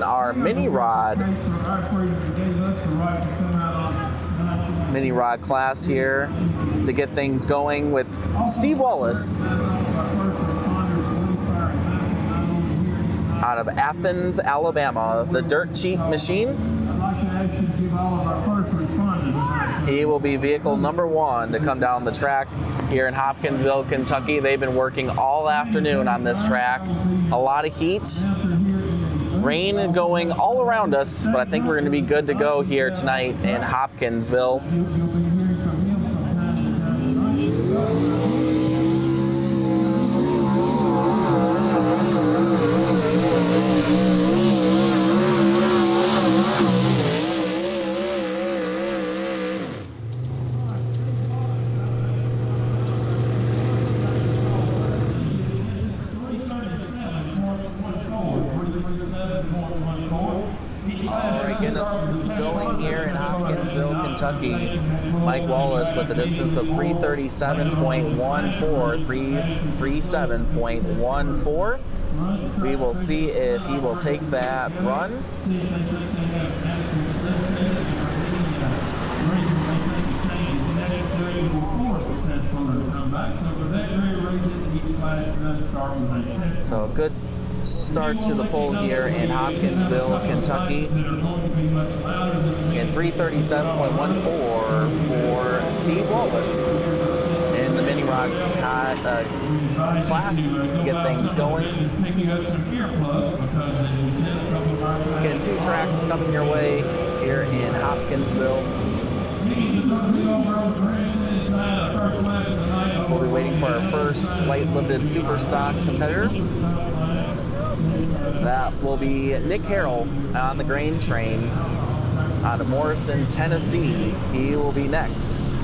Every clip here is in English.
Our mini rod class here to get things going with Steve Wallace out of Athens, Alabama, the dirt cheap machine. He will be vehicle number 1 to come down the track here in Hopkinsville, Kentucky. They've been working all afternoon on this track. A lot of heat, rain going all around us, but I think we're going to be good to go here tonight in Hopkinsville. Getting us going here in Hopkinsville, Kentucky. Mike Wallace with a distance of 337.14, 337.14. We will see if he will take that run. So good start to the pole here in Hopkinsville, Kentucky. And 337.14 for Steve Wallace in the mini rod class to get things going. Again, 2 tracks coming your way here in Hopkinsville. We'll be waiting for our first light limited super stock competitor. That will be Nick Harrell on the grain train out of Morrison, Tennessee. He will be next.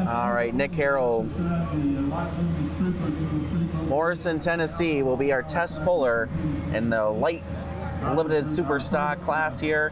All right, Nick Harrell, Morrison, Tennessee will be our test puller in the light limited super stock class here.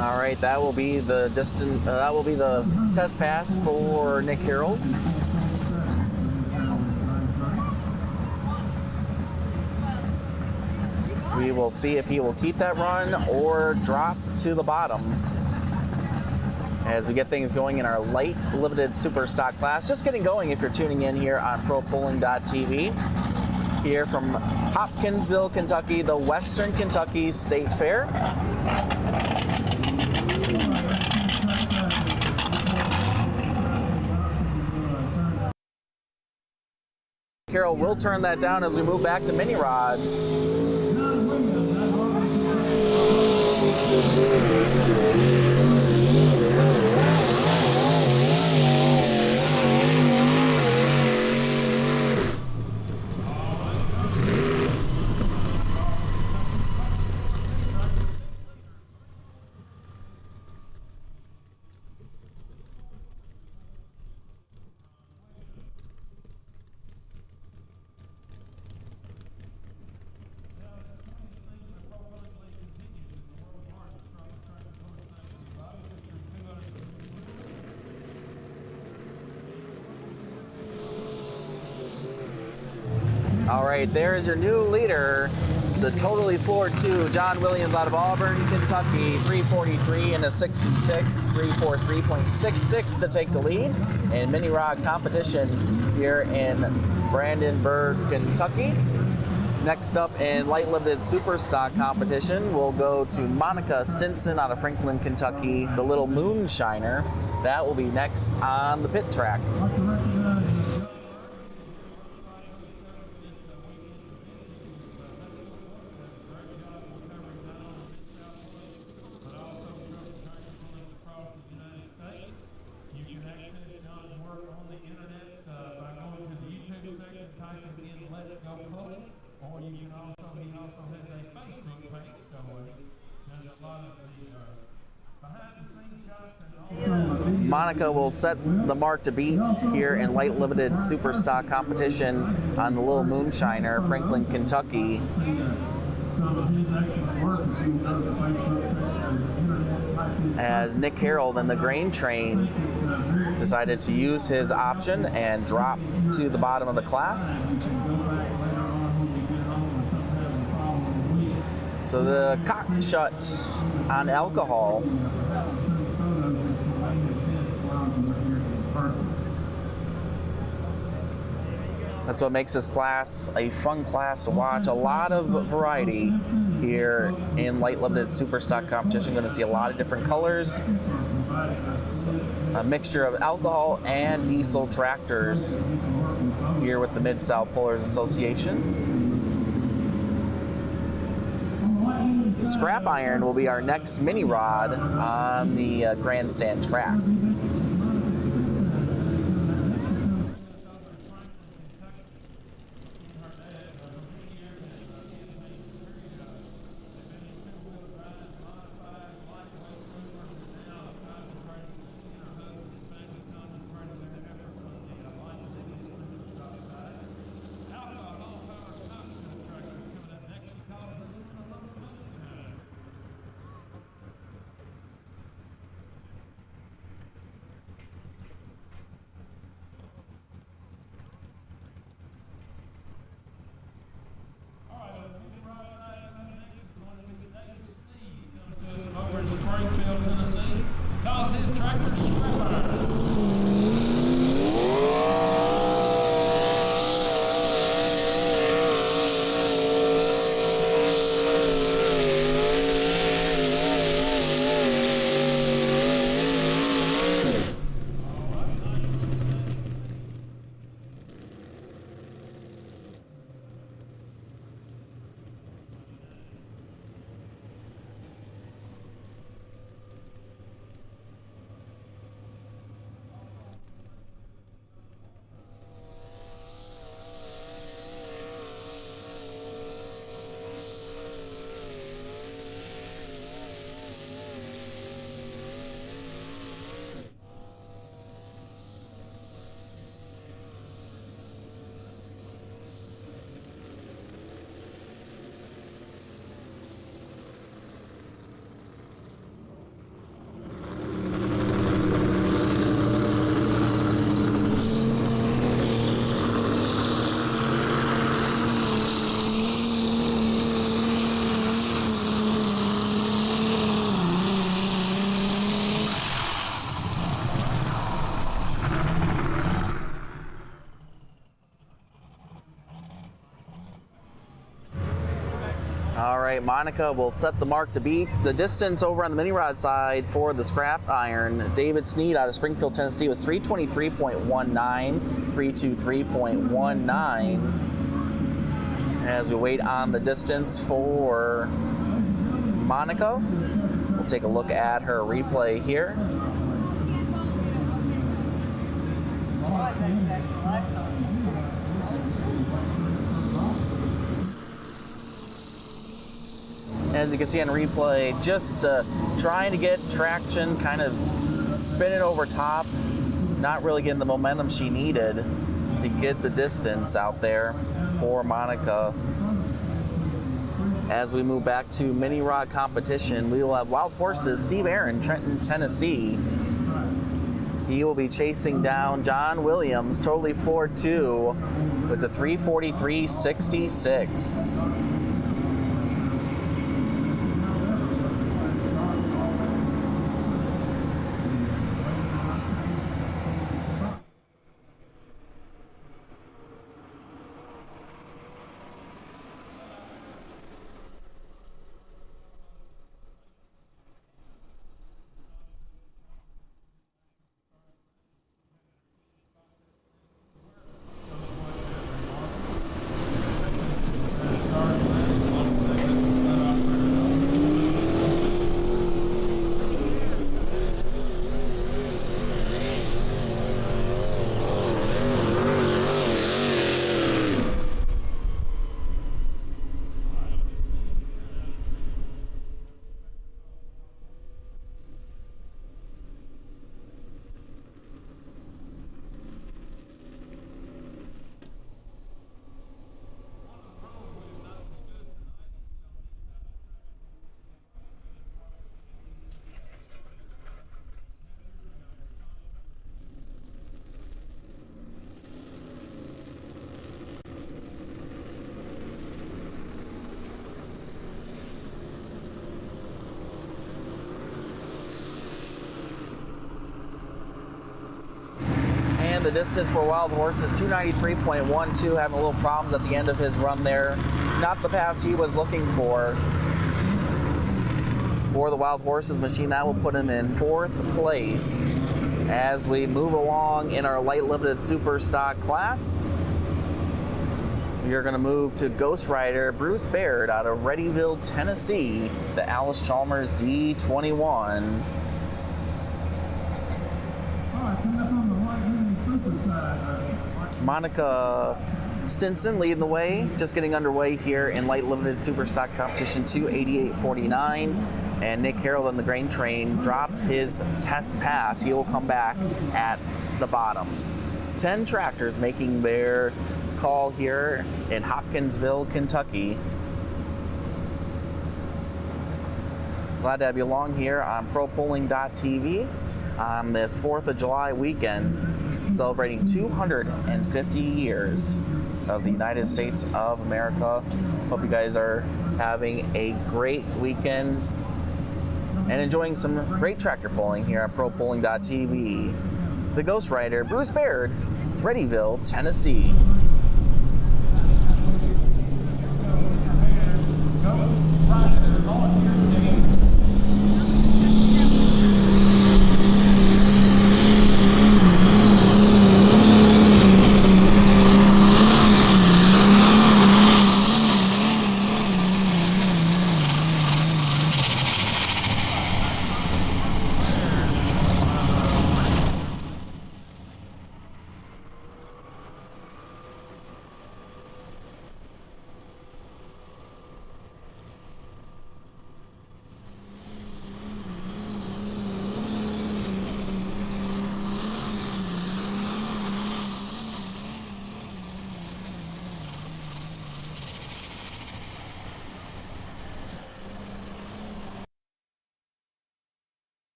All right, that will be the test pass for Nick Harrell. We will see if he will keep that run or drop to the bottom as we get things going in our light limited super stock class. Just getting going if you're tuning in here on ProPolling.tv. Here from Hopkinsville, Kentucky, the Western Kentucky State Fair. Carroll will turn that down as we move back to mini rods. All right, there is your new leader, the totally floored 2, John Williams out of Auburn, Kentucky, 3:43 and a 66, 3:43.66 to take the lead in mini rod competition here in Brandenburg, Kentucky. Next up in light limited super stock competition, we'll go to Monica Stinson out of Franklin, Kentucky, the Little Moonshiner. That will be next on the pit track. Monica will set the mark to beat here in light limited super stock competition on the Little Moonshiner, Franklin, Kentucky. As Nick Harold and the Grain Train decided to use his option and drop to the bottom of the class. So the cock shut on alcohol. That's what makes this class a fun class to watch. A lot of variety here in light limited super stock competition. Going to see a lot of different colors, a mixture of alcohol and diesel tractors here with the Mid-South Pullers Association. The scrap iron will be our next mini rod on the grandstand track. Springfield, Tennessee, calls his tractor scrap iron. All right, Monica will set the mark to beat. The distance over on the mini rod side for the scrap iron, David Sneed out of Springfield, Tennessee was 3:23.19, 3:23.19. As we wait on the distance for Monica, we'll take a look at her replay here. As you can see on replay, just trying to get traction, kind of spinning over top, not really getting the momentum she needed to get the distance out there for Monica. As we move back to mini rod competition, we will have Wild Horses, Steve Aaron, Trenton, Tennessee. He will be chasing down John Williams, Totally Floored 2, with the 3:43.66. The distance for Wild Horse is 293.12, having a little problems at the end of his run there. Not the pass he was looking for the Wild Horses machine. That will put him in 4th place as we move along in our light limited super stock class. We are going to move to Ghost Rider Bruce Baird out of Readyville, Tennessee, the Alice Chalmers D21. Monica Stinson leading the way, just getting underway here in light limited super stock competition 288.49. And Nick Harold on the grain train dropped his test pass. He will come back at the bottom. 10 tractors making their call here in Hopkinsville, Kentucky. Glad to have you along here on ProPolling.tv on this 4th of July weekend, celebrating 250 years of the United States of America. Hope you guys are having a great weekend and enjoying some great tractor polling here on ProPolling.tv. The Ghost Rider, Bruce Baird, Readyville, Tennessee.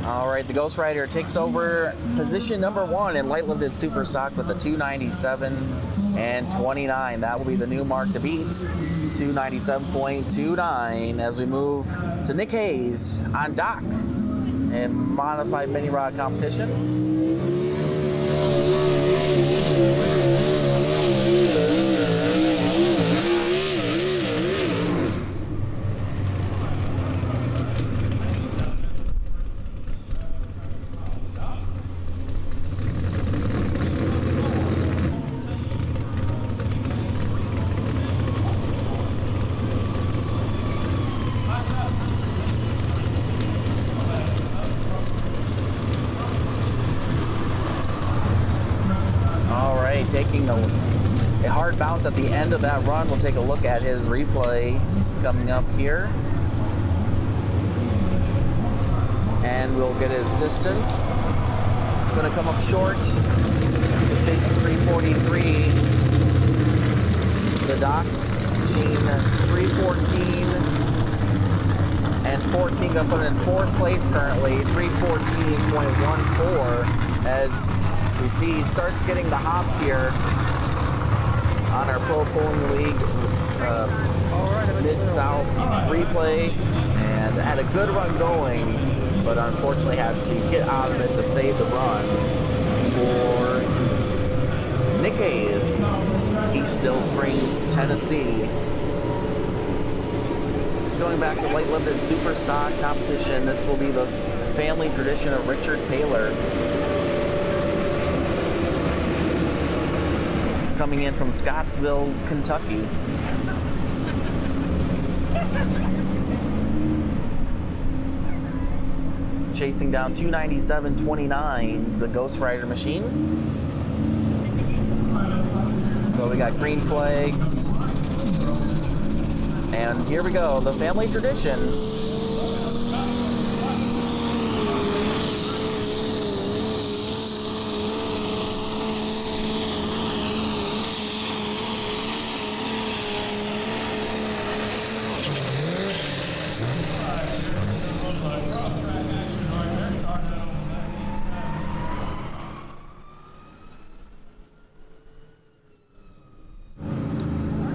All right, the Ghost Rider takes over position number 1 in light limited super stock with a 297.29. That will be the new mark to beat, 297.29, as we move to Nick Hayes on dock in modified mini rod competition. Taking a hard bounce at the end of that run. We'll take a look at his replay coming up here. And we'll get his distance. Going to come up short. This takes 3:43. The dock machine 3:14. And 14 going to put in fourth place currently, 314.14, as we see he starts getting the hops here on our Pro Pulling League Mid-South replay, and had a good run going, but unfortunately had to get out of it to save the run for Nick Hayes, East Still Springs, Tennessee. Going back to light limited super stock competition, this will be the family tradition of Richard Taylor. Coming in from Scottsville, Kentucky. Chasing down 297.29, the Ghost Rider machine. So we got green flags. And here we go, the family tradition.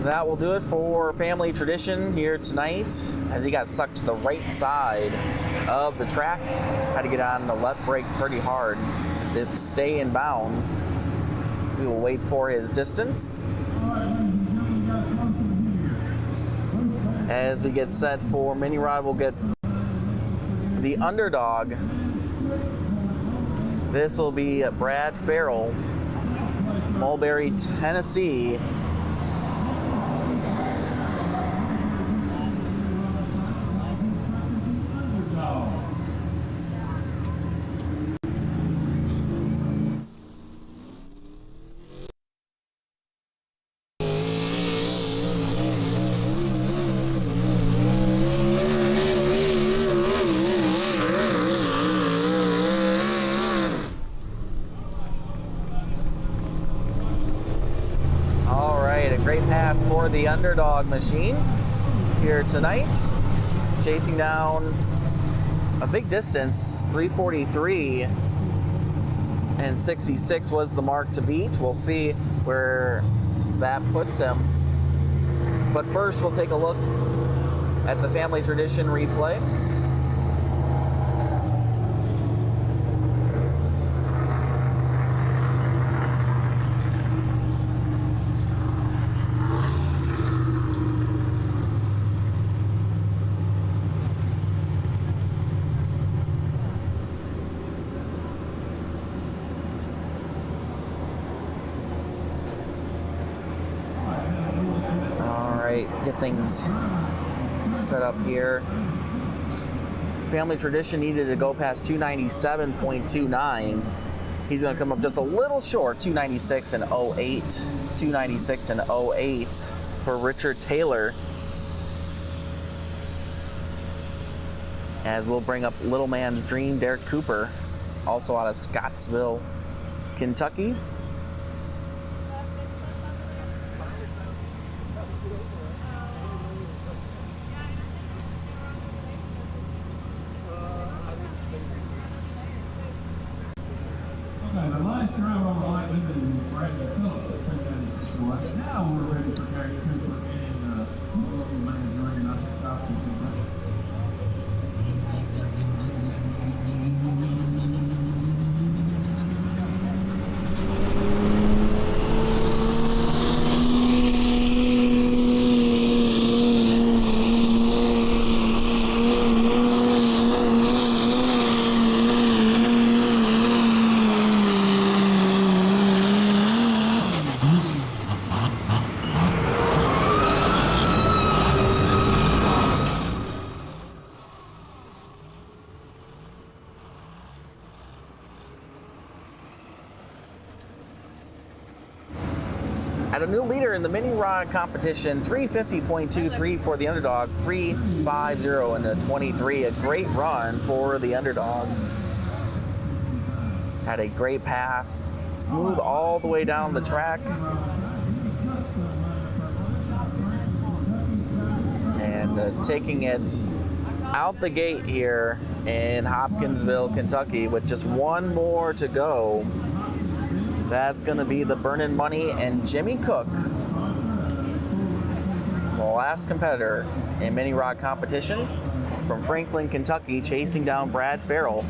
That will do it for family tradition here tonight, as he got sucked to the right side of the track. Had to get on the left brake pretty hard to stay in bounds. We will wait for his distance as we get set for Mini Rod. We'll get the underdog. This will be Brad Farrell, Mulberry, Tennessee. Great pass for the underdog machine here tonight. Chasing down a big distance, 343 and 66 was the mark to beat. We'll see where that puts him. But first we'll take a look at the family tradition replay. Get things set up here. Family tradition needed to go past 297.29. He's going to come up just a little short, 296 and 08. 296 and 08 for Richard Taylor. As we'll bring up Little Man's Dream, Derek Cooper, also out of Scottsville, Kentucky. Now we're ready for Derek Cooper and Little Man's Dream out of Kentucky. At a new leader in the mini rod competition, 350.23 for the underdog, 350 and a 23. A great run for the underdog. Had a great pass, smooth all the way down the track. And taking it out the gate here in Hopkinsville, Kentucky, with just one more to go. That's going to be the Burnin' Money and Jimmy Cook, the last competitor in mini rod competition from Franklin, Kentucky, chasing down Brad Farrell.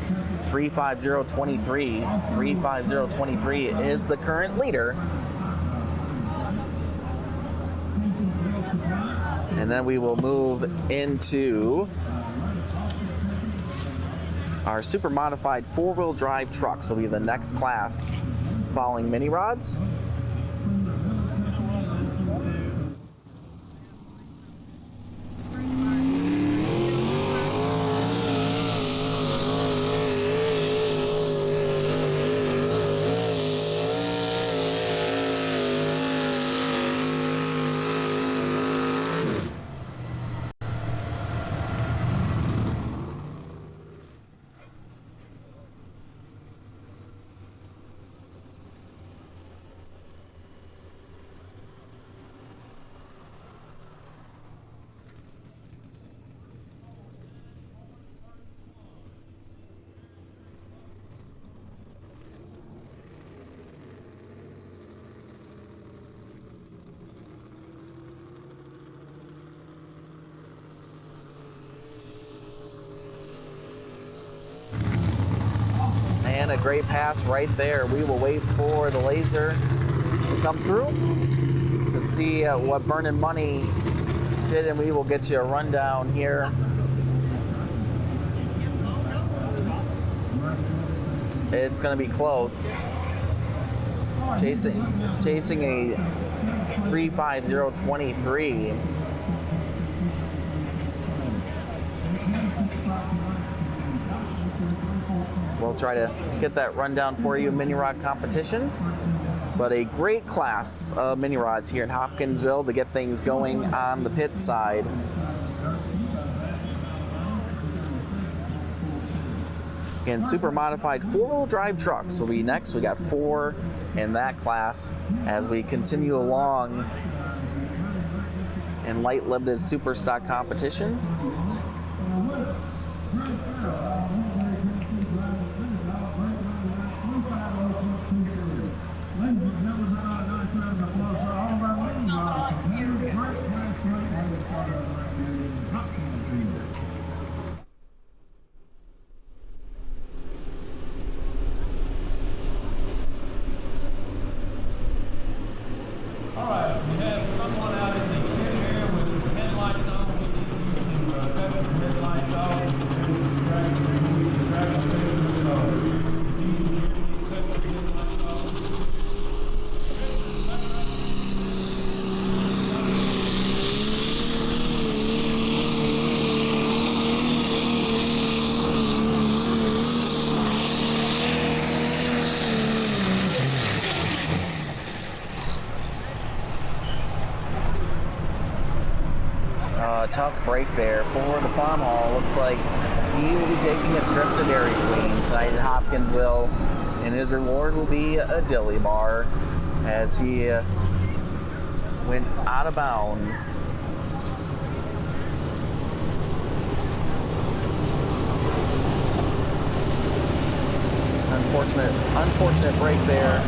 35023. 35023 is the current leader. And then we will move into our super modified four-wheel drive trucks. Will be the next class following mini rods. And a great pass right there. We will wait for the laser to come through to see what Burnin' Money did, and we will get you a rundown here. It's going to be close. Chasing a 35023. We'll try to get that rundown for you in mini rod competition. But a great class of mini rods here in Hopkinsville to get things going on the pit side. Again, super modified four-wheel drive trucks will be next. We got 4 in that class as we continue along in light limited super stock competition. All right, we have someone out in the pit area with the headlights on. We need you to cut the headlights off. Tough break there for the farm hall. Looks like he will be taking a trip to Dairy Queen tonight in Hopkinsville, and his reward will be a dilly bar as he went out of bounds. Unfortunate break there.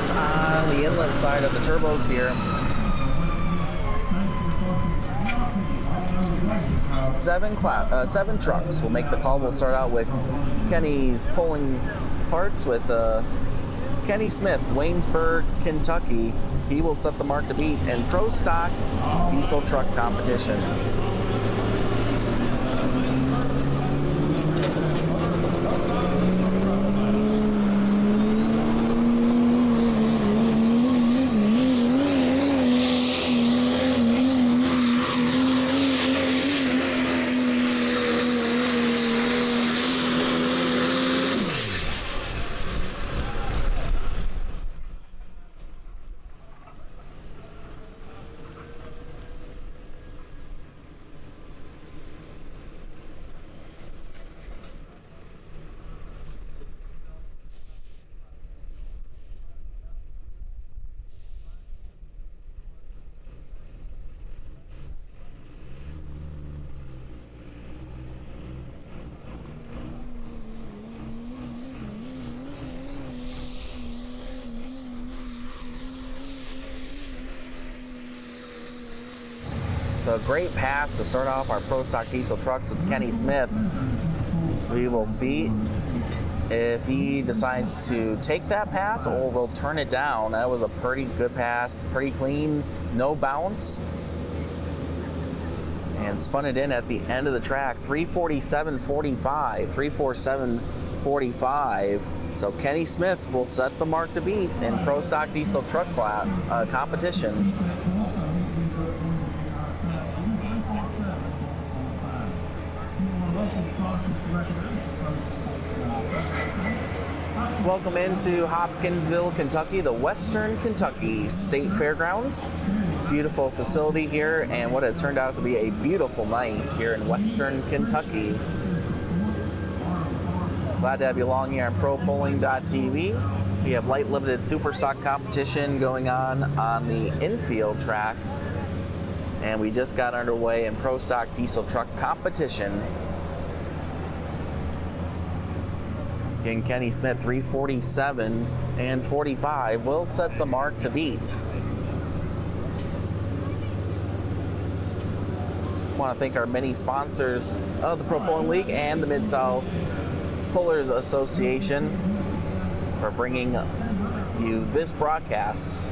trucks on the inlet side of the turbos here. 7 trucks will make the call. We'll start out with Kenny's pulling parts with Kenny Smith, Waynesburg, Kentucky. He will set the mark to beat, and Pro Stock Diesel Truck Competition. A great pass to start off our Pro Stock Diesel trucks with Kenny Smith. We will see if he decides to take that pass or will turn it down. That was a pretty good pass, pretty clean, no bounce. And spun it in at the end of the track, 347.45, 347.45. So Kenny Smith will set the mark to beat in Pro Stock Diesel truck competition. Welcome into Hopkinsville, Kentucky, the Western Kentucky State Fairgrounds. Beautiful facility here, and what has turned out to be a beautiful night here in Western Kentucky. Glad to have you along here on ProPolling.tv. We have light limited super stock competition going on the infield track, and we just got underway in Pro Stock Diesel Truck Competition. Again, Kenny Smith, 347 and 45 will set the mark to beat. I want to thank our many sponsors of the Pro Pulling League and the Mid-South Pullers Association for bringing you this broadcast.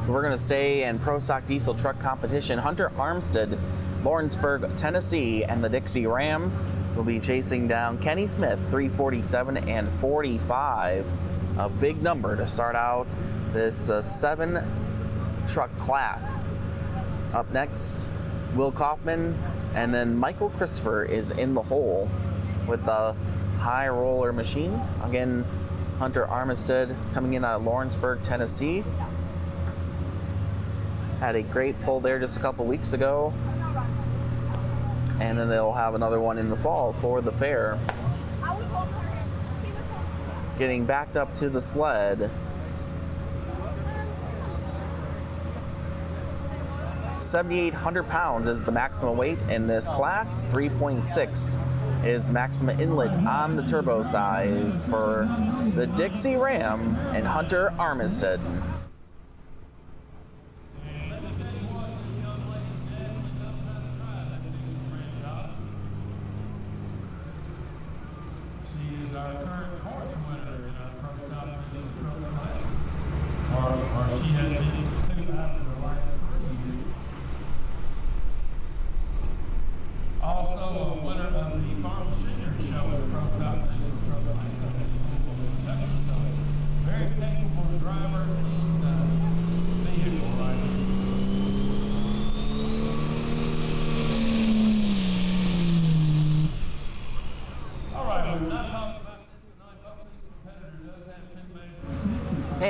We're going to stay in Pro Stock Diesel Truck Competition. Hunter Armstead, Lawrenceburg, Tennessee, and the Dixie Ram will be chasing down Kenny Smith, 347 and 45. A big number to start out this 7-truck class. Up next, Will Kaufman, and then Michael Christopher is in the hole with the high roller machine. Again, Hunter Armstead coming in out of Lawrenceburg, Tennessee. Had a great pull there just a couple weeks ago. And then they'll have another one in the fall for the fair. Getting backed up to the sled. 7,800 pounds is the maximum weight in this class. 3.6 is the maximum inlet on the turbo size for the Dixie Ram and Hunter Armstead. Very thankful for the driver.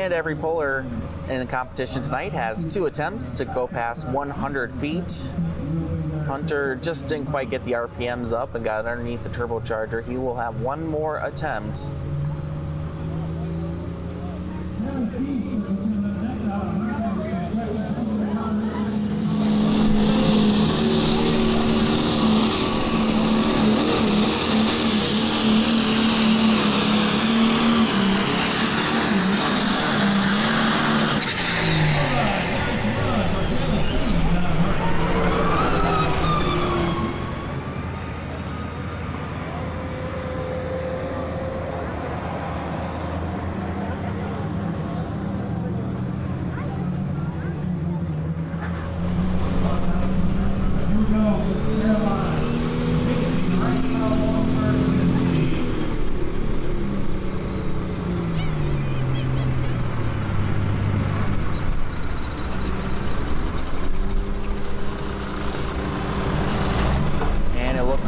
And every puller in the competition tonight has 2 attempts to go past 100 feet. Hunter just didn't quite get the RPMs up and got underneath the turbocharger. He will have 1 more attempt.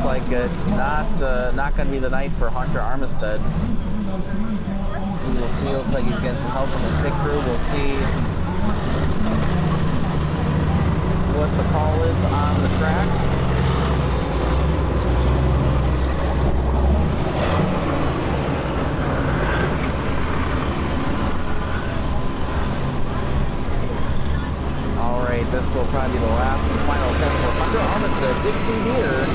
Like it's not going to be the night for Hunter Armistead. We'll see. Looks like he's getting some help from his pit crew. We'll see what the call is on the track. All right, this will probably be the last and final attempt for Hunter Armistead. Dixie Beer.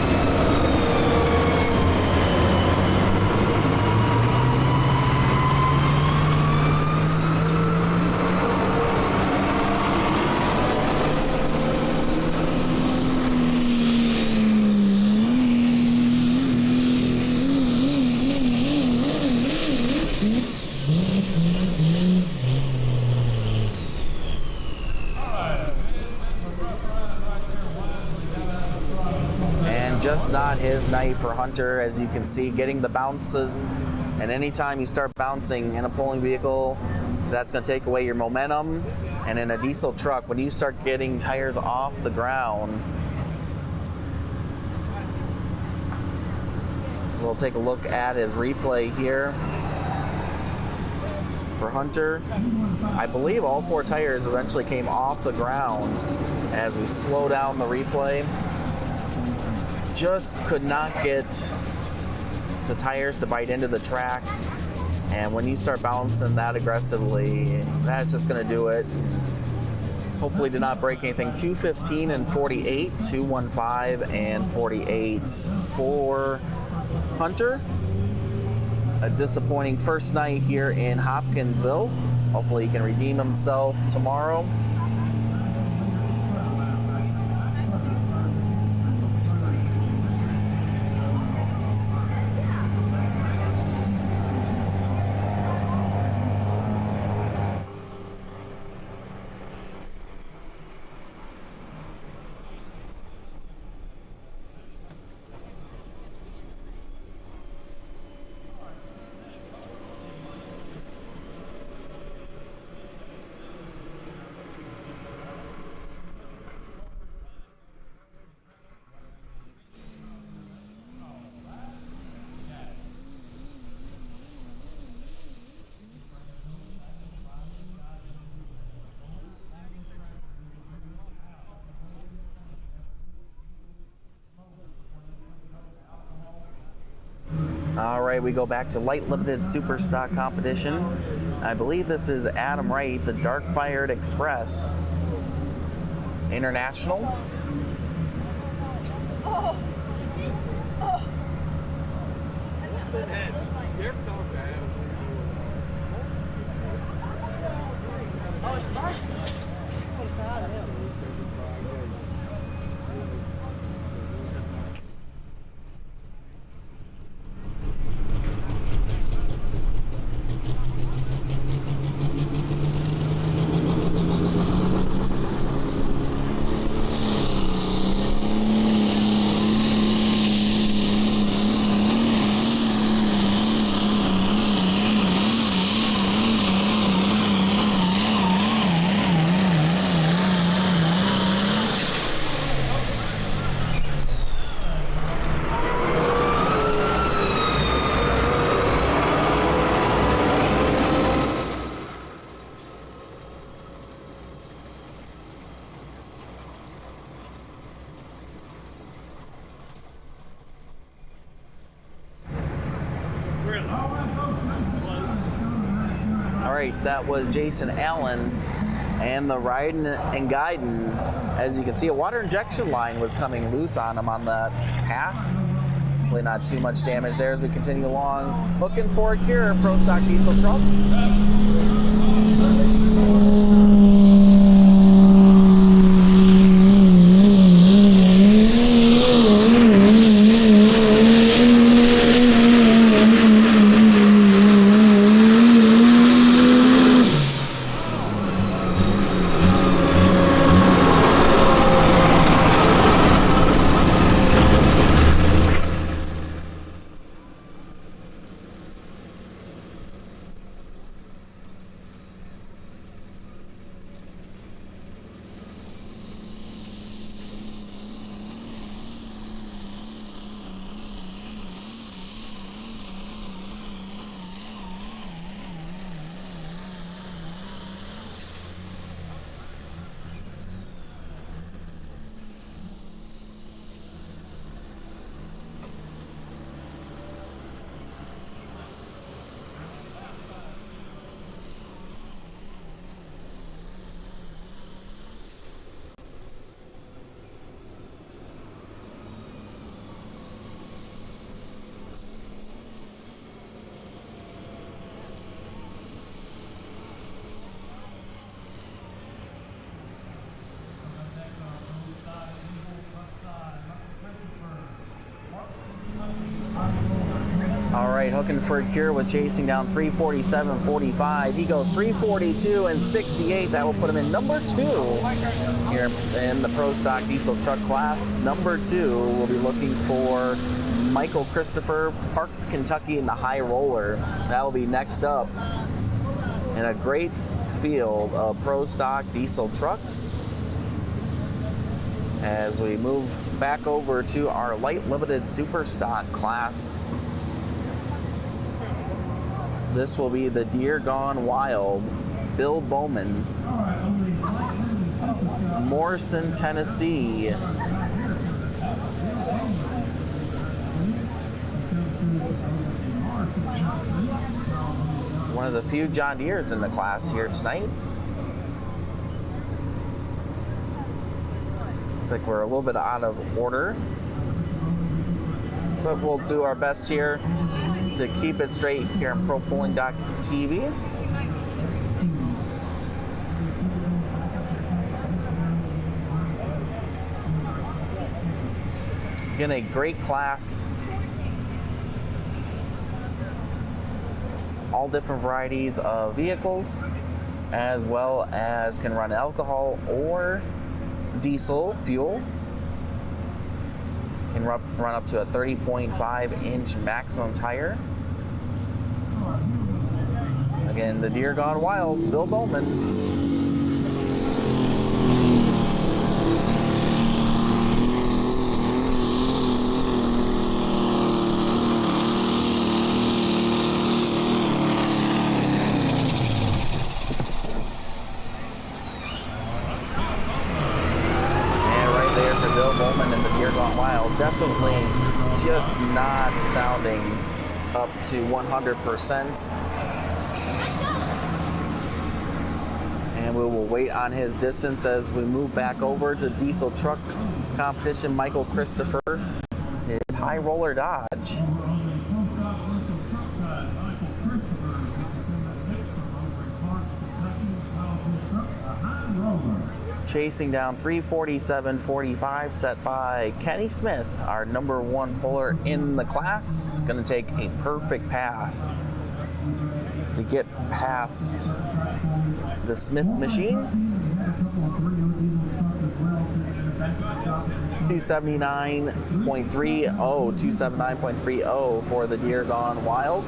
Just not his night for Hunter, as you can see, getting the bounces. And anytime you start bouncing in a pulling vehicle, that's going to take away your momentum. And in a diesel truck, when you start getting tires off the ground, we'll take a look at his replay here. For Hunter, I believe all 4 tires eventually came off the ground as we slow down the replay. Just could not get the tires to bite into the track, and when you start bouncing that aggressively, that's just going to do it. Hopefully did not break anything. 215 and 48, 215 and 48 for Hunter. A disappointing first night here in Hopkinsville. Hopefully he can redeem himself tomorrow. All right, we go back to light limited super stock competition. I believe this is Adam Wright, the Dark Fired Express International. Oh. Oh. right, that was Jason Allen and the riding and guiding. As you can see, a water injection line was coming loose on him on that pass. Hopefully not too much damage there as we continue along. Looking for a cure, Pro Stock Diesel Trucks. All right, Hooking for a Cure was chasing down 347.45. He goes 342 and 68. That will put him in number 2 here in the Pro Stock Diesel Truck class. Number 2 will be looking for Michael Christopher, Parks, Kentucky in the High Roller. That will be next up in a great field of Pro Stock Diesel trucks. As we move back over to our light limited super stock class. This will be the Deer Gone Wild, Bill Bowman, Morrison, Tennessee. One of the few John Deeres in the class here tonight. Looks like we're a little bit out of order, but we'll do our best here to keep it straight here on ProPulling.tv. Again, a great class. All different varieties of vehicles, as well as can run alcohol or diesel fuel. Can run up to a 30.5-inch maximum tire. Again, the Deer Gone Wild, Bill Bowman. Definitely just not sounding up to 100%. And we will wait on his distance as we move back over to diesel truck competition. Michael Christopher, his High Roller Dodge. Chasing down 347.45, set by Kenny Smith, our number 1 puller in the class. Going to take a perfect pass to get past the Smith machine. 279.30 for the Deer Gone Wild.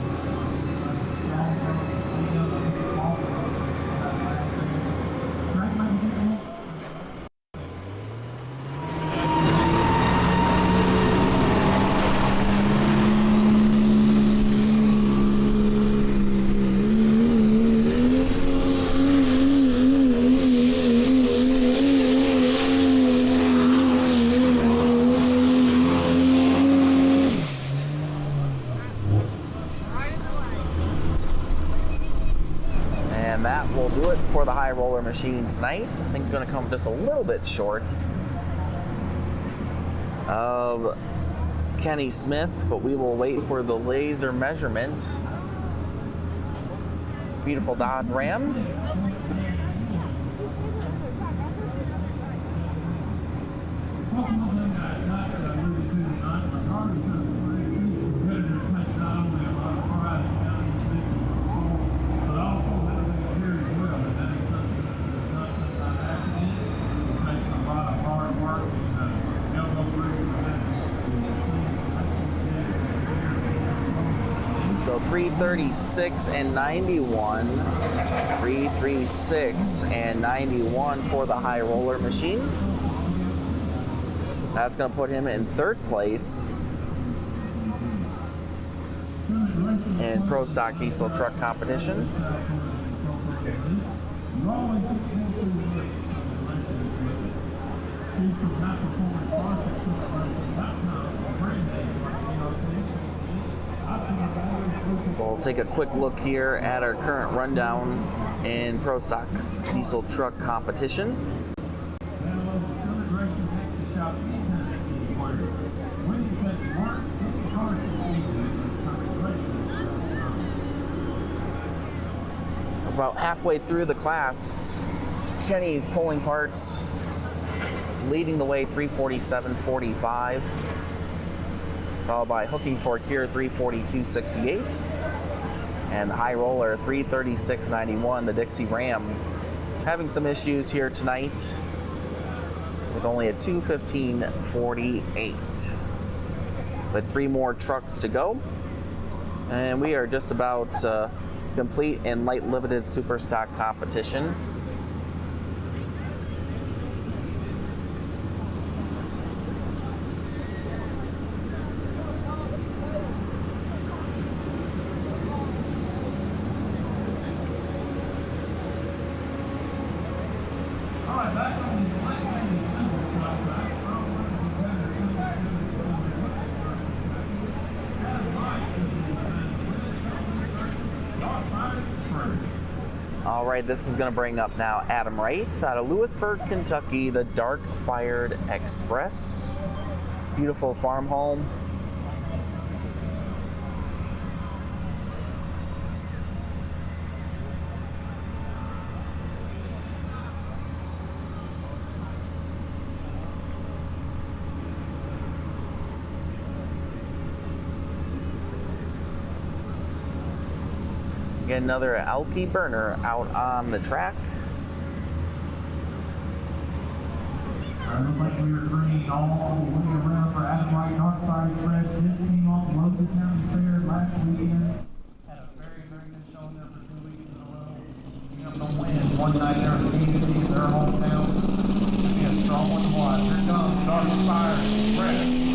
And that will do it for the high roller machine tonight. I think it's going to come just a little bit short of Kenny Smith, but we will wait for the laser measurement. Beautiful Dodge Ram. So 336 and 91, 336 and 91 for the high roller machine. That's going to put him in third place in Pro Stock Diesel Truck Competition. We'll take a quick look here at our current rundown in Pro Stock Diesel Truck Competition. About halfway through the class, Kenny's pulling parts leading the way, 347.45, followed by Hooking Fork here, 342.68, and the high roller, 336.91. The Dixie Ram having some issues here tonight with only a 2:15.48, with 3 more trucks to go, and we are just about complete in light limited super stock competition. All right, this is going to bring up now Adam Wright out of Lewisburg, Kentucky, the Dark Fired Express. Beautiful farm home. Get another Alki burner out on the track. Looks like we were bringing all the way around for Adam Wright Dark Fired Express. This came off the local county fair last weekend. Had a very, very good showing there for 2 weeks in a row. We have to win one night there in Kansas City, their hometown. It'll be a strong one to watch. Here comes Dark Fired Express.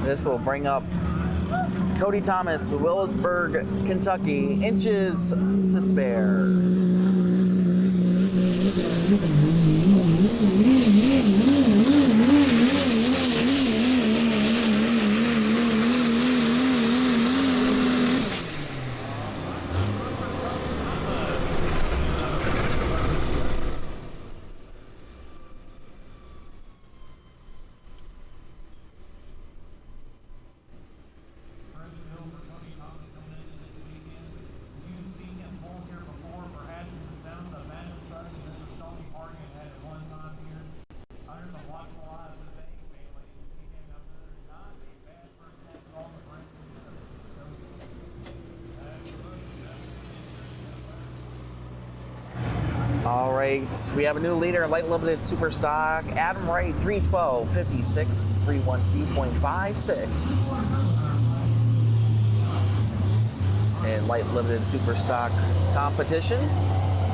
This will bring up Cody Thomas, Willisburg, Kentucky, inches to spare. right, we have a new leader in light limited super stock. Adam Wright, 312.56, 312.56. In light limited super stock competition.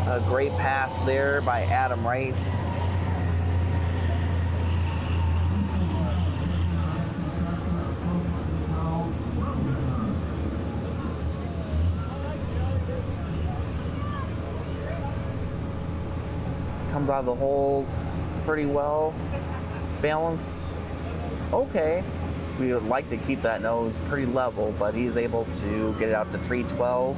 A great pass there by Adam Wright. Comes out of the hole pretty well. Balance, okay. We would like to keep that nose pretty level, but he's able to get it out to 312.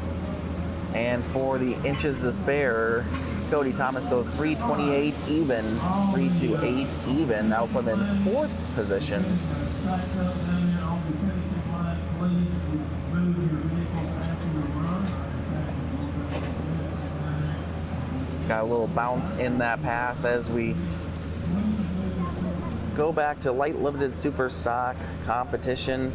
And for the inches to spare, Cody Thomas goes 328 even, 328 even. That'll put him in 4th position. Got a little bounce in that pass as we go back to light limited super stock competition.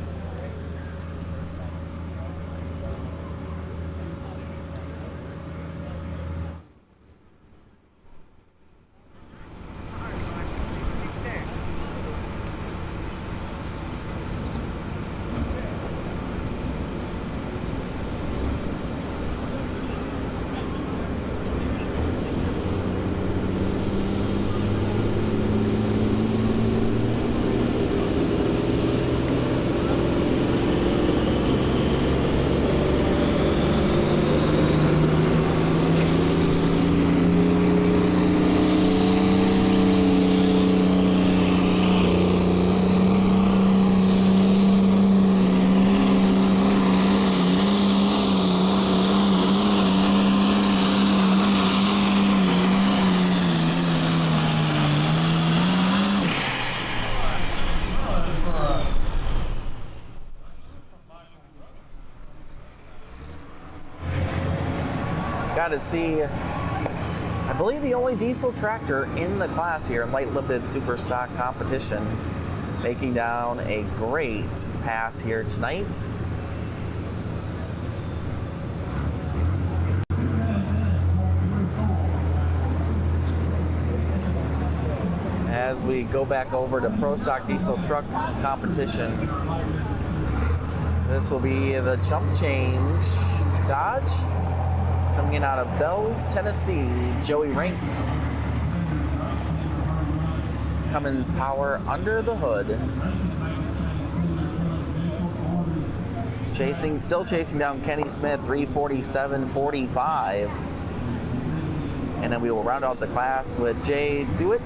Got to see, I believe, the only diesel tractor in the class here in light limited super stock competition, making down a great pass here tonight. As we go back over to Pro Stock Diesel Truck competition, this will be the jump change Dodge. Coming in out of Bells, Tennessee, Joey Rank. Cummins Power under the hood. Still chasing down Kenny Smith, 347.45. And then we will round out the class with Jay Dewitt,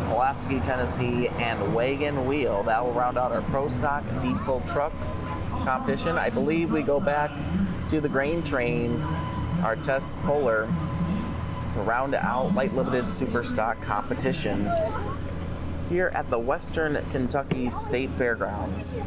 Pulaski, Tennessee, and Wagon Wheel. That will round out our Pro Stock Diesel Truck competition. I believe we go back to the grain train, our test puller, to round out light limited super stock competition here at the Western Kentucky State Fairgrounds.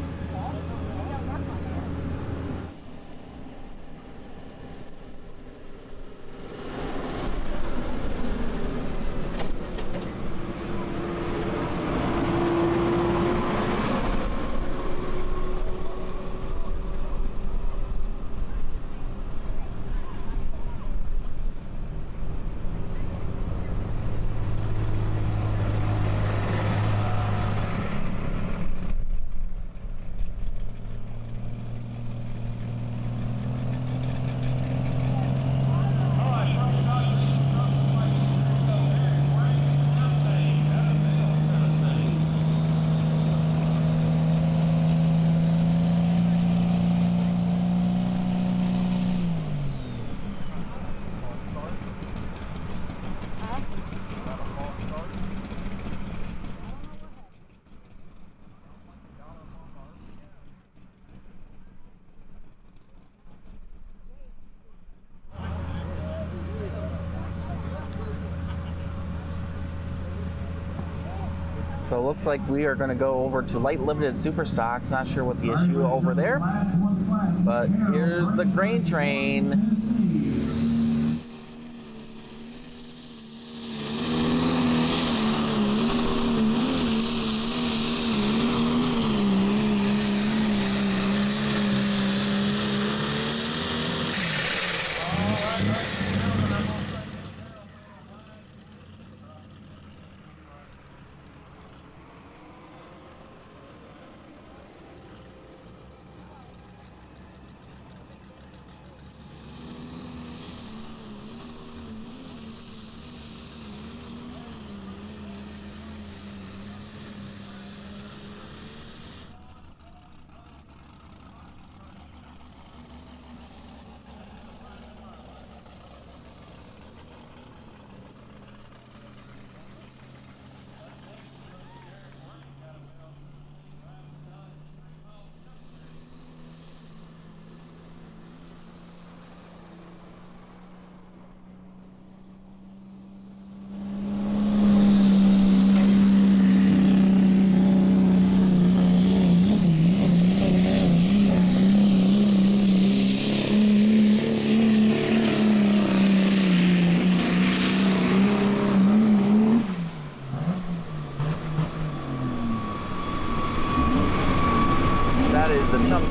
So it looks like we are going to go over to light limited super stocks. Not sure what the issue over there, but here's the grain train.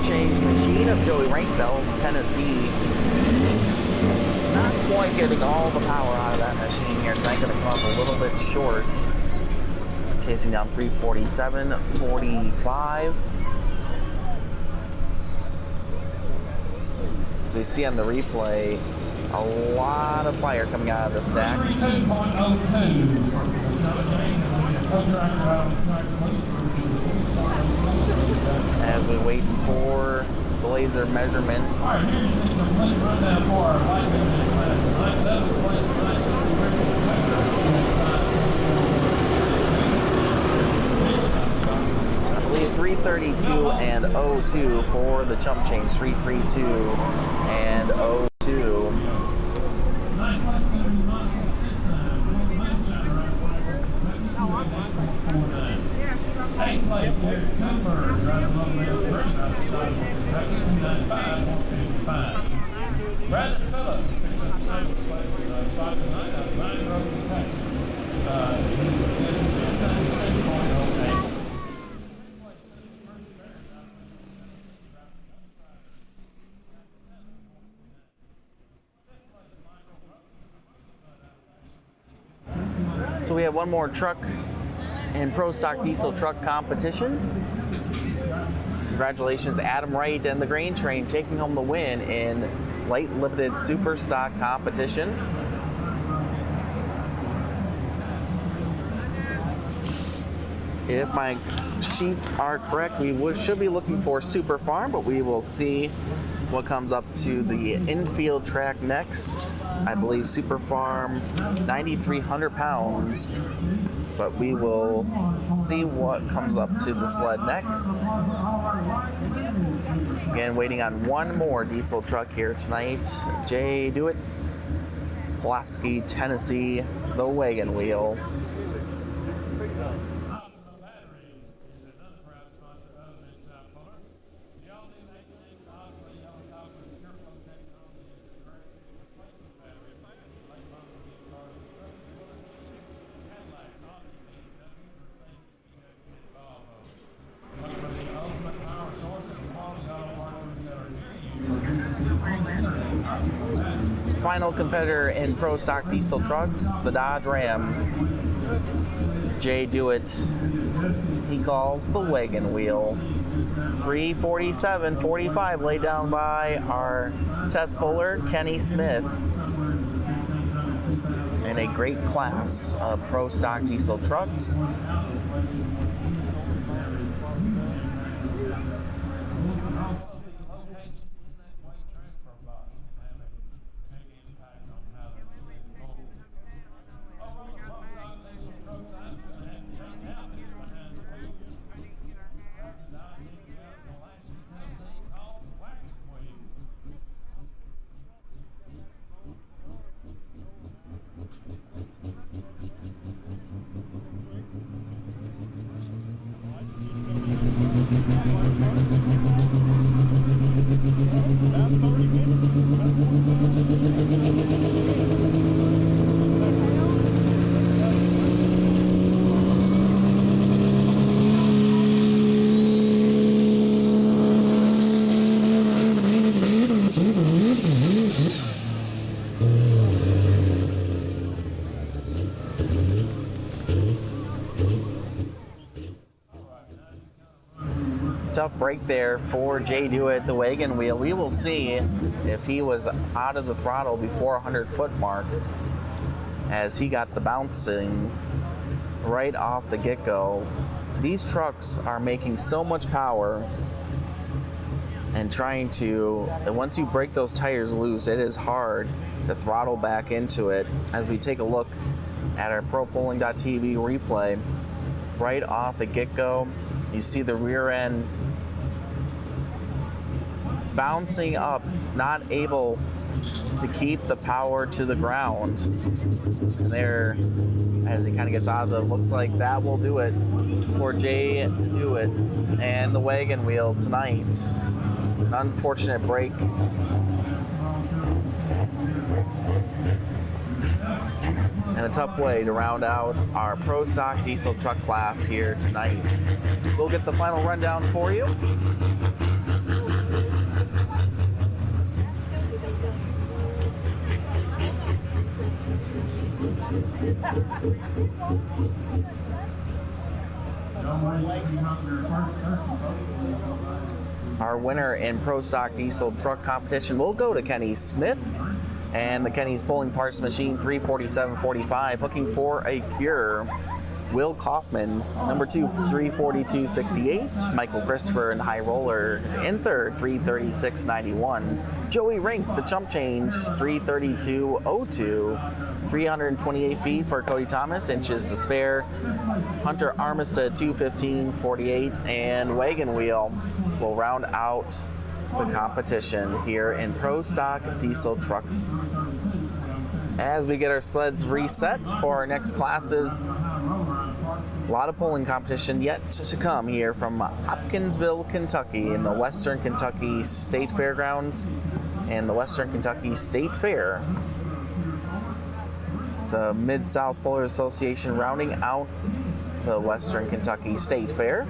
change machine of Joey Rankbell's Tennessee. Not quite getting all the power out of that machine here tonight. Going to come up a little bit short. Chasing down 347.45. As we see on the replay, a lot of fire coming out of the stack. As we wait for the laser measurement. I believe 332 and 02 for the chump change. 332 and 02. Eighth place, Derek Cooper, right above there, right outside of Kentucky, 295.155. Brandon Phillips picks up seventh place, spot tonight out of Vine Grove, Kentucky. He's 296.08. So we have one more truck in Pro Stock Diesel Truck competition. Congratulations, Adam Wright and the Grain Train taking home the win in light limited super stock competition. If my sheets are correct, we should be looking for Super Farm, but we will see what comes up to the infield track next. I believe Super Farm, 9,300 pounds, but we will see what comes up to the sled next. Again, waiting on one more diesel truck here tonight. Jay Do It, Pulaski, Tennessee, the wagon wheel. Final competitor in Pro Stock Diesel Trucks, the Dodge Ram. Jay Do It, he calls the wagon wheel. 347.45 laid down by our test puller, Kenny Smith. In a great class of Pro Stock Diesel Trucks. Tough break there for Jay Do It, the wagon wheel. We will see if he was out of the throttle before 100-foot mark, as he got the bouncing right off the get-go. These trucks are making so much power and trying to, and once you break those tires loose, it is hard to throttle back into it. As we take a look at our ProPolling.tv replay, right off the get-go, you see the rear end bouncing up, not able to keep the power to the ground. And there, as he kind of gets out of the, looks like that will do it for Jay Do It and the wagon wheel tonight. An unfortunate break. And a tough way to round out our Pro Stock Diesel Truck class here tonight. We'll get the final rundown for you. Our winner in Pro Stock Diesel Truck Competition will go to Kenny Smith and the Kenny's Pulling Parts Machine 347.45, hooking for a cure. Will Kaufman, number 2, 342.68. Michael Christopher and High Roller in third, 336.91. Joey Rink, the Chump Change, 332.02. 328 feet for Cody Thomas, inches to spare. Hunter Armistead, 215.48. And Wagon Wheel will round out the competition here in Pro Stock Diesel Truck. As we get our sleds reset for our next classes, a lot of pulling competition yet to come here from Hopkinsville, Kentucky in the Western Kentucky State Fairgrounds and the Western Kentucky State Fair. The Mid-South Puller Association rounding out the Western Kentucky State Fair.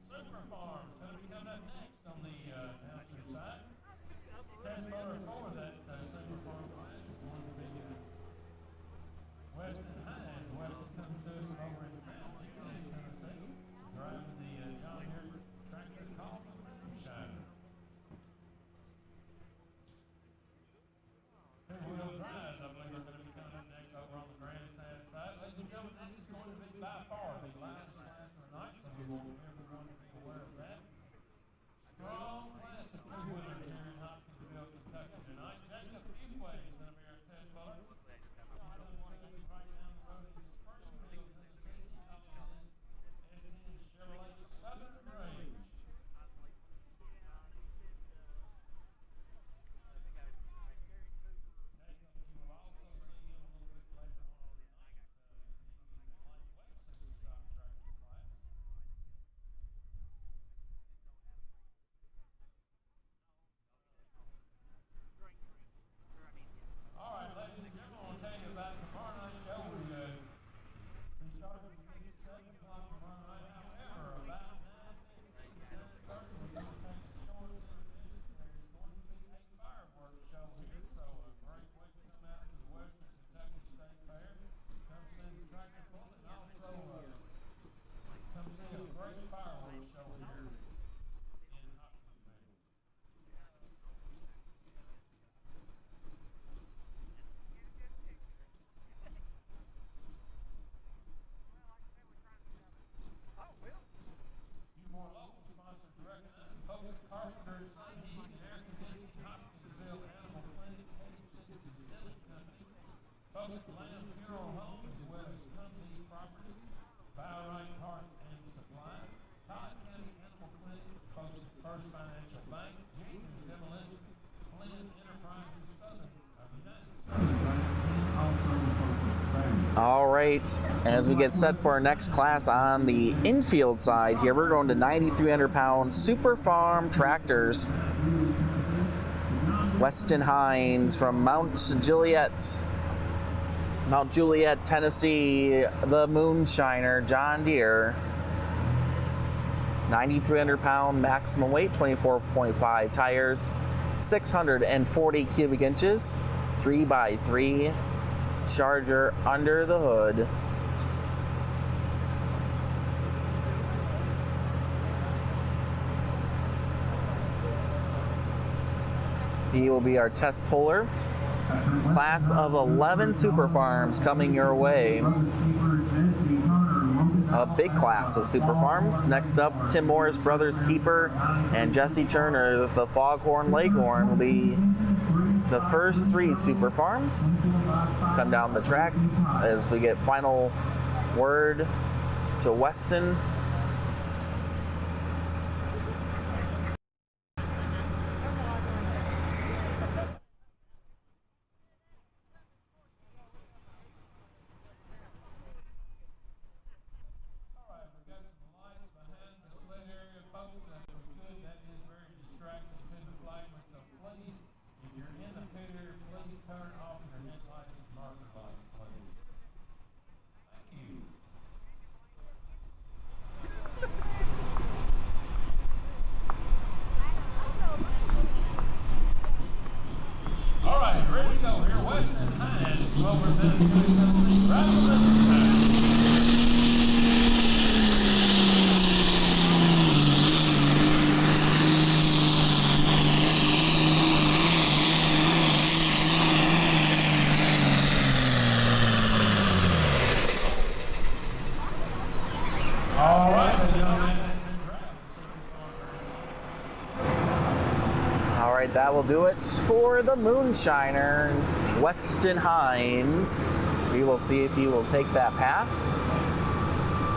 Super Farms going to be coming up next on the announcer side. Test motor for that Super Farm class is going to be Weston Hines. Weston comes to us over in Tennessee, driving the John Deere tractor called the Moonshiner. Two-wheel drives, I believe, are going to be coming up next over on the grandstand side. Ladies and gentlemen, this is going to be by far the last class of the night, so we want everyone to be aware of that. Strong class of two-wheelers here in Hopkinsville, Kentucky tonight. Jacob Fewway is going to be our test puller. Right down the road in Springfield, Tennessee, S10 Chevrolet Southern Range. All right, ladies and gentlemen, I want to tell you about tomorrow night's show. We start at 7 o'clock tomorrow night. However, about 9:30, we're going to take a short intermission. There's going to be a fireworks show here, so a great way to come out to the Western Kentucky State Fair. Come see the tractor pull and also come see a great fireworks show here in Hopkinsville. More local sponsors recognize Post Carpenter, Sun Heat, and Air Conditioning, Hopkinsville Animal Clinic, Cave City Distilling Company, Post Land Funeral Home, as well as Company Properties, Bowright Parts and Supply, Todd County Animal Clinic, Post First Financial Bank, Jenkins Demolition, Flynn Enterprises Southern of United States. All right, as we get set for our next class on the infield side here, we're going to 9,300-pound Super Farm tractors. Weston Hines from Mount Juliet, Tennessee, the Moonshiner, John Deere. 9,300-pound maximum weight, 24.5 tires, 640 cubic inches, 3x3 Charger under the hood. He will be our test puller. Class of 11 Super Farms coming your way. A big class of Super Farms. Next up, Tim Morris Brothers Keeper and Jesse Turner of the Foghorn Leghorn will be the first 3 Super Farms come down the track as we get final word to Weston. All right, the young man has been drafted. All right, that will do it for the Moonshiner, Weston Hines. We will see if he will take that pass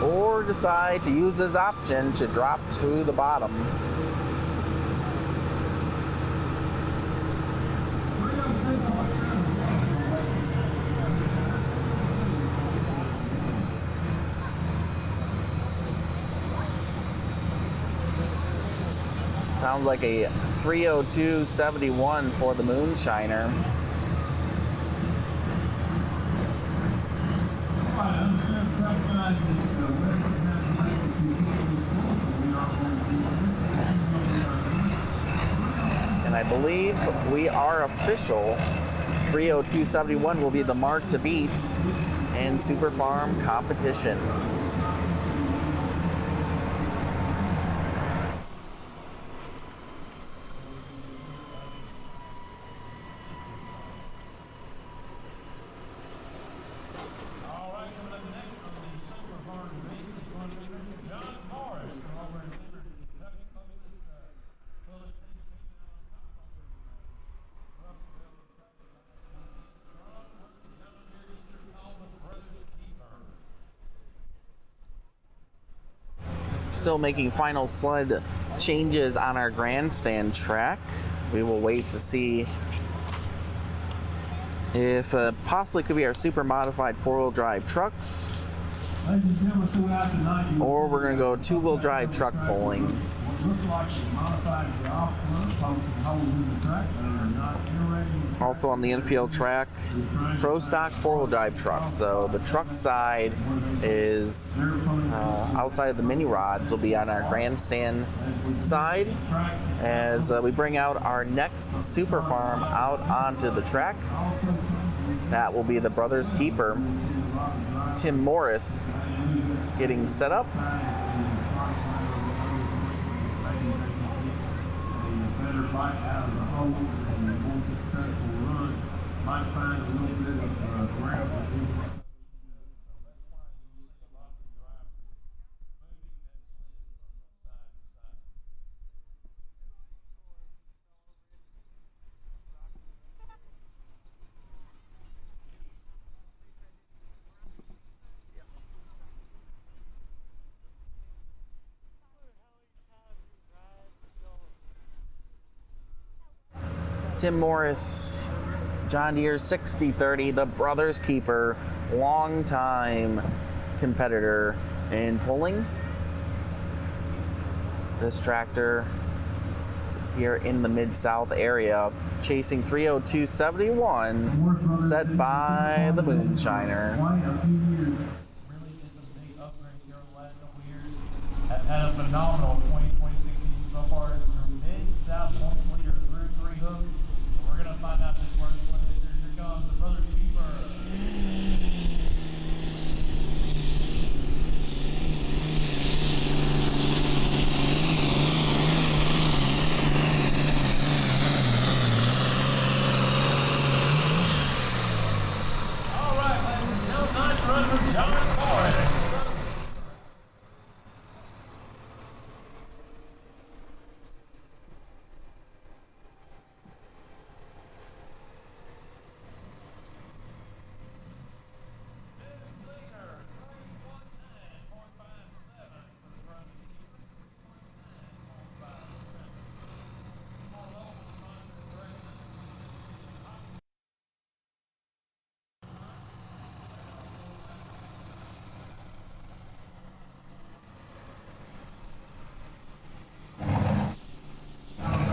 or decide to use his option to drop to the bottom. Sounds like a 3:02.71 for the Moonshiner. And I believe we are official. 3:02.71 will be the mark to beat in Super Farm competition. All right, coming up next on the Super Farm race is going to be Mr. John Morris from over in Liberty, Kentucky. Folks, this bullet thing came down on top of the Hopkinsville, Kentucky last weekend. Strong working down here, Easter called the Brothers Keeper. Still making final sled changes on our grandstand track. We will wait to see if possibly could be our super modified four-wheel drive trucks, or we're going to go two-wheel drive truck pulling. Also on the infield track, Pro Stock four-wheel drive trucks. So the truck side is outside of the mini rods, will be on our grandstand side as we bring out our next Super Farm out onto the track. That will be the Brothers Keeper. Tim Morris getting set up. Might find a little bit of gravel. So that's why you see a lot of the drivers moving that sled from side to side. Tim Morris, John Deere 6030, the Brothers Keeper, long-time competitor in pulling. This tractor here in the Mid-South area, chasing 3:02.71, set by the Moonshiner. Really did some big upgrades here over the last couple of years. Have had a phenomenal 2026 season so far. Their Mid-South points leader through 3 hooks. We're going to find out this where this one is. Here comes the Brothers Keeper. All right, ladies and gentlemen, nice run from John Morris.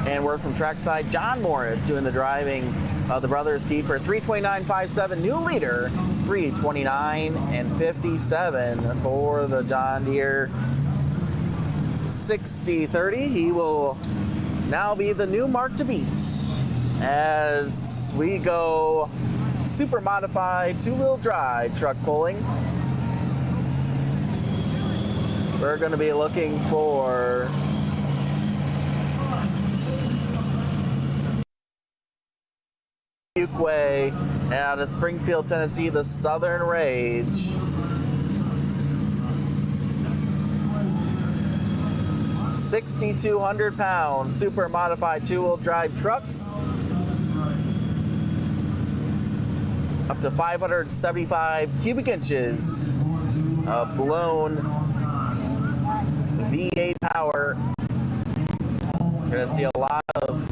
And word from trackside, John Morris doing the driving of the Brothers Keeper. 3:29.57, new leader, 3:29.57 for the John Deere 6030. He will now be the new mark to beat as we go super modified two-wheel drive truck pulling. We're going to be looking for Fuquay out of Springfield, Tennessee, the Southern Rage. 6,200-pound super modified two-wheel drive trucks. Up to 575 cubic inches of blown V8 power. You're going to see a lot of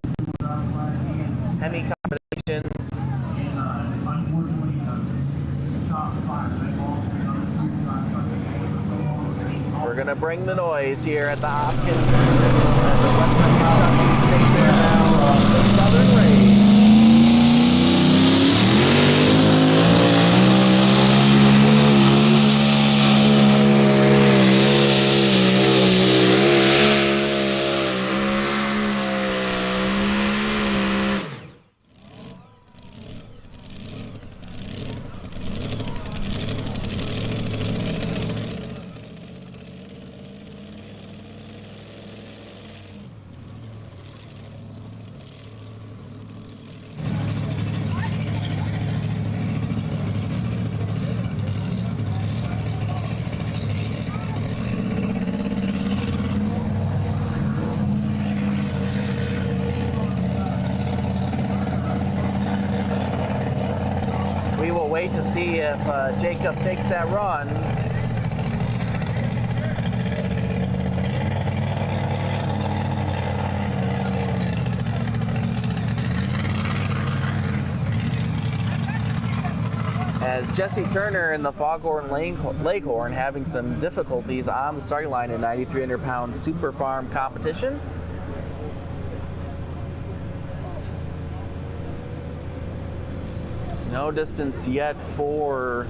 Hemi combinations. We're going to bring the noise here at the Hopkins at the Western Kentucky State Fair now. Southern Race. We will wait to see if Jacob takes that run. As Jesse Turner and the Foghorn Leghorn having some difficulties on the starting line in 9,300-pound Super Farm competition. No distance yet for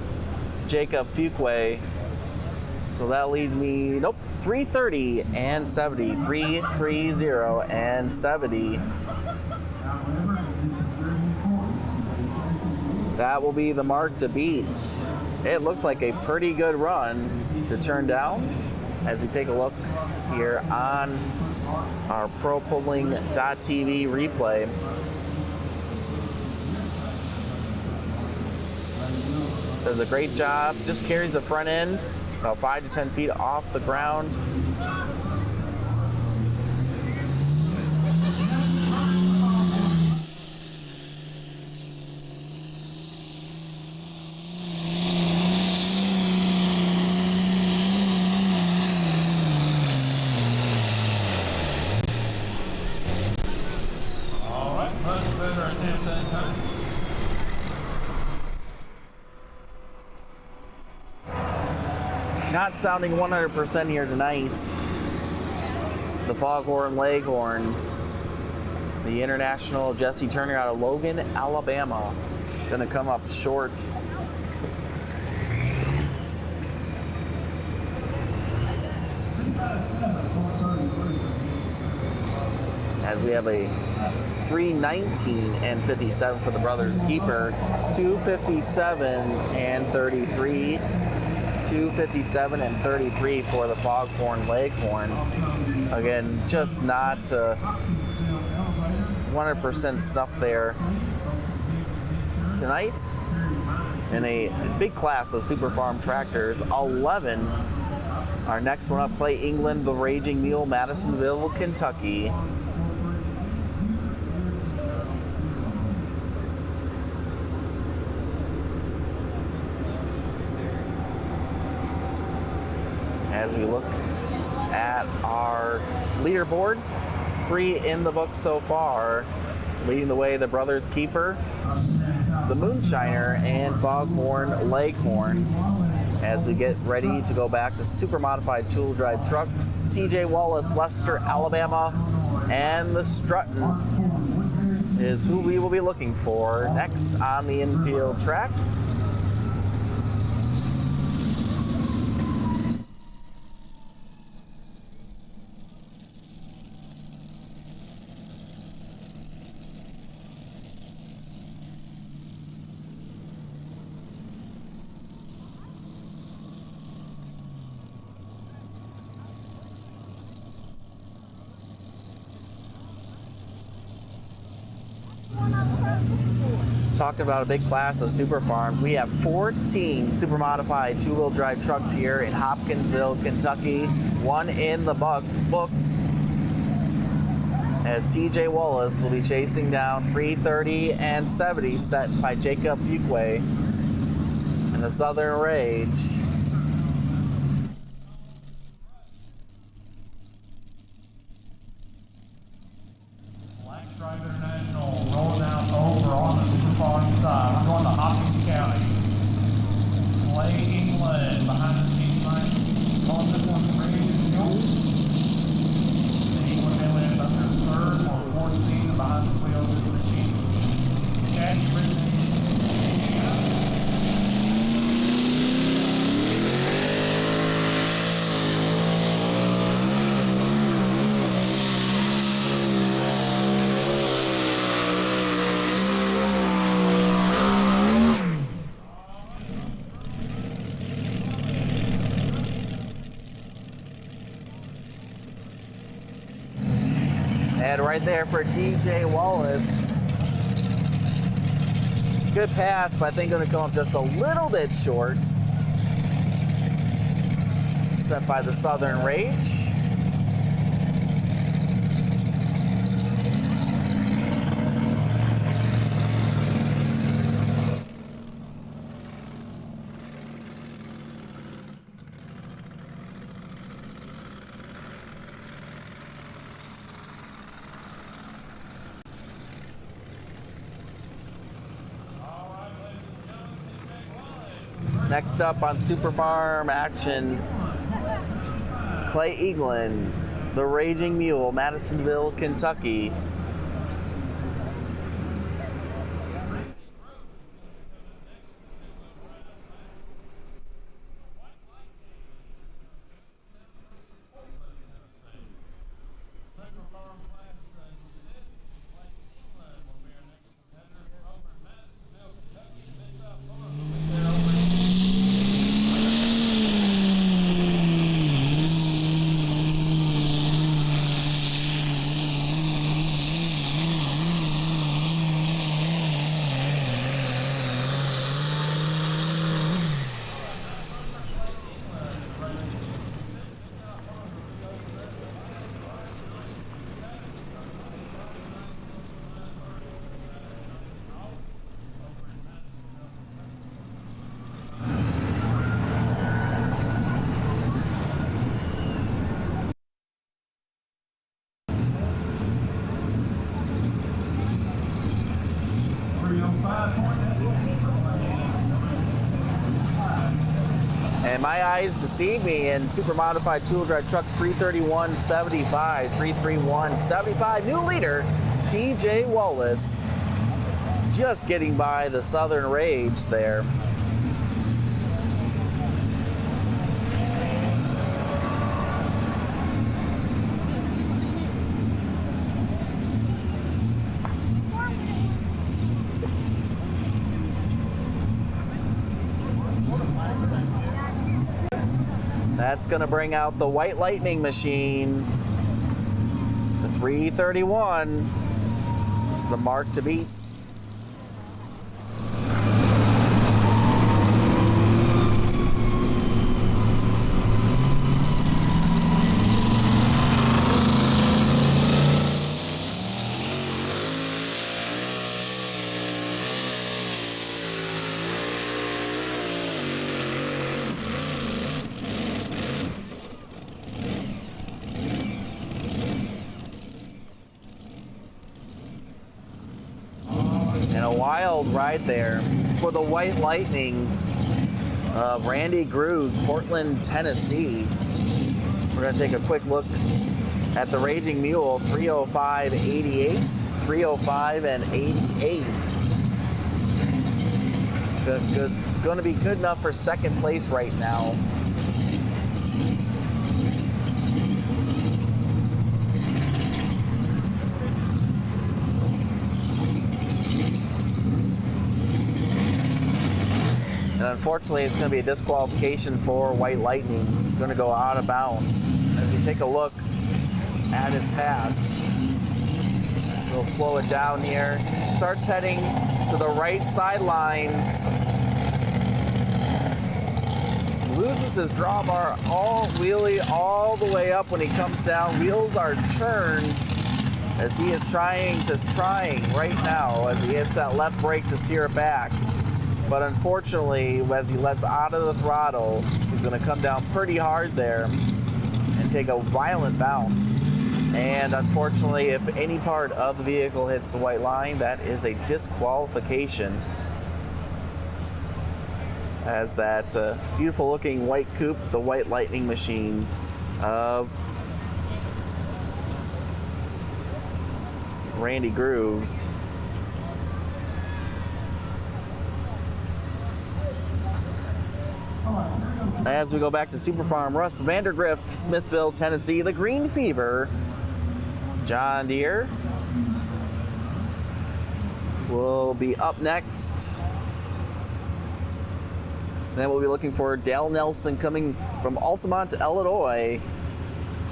Jacob Fuquay. So that leads me, nope, 330 and 70, 330 and 70. That will be the mark to beat. It looked like a pretty good run to turn down as we take a look here on our ProPulling.tv replay. Does a great job, just carries the front end about 5 to 10 feet off the ground. All right, much better attempt that time. Not sounding 100% here tonight. The Foghorn Leghorn, the international Jesse Turner out of Logan, Alabama, gonna come up short. As we have a 319 and 57 for the brothers keeper, 257 and 33. 257 and 33 for the Foghorn Leghorn. Again, just not 100% stuff there tonight. In a big class of Super Farm tractors, 11. Our next one up, Clay England, the Raging Mule, Madisonville, Kentucky. As we look at our leaderboard, 3 in the book so far. Leading the way, the brothers keeper, the Moonshiner, and Foghorn Leghorn. As we get ready to go back to super modified tool drive trucks, TJ Wallace, Leicester, Alabama, and the Strutton is who we will be looking for next on the infield track. Talking about a big class of super farms, we have 14 super modified two-wheel drive trucks here in Hopkinsville, Kentucky. One in the books, as TJ Wallace will be chasing down 330 and 70 set by Jacob Fuquay in the Southern Rage. Black Stripe International rolling out over on the super farm side. We're going to Hopkins County. Clay England behind the scenes line. Calling this one the Rage Mule. England in about their third or fourth season behind the wheel of this machine. Chad Britton. And right there for TJ Wallace. Good pass, but I think going to come up just a little bit short. Set by the Southern Rage. Next up on Super Farm action, Clay England, the Raging Mule, Madisonville, Kentucky. And my eyes deceive me in super modified two-wheel drive trucks 331.75, 331.75. New leader, TJ Wallace, just getting by the Southern Rage there. That's going to bring out the White Lightning machine. The 331 is the mark to beat. And a wild ride there for the White Lightning of Randy Grooves, Portland, Tennessee. We're going to take a quick look at the Raging Mule, 305.88, 305 and 88. That's good. Going to be good enough for second place right now. And unfortunately, it's going to be a disqualification for White Lightning. It's going to go out of bounds. As we take a look at his pass, we'll slow it down here. Starts heading to the right sidelines. Loses his drawbar all wheelie all the way up when he comes down. Wheels are turned as he is trying right now as he hits that left brake to steer it back. But unfortunately, as he lets out of the throttle, he's going to come down pretty hard there and take a violent bounce. And unfortunately, if any part of the vehicle hits the white line, that is a disqualification. As that beautiful looking white coupe, the White Lightning machine of Randy Grooves, as we go back to Super Farm, Russ Vandergriff, Smithville, Tennessee, the Green Fever John Deere will be up next. Then we'll be looking for Dale Nelson coming from Altamont, Illinois.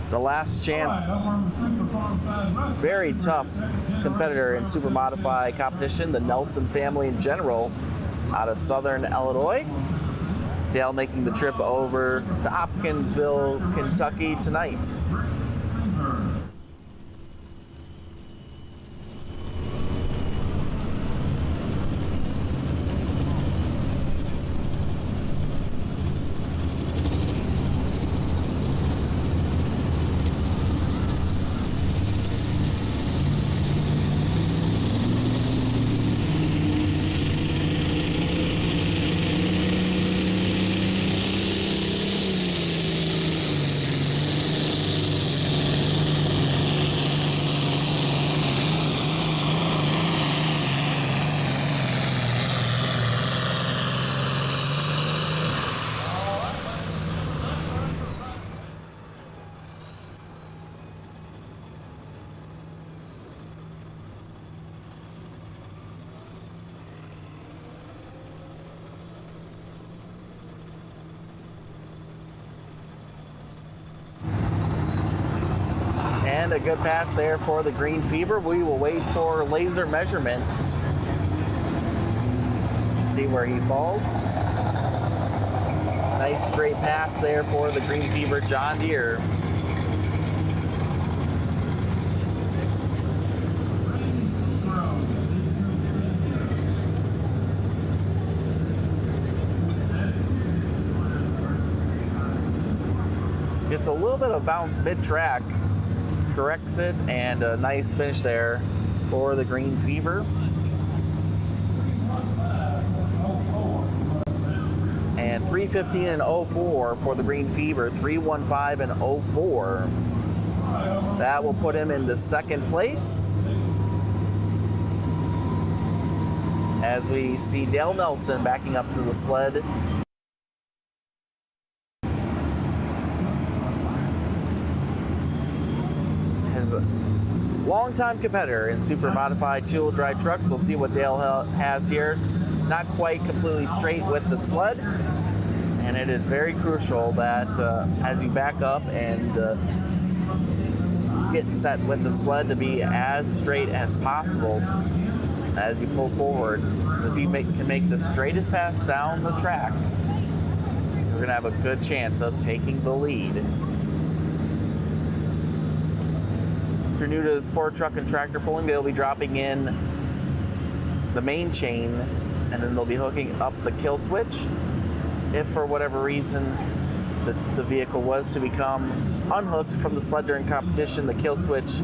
The last chance. Very tough competitor in super modified competition. The Nelson family in general out of Southern Illinois. Dale making the trip over to Hopkinsville, Kentucky tonight. And a good pass there for the Green Fever. We will wait for laser measurement. See where he falls. Nice straight pass there for the Green Fever John Deere. Gets a little bit of bounce mid-track. Corrects it, and a nice finish there for the Green Fever. And 3:15 and 04 for the Green Fever, 3:15 and 04. That will put him into second place. As we see Dale Nelson backing up to the sled. A longtime competitor in super modified two-wheel drive trucks. We'll see what Dale has here. Not quite completely straight with the sled, and it is very crucial that as you back up and get set with the sled to be as straight as possible as you pull forward. If you can make the straightest pass down the track, you're going to have a good chance of taking the lead. If you're new to the sport truck and tractor pulling, they'll be dropping in the main chain, and then they'll be hooking up the kill switch. If for whatever reason the vehicle was to become unhooked from the sled during competition, the kill switch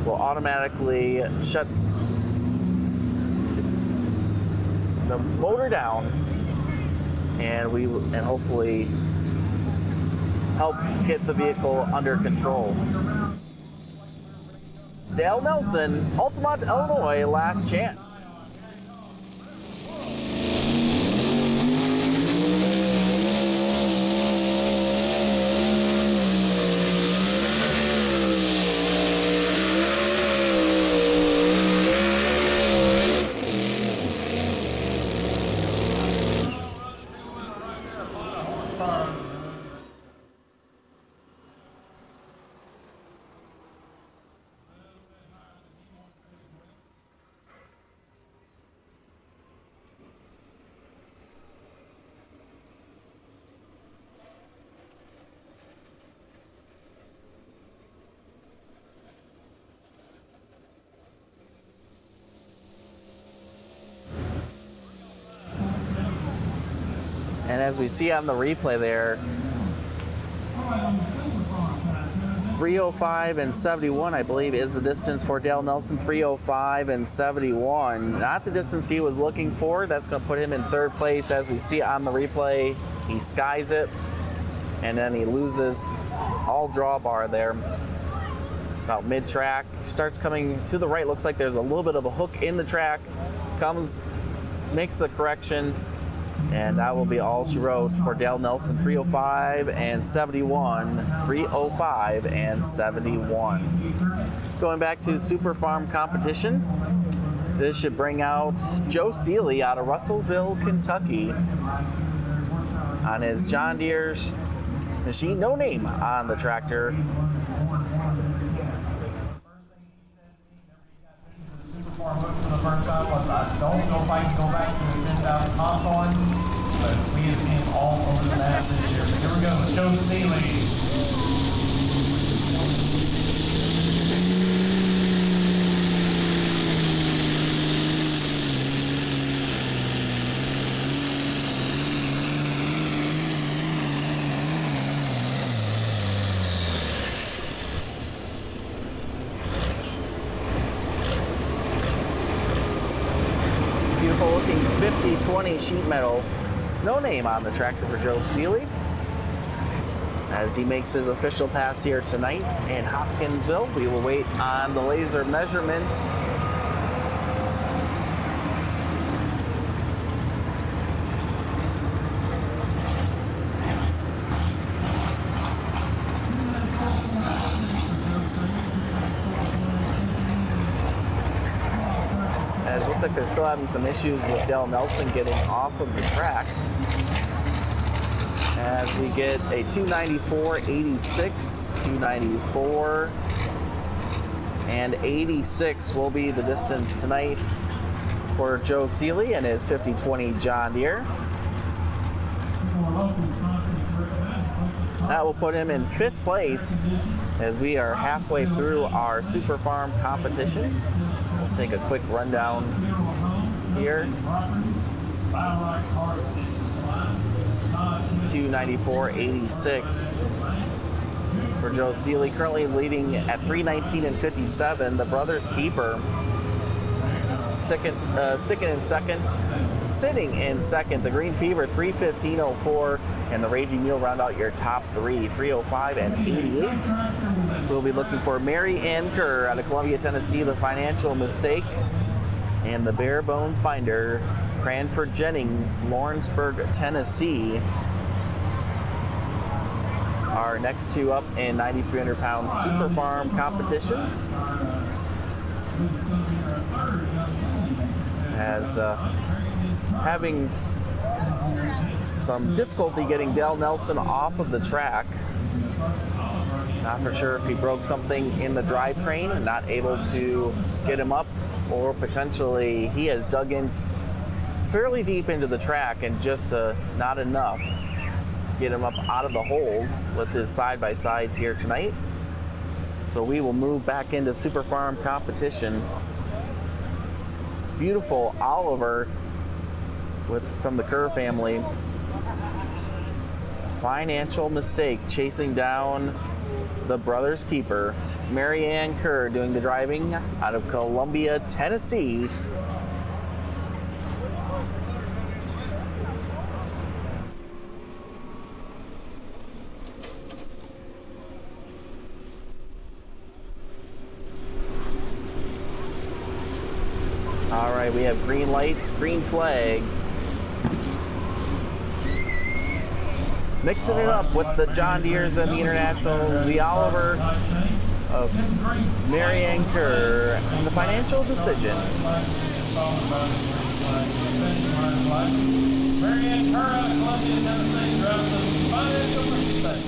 will automatically shut the motor down, and hopefully help get the vehicle under control. Dale Nelson, Altamont, Illinois, last chance. And as we see on the replay there, 3:05 and 71, I believe, is the distance for Dale Nelson. 3:05 and 71. Not the distance he was looking for. That's going to put him in third place. As we see on the replay, he skies it, and then he loses all drawbar there. About mid-track. Starts coming to the right. Looks like there's a little bit of a hook in the track. Comes, makes the correction, and that will be all she wrote for Dale Nelson. 3:05 and 71. 3:05 and 71. Going back to Super Farm competition. This should bring out Joe Seeley out of Russellville, Kentucky, on his John Deere's machine. No name on the tractor. For the first time was I don't know if I can go back to the 10,000 Hawthorne, but we have seen him all over the map this year. But here we go with Joe Seeley. Beautiful looking 50/20 sheet metal. No name on the tractor for Joe Seeley, as he makes his official pass here tonight in Hopkinsville. We will wait on the laser measurements. As it looks like they're still having some issues with Dale Nelson getting off of the track. As we get a 294.86, 294 and 86 will be the distance tonight for Joe Seeley and his 50/20 John Deere. That will put him in 5th place as we are halfway through our Super Farm competition. We'll take a quick rundown here. 294.86 for Joe Seeley, currently leading at 319 and 57. The brothers keeper sitting in second. The Green Fever 315.04, and the Raging Mule round out your top 3. 305 and 88. We'll be looking for Mary Ann Kerr out of Columbia, Tennessee, the Financial Mistake, and the Bare Bones Binder, Cranford Jennings, Lawrenceburg, Tennessee. Our next two up in 9,300-pound Super Farm competition. As having some difficulty getting Dale Nelson off of the track. Not for sure if he broke something in the drivetrain, not able to get him up, or potentially he has dug in fairly deep into the track and just not enough to get him up out of the holes with his side-by-side here tonight. So we will move back into Super Farm competition. Beautiful Oliver from the Kerr family. Financial Mistake chasing down the brothers keeper. Mary Ann Kerr doing the driving out of Columbia, Tennessee. All right, we have green lights, green flag. Mixing it up with the John Deeres and the Internationals, the Oliver of Mary Ann Kerr, and the Financial Decision. Mary Ann Kerr out of Columbia, Tennessee, drives the Financial Mistake.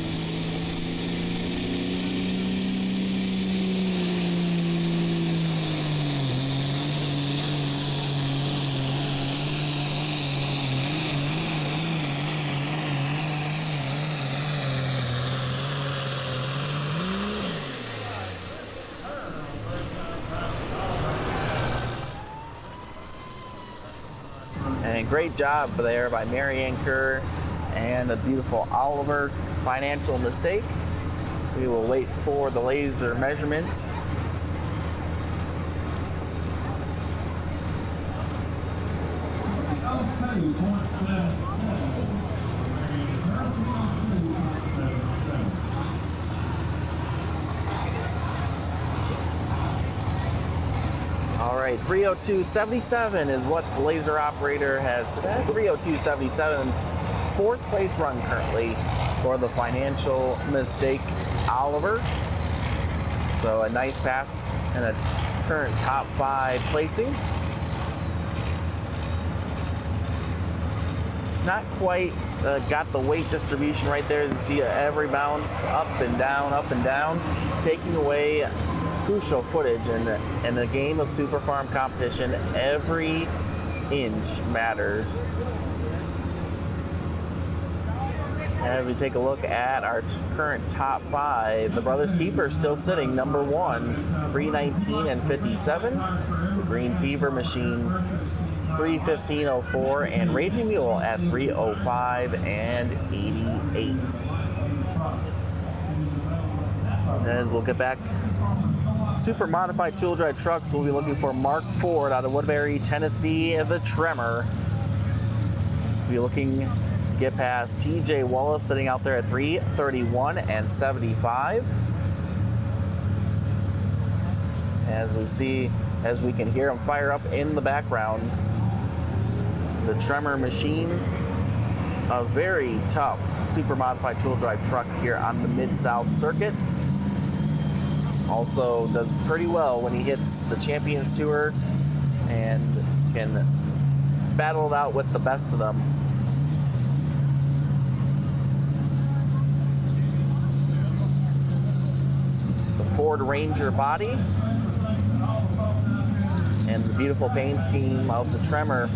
And great job there by Mary Ann Kerr and a beautiful Oliver financial mistake. We will wait for the laser measurement. All right, 302.77 is what the laser operator has said. 302.77, fourth place run currently for the financial mistake Oliver. So a nice pass and a current top 5 placing. Not quite got the weight distribution right there, as you see every bounce up and down, taking away crucial footage. And in a game of Super Farm competition, every inch matters. As we take a look at our current top 5, the Brothers Keeper still sitting number 1, 319 and 57. The Green Fever Machine 315.04, and Raging Mule at 305 and 88. As we'll get back, super modified tool drive trucks, we'll be looking for Mark Ford out of Woodbury, Tennessee, the Tremor. We'll be looking to get past TJ Wallace sitting out there at 331 and 75. As we see, as we can hear him fire up in the background, the Tremor machine, a very tough super modified tool drive truck here on the Mid-South circuit. Also does pretty well when he hits the Champions Tour and can battle it out with the best of them. The Ford Ranger body and the beautiful paint scheme of the Tremor.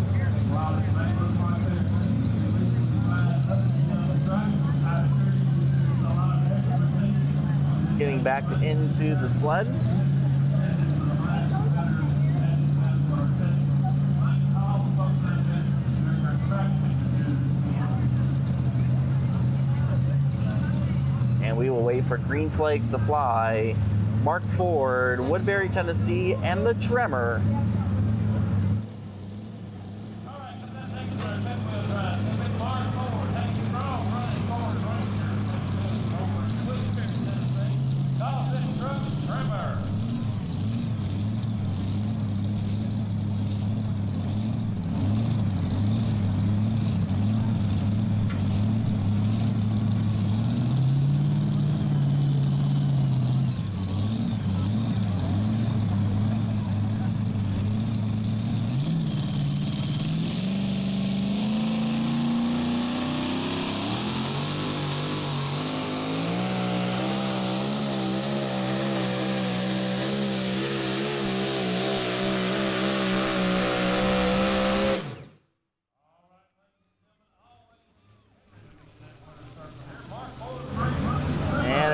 Getting back into the sled. And we will wait for green flags to fly. Mark Ford, Woodbury, Tennessee, and the Tremor.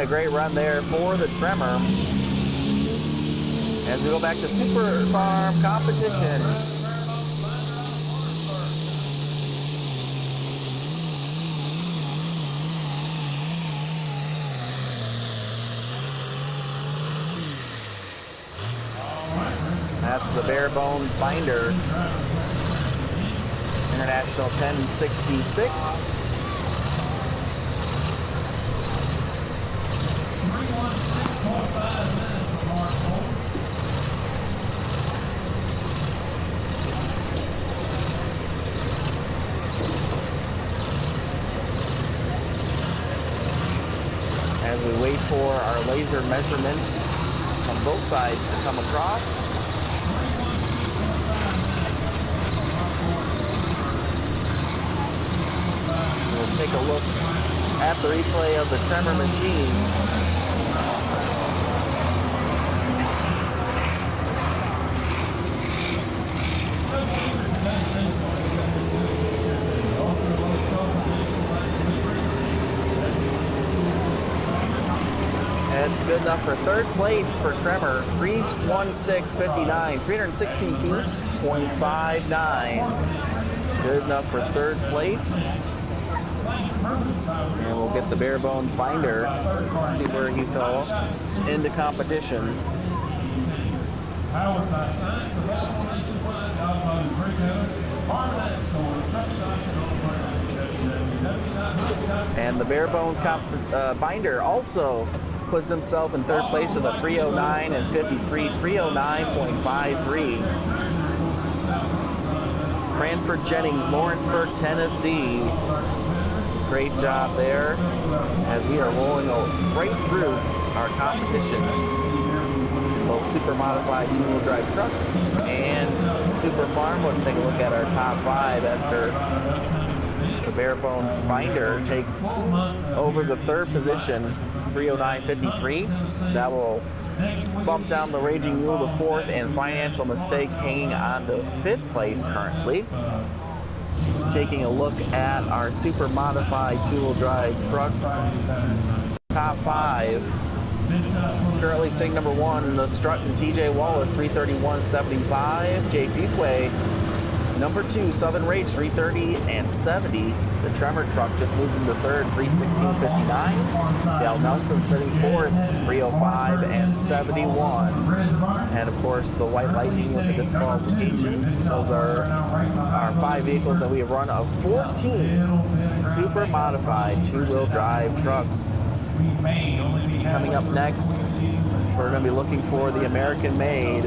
A great run there for the Tremor. As we go back to Super Farm competition. That's the Bare Bones binder. International 1066. As we wait for our laser measurements on both sides to come across. We'll take a look at the replay of the Tremor machine. It's good enough for third place for Tremor, 316.59, 316 feet, 0.59. Good enough for third place. And we'll get the bare bones binder, see where he fell into competition. Powered by Science, available nationwide, dog by the Brickhouse, Barnett Stores, truck sites, www.hopkinsville.com. And the bare bones binder also puts himself in third place with a 309 and 53, 309.53. Cranford Jennings, Lawrenceburg, Tennessee. Great job there as we are rolling right through our competition. Both super modified two-wheel drive trucks and super farm. Let's take a look at our top five after the bare bones binder takes over the third position, 309.53. That will bump down the Raging Mule to fourth, and Financial Mistake hanging on to fifth place currently. Taking a look at our super modified two-wheel drive trucks, top five. Currently sitting number one, the Strut and TJ Wallace, 331.75. Jay Fuquay, number two, Southern Rage, 330 and 70. The Tremor truck just moved into third, 316.59. Dale Nelson sitting fourth, 305 and 71. And of course, the White Lightning with the disqualification. Those are our five vehicles that we have run of 14 super modified two-wheel drive trucks. Coming up next, we're going to be looking for the American-made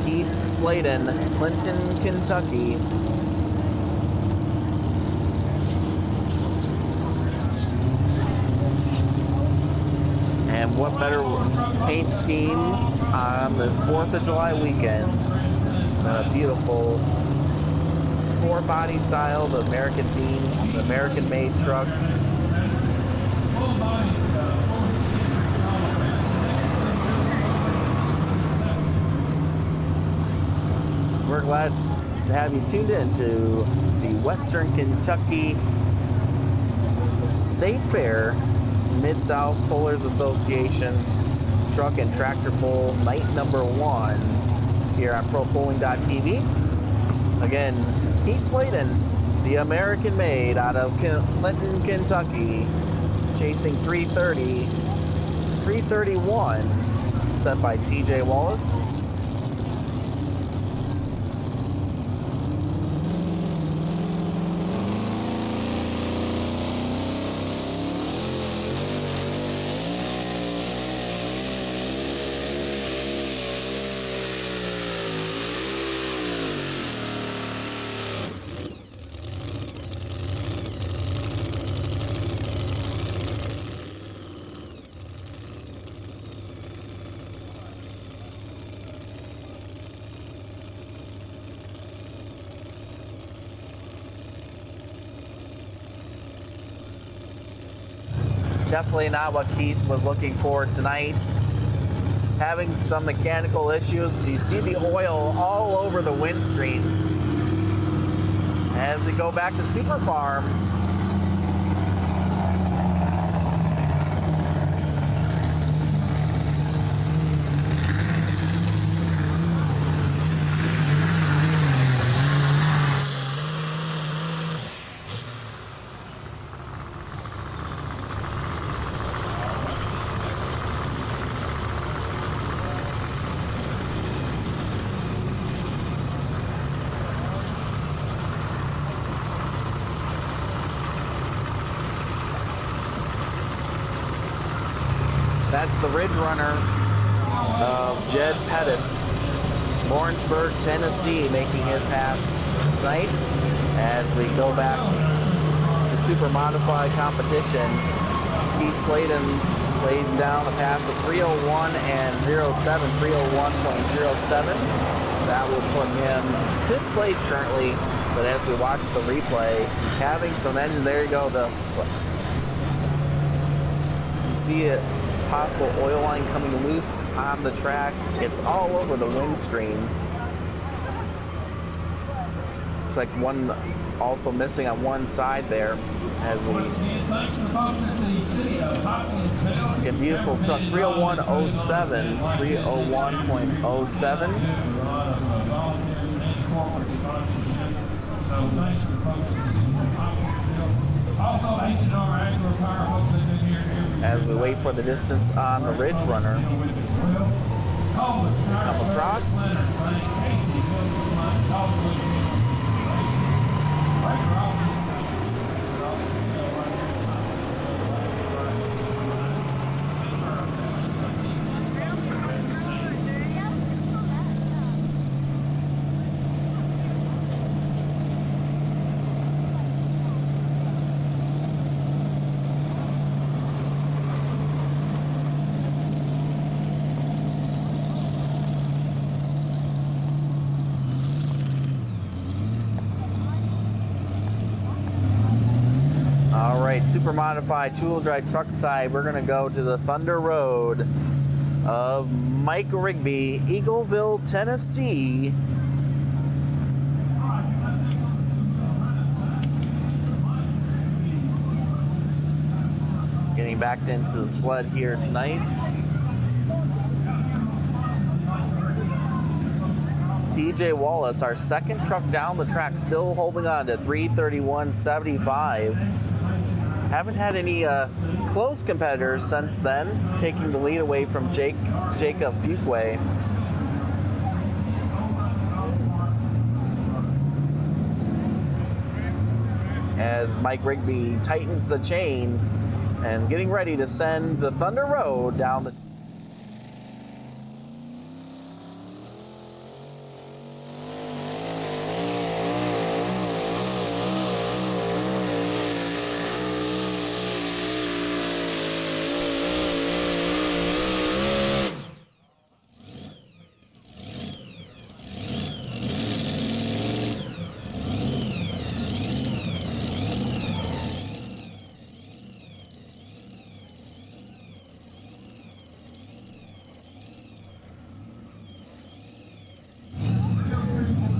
Heath Sladen, Clinton, Kentucky. And what better paint scheme on this 4th of July weekend than a beautiful four-body style, the American theme, the American-made truck. We're glad to have you tuned in to the Western Kentucky State Fair Mid-South Pullers Association Truck and Tractor Pull night number one here on ProPulling.tv. Again, Heath Sladen, the American made out of Clinton, Kentucky, chasing 330, 331, set by TJ Wallace. Definitely not what Keith was looking for tonight. Having some mechanical issues. You see the oil all over the windscreen. As we go back to Super Farm. That's the Ridge Runner of Jed Pettis, Lawrenceburg, Tennessee, making his pass tonight as we go back to super modified competition. Heath Sladen lays down a pass of 301 and 07, 301.07. That will put him 5th place currently, but as we watch the replay, having some engine, there you go, you see it. Possible oil line coming loose on the track. It's all over the windscreen. Looks like one also missing on one side there as we get beautiful truck 301.07, 301.07. Also, H&R Angler Power Hooks is in here. As we wait for the distance on the Ridge Runner. Come across. All right, super modified two-wheel drive truck side. We're gonna go to the Thunder Road of Mike Rigby, Eagleville, Tennessee. Getting backed into the sled here tonight. TJ Wallace, our second truck down the track, still holding on to 3:31.75. Haven't had any close competitors since then, taking the lead away from Jacob Fuquay. As Mike Rigby tightens the chain and getting ready to send the Thunder Road down the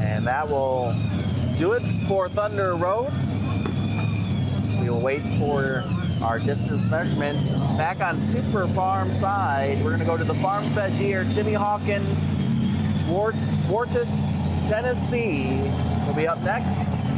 And that will do it for Thunder Road. We will wait for our distance measurement. Back on Super Farm side, we're gonna go to the farm fed deer, Jimmy Hawkins, Wartis, Tennessee will be up next.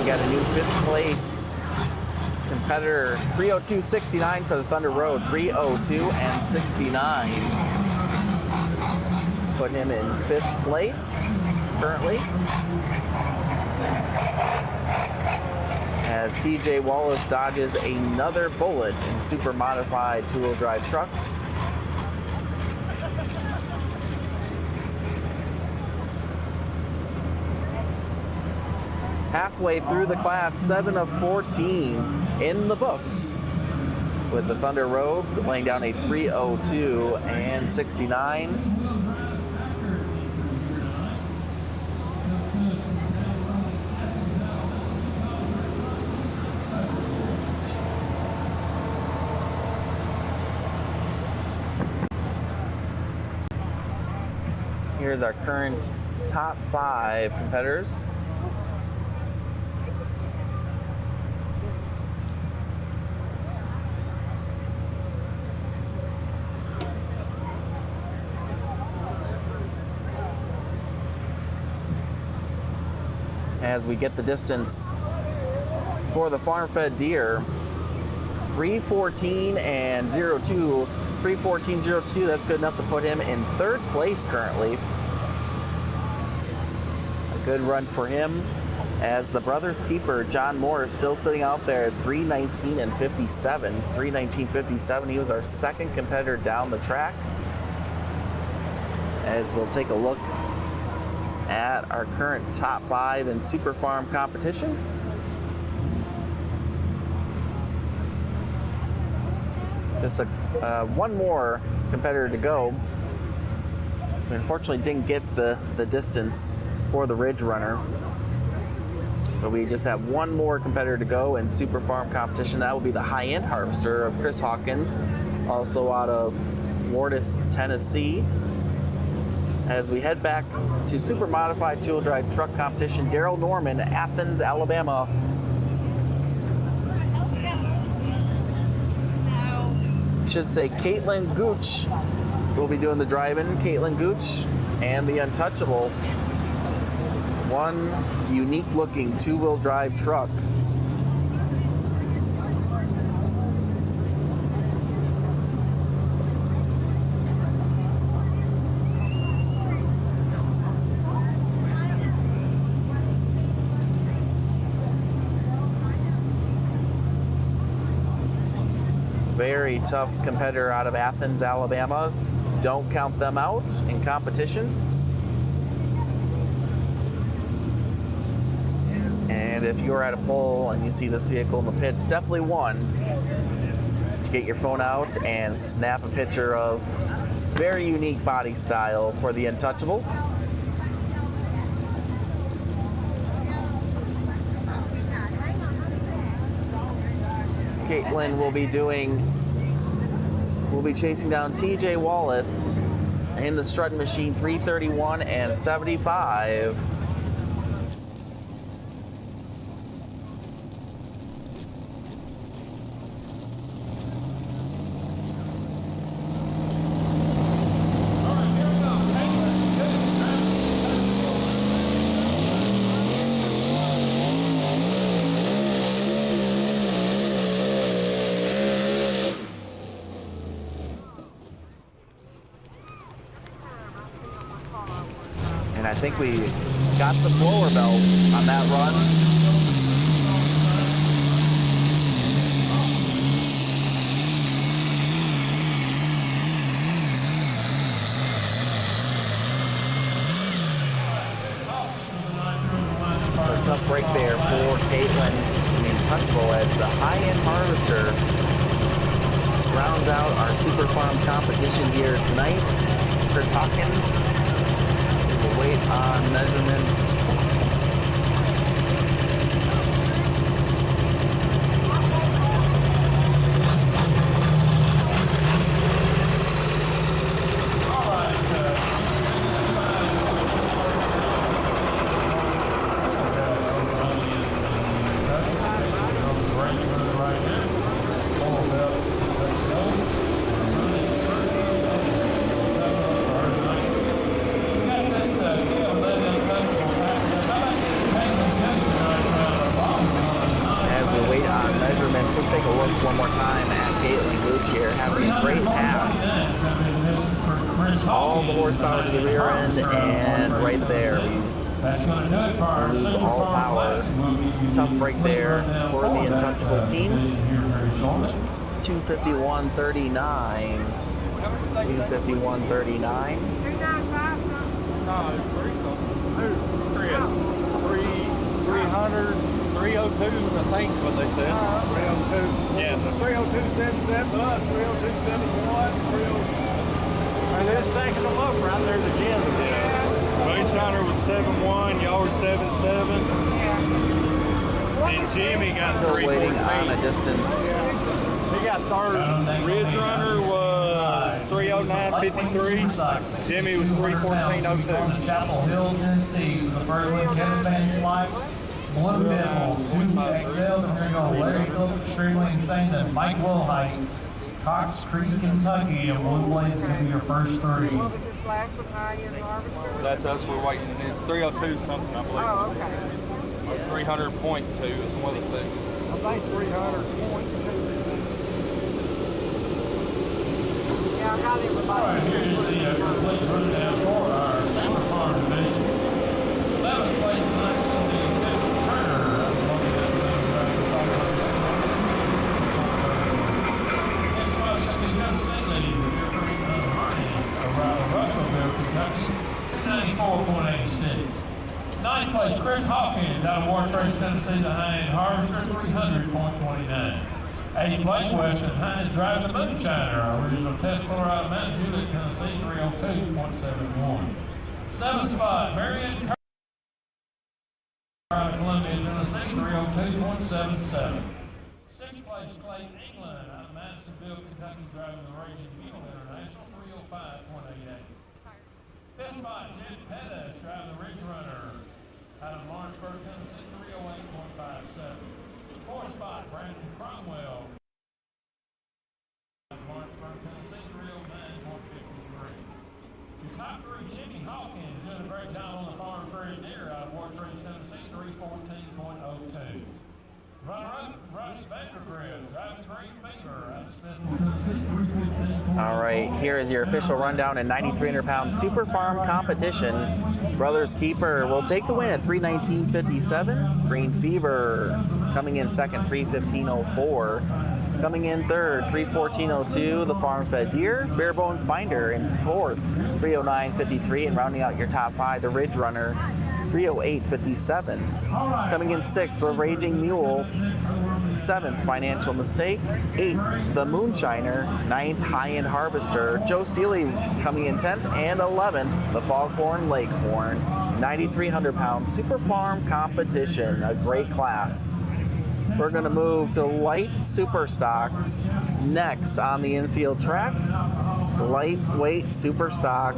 We got a new fifth place competitor, 3:02.69 for the Thunder Road, 3:02 and 69. Put him in fifth place currently. As TJ Wallace dodges another bullet in super modified two-wheel drive trucks. Halfway through the class, 7 of 14 in the books, with the Thunder Road laying down a 3:02 and 69. Here's our current top 5 competitors. As we get the distance for the farm-fed deer, 3:14 and 02, 3:14.02, that's good enough to put him in third place currently. A good run for him, as the brothers keeper, John Moore, is still sitting out there at 3:19 and 57. 3:19.57, he was our second competitor down the track. As we'll take a look at our current top 5 in Super Farm competition. Just a one more competitor to go. We unfortunately didn't get the distance for the Ridge Runner. But we just have one more competitor to go in Super Farm competition. That will be the high-end harvester of Chris Hawkins, also out of Wardis, Tennessee. As we head back to super modified two-wheel drive truck competition, Daryl Norman, Athens, Alabama. Should say Caitlin Gooch will be doing the drive-in. Caitlin Gooch and the Untouchable. One unique-looking two-wheel drive truck. Very tough competitor out of Athens, Alabama. Don't count them out in competition. And if you're at a pole and you see this vehicle in the pits, definitely one to get your phone out and snap a picture of very unique body style for the Untouchable. Caitlin will be chasing down TJ Wallace in the Strutting Machine 331 and 75. And I think we got the blower belt on that run. A tough break there for Caitlin, the Untouchable, as the high-end harvester rounds out our Super Farm competition here tonight. Chris Hawkins. We'll wait on measurements. Let's take a look one more time at Caitlin Gooch here, having a great pass. All the horsepower to the rear end, and right there, we lose all power. Tough break there for the Untouchable team. 251.39. 251.39. 300. 302, I think is what they said. 302. Yeah. 302.77 us, 302.71, 302. And they're stacking them up right there at the gym. Yeah. Moonshiner was 7.1, y'all were 7.7. Yeah. And Jimmy got still waiting on a distance. He got third. Ridge Runner was 309.53. Jimmy was 314.02. Chapel Hill, Tennessee, the first one, Kevin Van Slyke. Blue Devil, 2XL, and we're going to Larry Phillips, Shirley, and Satan, Mike Wilhite, Cox Creek, Kentucky, and Blue Blaze is going to be your first three. That's us, we're waiting. It's 302 something, I believe. Oh, okay. 300.2 is one of the two. I think 300.2. Yeah, I got it with All right, here's the complete rundown for our Super Farm division. 11th place tonight is going to be Jason Turner. Next one is going to be Joe Sidley, your free Harness, around Russellville, Kentucky, 294.86. 9th place, Chris Hawkins, out of Wartrace, Tennessee, the high-end harvester, 300.29. 8th place, Weston Hines driving the Moonshiner. Original test puller out of Mount Juliet, Tennessee, 302.71. 7th spot, Marion Curry out of Columbia, Tennessee, 302.77. 6th place, Clayton England out of Madisonville, Kentucky, driving the Raging Mule International, 305.88. 5th spot, Jed Pettis driving the Ridge Runner out of Lawrenceburg, Tennessee, 308.57. 4th spot, Brandon Cromwell, Lawrenceburg, Tennessee, 309.53. Your top three, Jimmy Hawkins, doing a great job on the Farm Prairie Deer out of Ward Ridge, Tennessee, 314.02. Runner-up, Russ Vandergrift, driving Green Finger out of Smithville, Tennessee, 315. All right, here is your official rundown in 9,300-pound Super Farm competition. Brothers Keeper will take the win at 319.57. Green Fever coming in second, 315.04. Coming in third, 314.02. The Farm Fed Deer. Barebones Binder in fourth, 309.53. And rounding out your top five, the Ridge Runner, 308.57. Coming in sixth, the Raging Mule. Seventh, Financial Mistake. Eighth, the Moonshiner. Ninth, High End Harvester. Joe Seeley coming in 10th. And 11th, the Foghorn Lakehorn. 9,300-pound Super Farm competition. A great class. We're going to move to light super stocks next on the infield track. Lightweight super stock.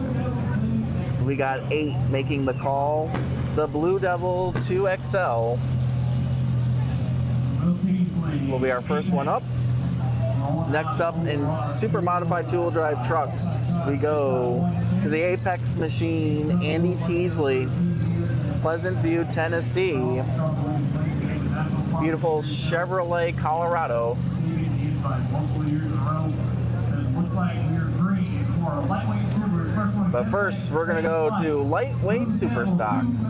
We got 8 making the call. The Blue Devil 2XL will be our first one up. Next up in super modified two-wheel drive trucks, we go to the Apex Machine, Andy Teasley, Pleasant View, Tennessee. Beautiful Chevrolet Colorado. But first, we're going to go to lightweight super stocks.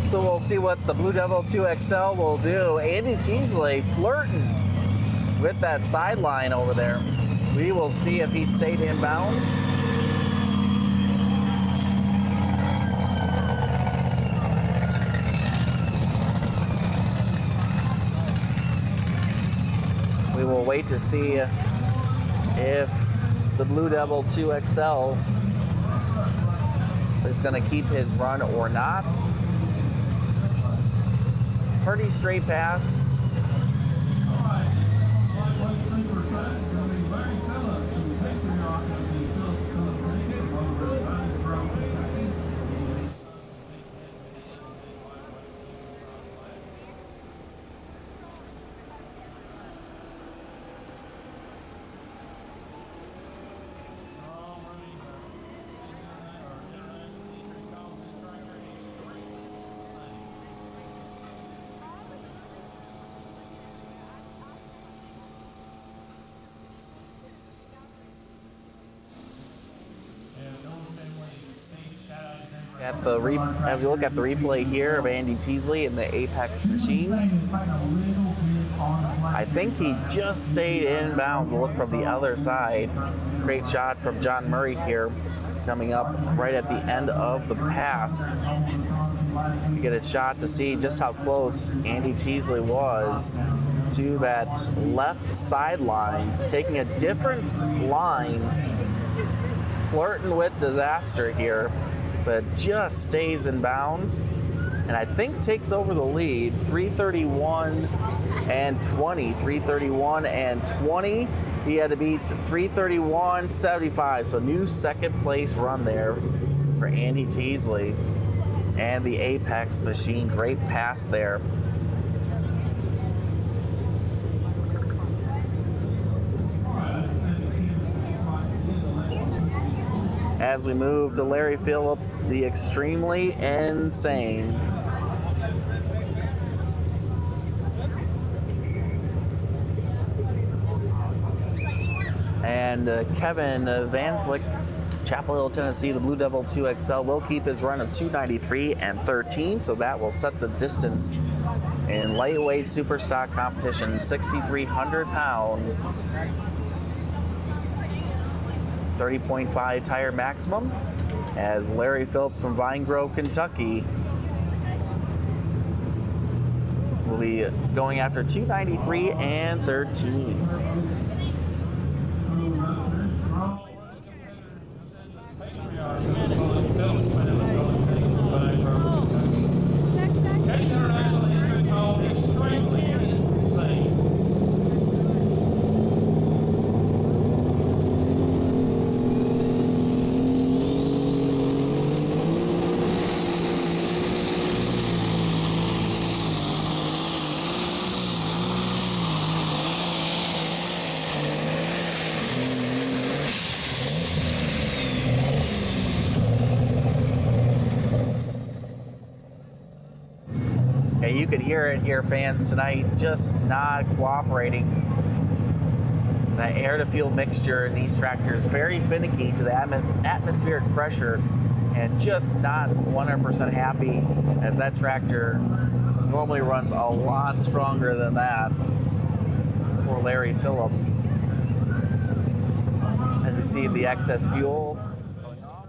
So we'll see what the Blue Devil 2XL will do. Andy Teasley flirting with that sideline over there. We will see if he stayed in bounds. We will wait to see if the Blue Devil 2XL is going to keep his run or not. Pretty straight pass. As we look at the replay here of Andy Teasley in the Apex Machine, I think he just stayed inbound. We'll look from the other side. Great shot from John Murray here, coming up right at the end of the pass. You get a shot to see just how close Andy Teasley was to that left sideline, taking a different line, flirting with disaster here, but just stays in bounds, and I think takes over the lead. 331 and 20. He had to beat 3:31.75, so new second place run there for Andy Teasley. And the Apex machine, great pass there. As we move to Larry Phillips, the Extremely Insane. And Kevin Vanslick, Chapel Hill, Tennessee, the Blue Devil 2XL, will keep his run of 2:93 and 13, so that will set the distance in lightweight superstock competition, 6,300 pounds. 30.5 tire maximum, as Larry Phillips from Vine Grove, Kentucky, will be going after 2:93 and 13. And you could hear it here, fans, tonight, just not cooperating. That air to fuel mixture in these tractors, very finicky to the atmospheric pressure, and just not 100% happy, as that tractor normally runs a lot stronger than that for Larry Phillips. As you see the excess fuel going off,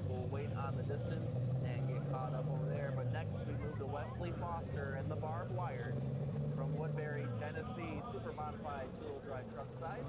we'll wait on the distance and get caught up over there. But next we move to Wesley Foster and the Barbed Wire from Woodbury, Tennessee, super modified two-wheel drive truck side.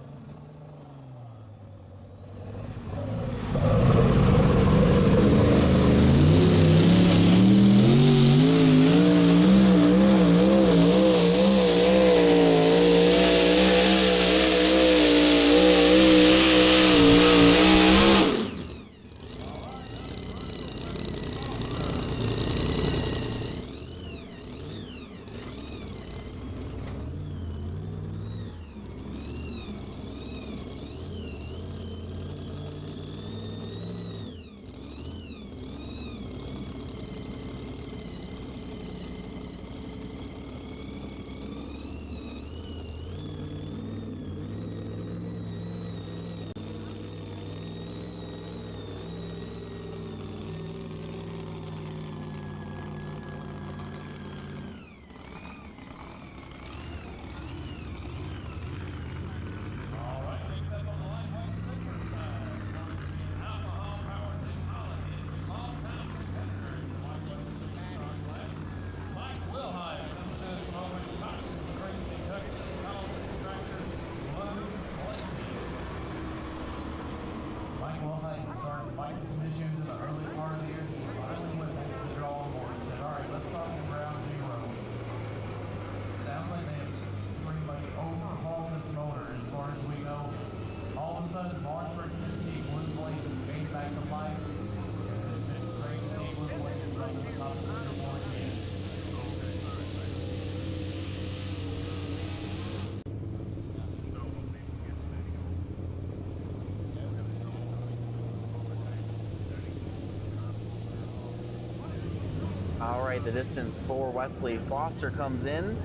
All right, the distance for Wesley Foster comes in.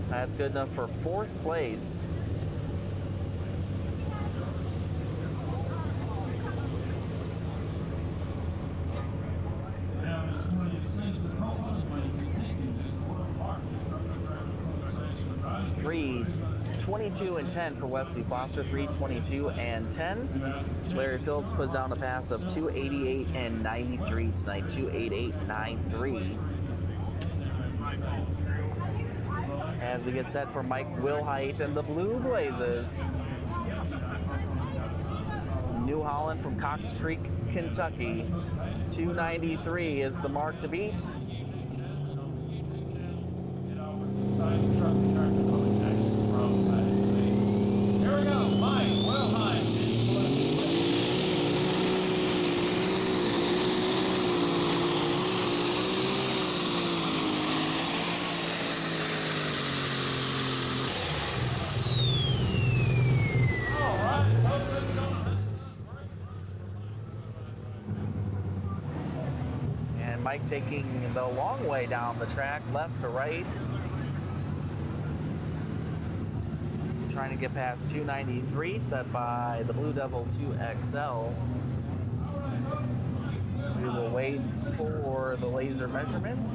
That's good enough for fourth place. Three 22 and 10 for Wesley Foster, 3:22 and 10. Larry Phillips puts down a pass of 2:88 and 93 tonight, 2:88.93. As we get set for Mike Wilhite and the Blue Blazes. New Holland from Cox Creek, Kentucky. 2:93 is the mark to beat. Here we go, Mike. And Mike taking the long way down the track, left to right. Trying to get past 293, set by the Blue Devil 2XL. We will wait for the laser measurement.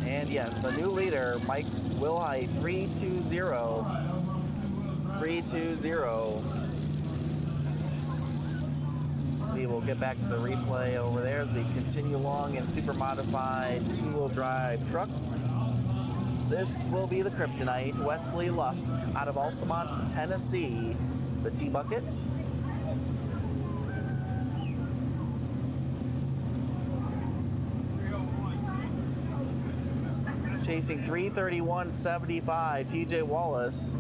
And yes, a new leader, Mike Wilhite, 320. 320. We will get back to the replay over there as we continue along in super modified two-wheel drive trucks. This will be the Kryptonite, Wesley Lusk out of Altamont, Tennessee, the T-Bucket. Chasing 331.75, TJ Wallace,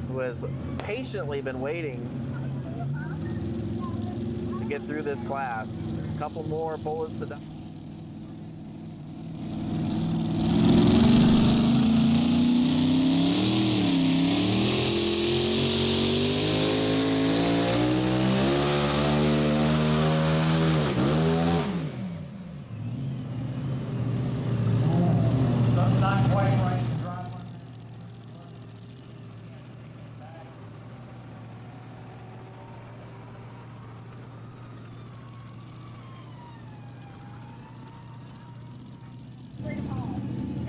who has patiently been waiting to get through this class. A couple more bullets to Not quite right to drive one.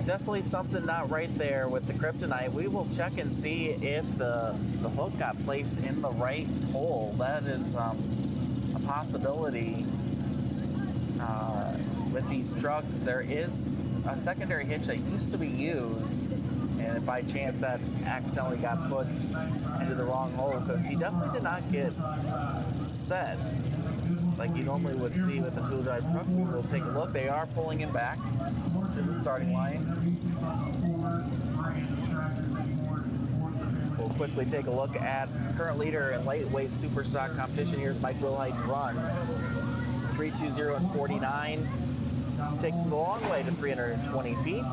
Definitely something not right there with the Kryptonite. We will check and see if the hook got placed in the right hole. That is a possibility with these trucks. There is a secondary hitch that used to be used, and by chance that accidentally got put into the wrong hole, because he definitely did not get set like you normally would see with a two-wheel drive truck. We will take a look. They are pulling him back to the starting line. We'll quickly take a look at current leader in lightweight super stock competition. Here's Mike Wilhite's run. 320 and 49. Taking the long way to 320 feet.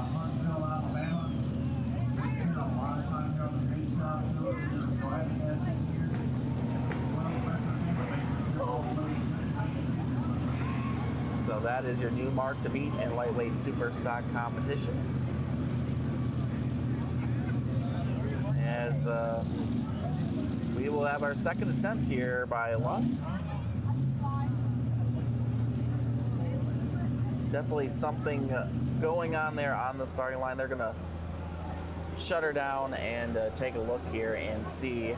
So that is your new mark to beat in lightweight super stock competition. As we will have our second attempt here by Lusk. Definitely something going on there on the starting line. They're gonna shut her down and take a look here and see.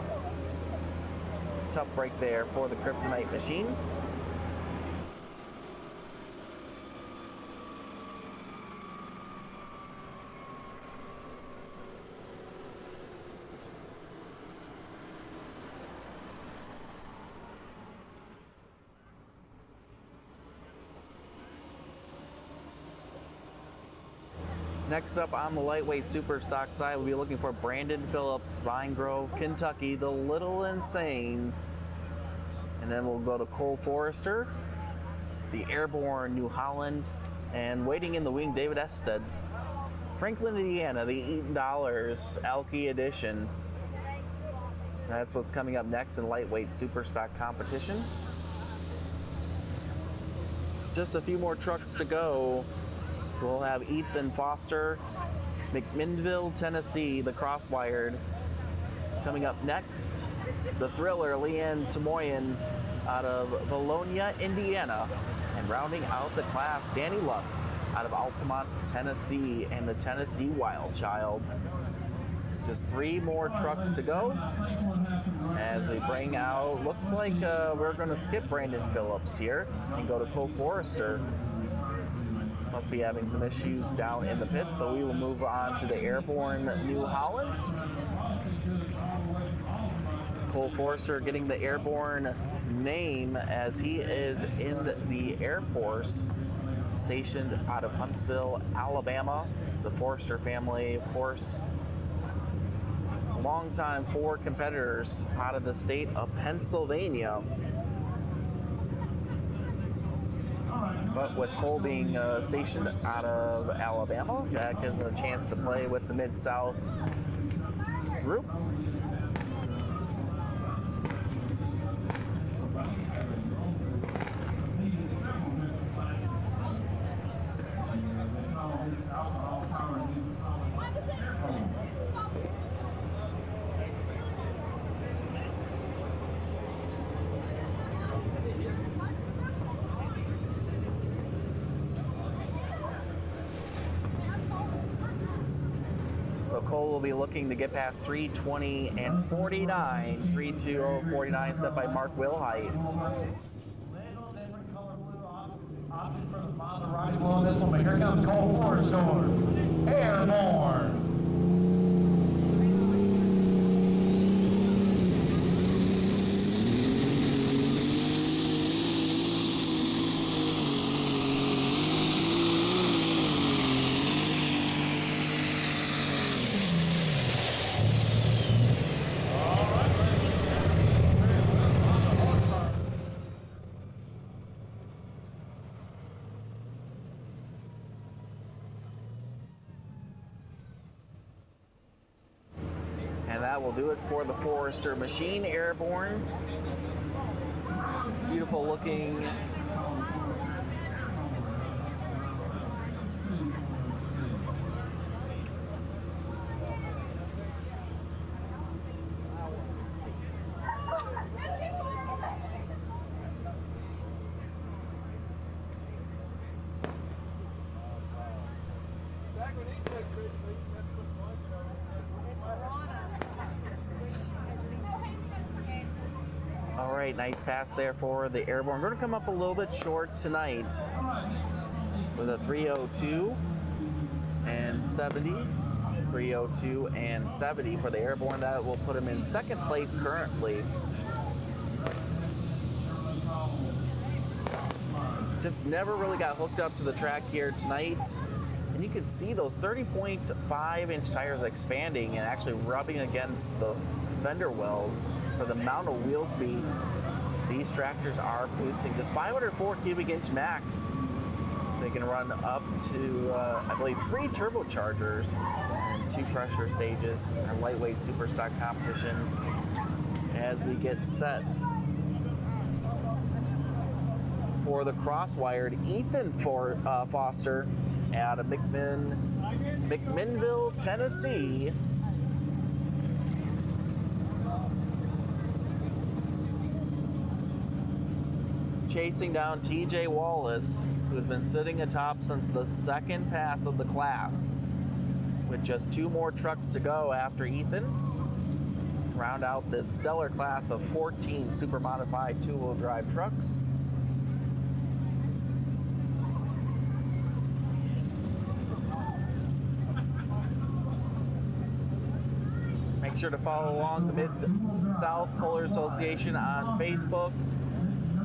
Tough break there for the Kryptonite machine. Next up on the lightweight super stock side, we'll be looking for Brandon Phillips, Vine Grove, Kentucky, the Little Insane. And then we'll go to Cole Forrester, the Airborne, New Holland, and waiting in the wing, David Ested, Franklin, Indiana, the Eaton Dollars, Alki Edition. That's what's coming up next in lightweight super stock competition. Just a few more trucks to go. We'll have Ethan Foster, McMinnville, Tennessee, the Crosswired. Coming up next, the Thriller, Leanne Tamoyan out of Valonia, Indiana. And rounding out the class, Danny Lusk out of Altamont, Tennessee, and the Tennessee Wild Child. Just three more trucks to go as we bring out, looks like we're going to skip Brandon Phillips here and go to Cole Forrester. Must be having some issues down in the pit, so we will move on to the Airborne New Holland. Cole Forrester getting the Airborne name as he is in the Air Force, stationed out of Huntsville, Alabama. The Forrester family, of course, longtime Ford competitors out of the state of Pennsylvania. But with Cole being stationed out of Alabama, that gives him a chance to play with the Mid-South group. So Cole will be looking to get past 3:20 and 49. 3:20.49 set by Mark Wilhite. Little different color blue option for the Maserati blue on this one, but here comes Cole Forrester, Airborne. And that will do it for the Forester machine, Airborne. Beautiful looking. All right, nice pass there for the Airborne. We're going to come up a little bit short tonight with a 3:02 and 70. 3:02 and 70 for the Airborne. That will put him in second place currently. Just never really got hooked up to the track here tonight. And you can see those 30.5-inch tires expanding and actually rubbing against the fender wells for the amount of wheel speed these tractors are boosting. Just 504 cubic inch max. They can run up to, I believe, 3 turbochargers and 2 pressure stages in a lightweight super stock competition as we get set for the cross-wired Ethan Foster out of McMinnville, Tennessee. Chasing down TJ Wallace, who has been sitting atop since the second pass of the class, with just 2 more trucks to go after Ethan. Round out this stellar class of 14 super modified 2-wheel drive trucks. Make sure to follow along the Mid-South Polar Association on Facebook,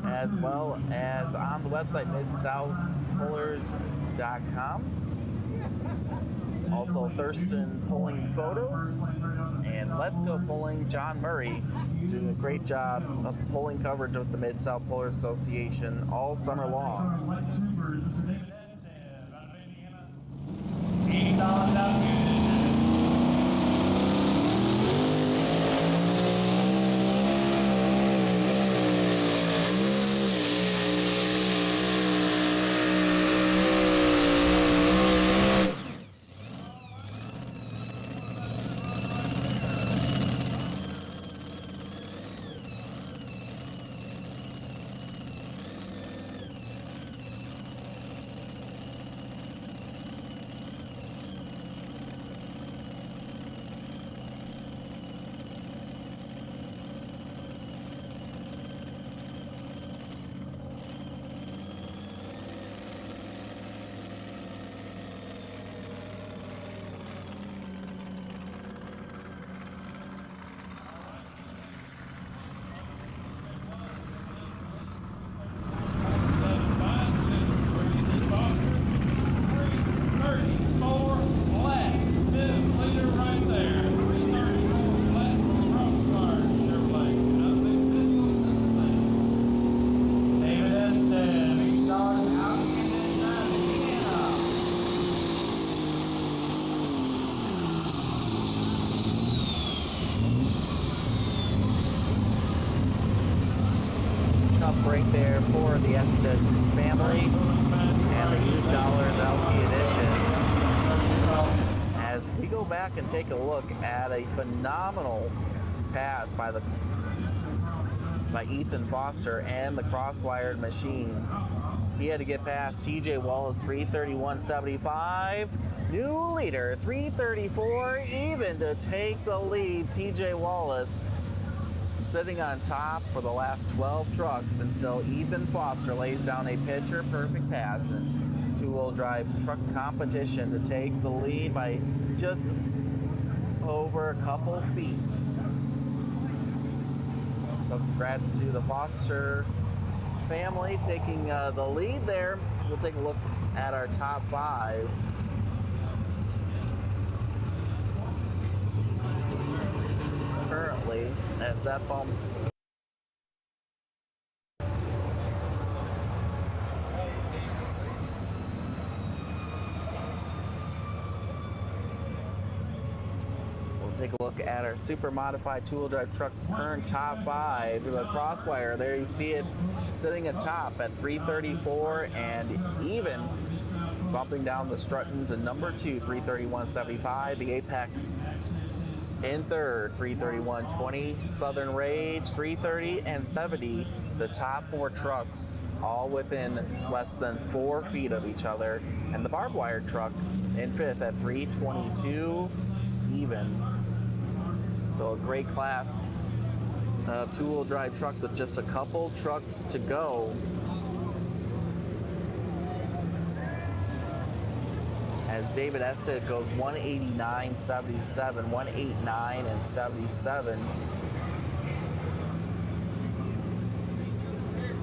as well as on the website midsouthpullers.com. Also Thurston Pulling Photos and Let's Go Pulling. John Murray doing a great job of pulling coverage with the Mid-South Polar Association all summer long. break there for the Ested family and the $8 Alki edition. As we go back and take a look at a phenomenal pass by Ethan Foster and the crosswired machine. He had to get past TJ Wallace, 331.75. New leader, 334, even to take the lead. TJ Wallace sitting on top for the last 12 trucks until Ethan Foster lays down a picture-perfect pass in two-wheel drive truck competition to take the lead by just over a couple feet. So congrats to the Foster family taking the lead there. We'll take a look at our top five. Currently, as that bumps take a look at our super modified two-wheel drive truck current top five. The crosswire, there you see it sitting atop at 334 and even bumping down the Strutton to number 2, 331.75. The Apex in third, 331.20. Southern Rage, 330 and 70. The top four trucks all within less than 4 feet of each other. And the barbed wire truck in fifth at 322 even. So a great class of two-wheel drive trucks with just a couple trucks to go. As David Ested goes 189.77, 189 and 77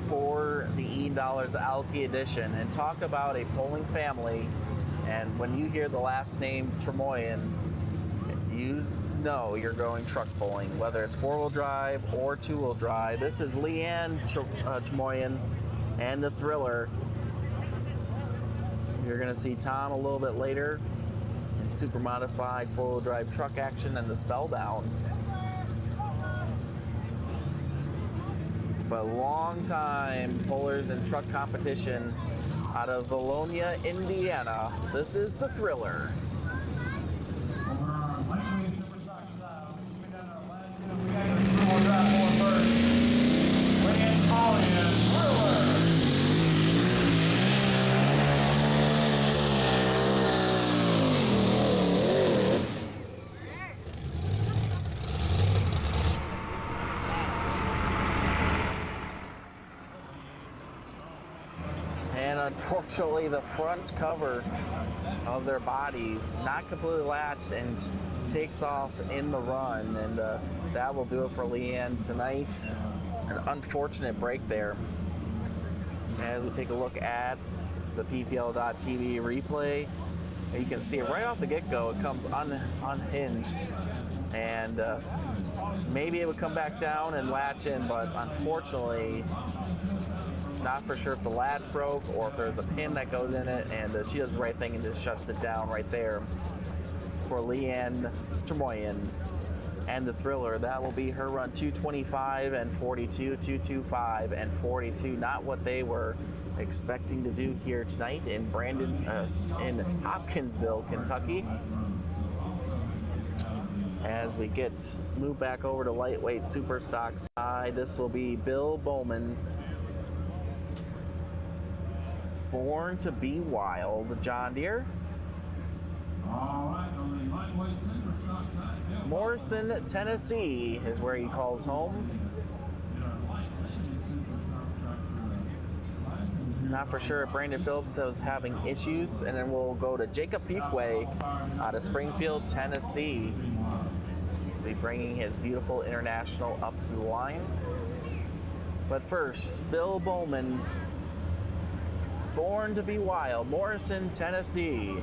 for the $8 Alki edition. And talk about a polling family. And when you hear the last name Tremoyan, you know you're going truck pulling, whether it's four-wheel drive or two-wheel drive. This is Leanne Tremoyan and the Thriller. You're going to see Tom a little bit later in super modified four-wheel drive truck action and the Spellbound. But long time pullers in truck competition out of Valonia, Indiana. This is the Thriller. Unfortunately, the front cover of their body not completely latched and takes off in the run, and that will do it for Leanne tonight. An unfortunate break there. As we take a look at the PPL.TV replay, you can see it right off the get-go. It comes unhinged, and maybe it would come back down and latch in, but unfortunately, not for sure if the latch broke or if there's a pin that goes in it, and she does the right thing and just shuts it down right there for Leanne Tremoyan and the Thriller. That will be her run 225 and 42, 225 and 42. Not what they were expecting to do here tonight in in Hopkinsville, Kentucky. As we move back over to lightweight super stock side, this will be Bill Bowman. Born to be Wild, John Deere. Morrison, Tennessee is where he calls home. Not for sure if Brandon Phillips is having issues. And then we'll go to Jacob Fuquay out of Springfield, Tennessee. He'll be bringing his beautiful International up to the line. But first, Bill Bowman. Born to be Wild, Morrison, Tennessee.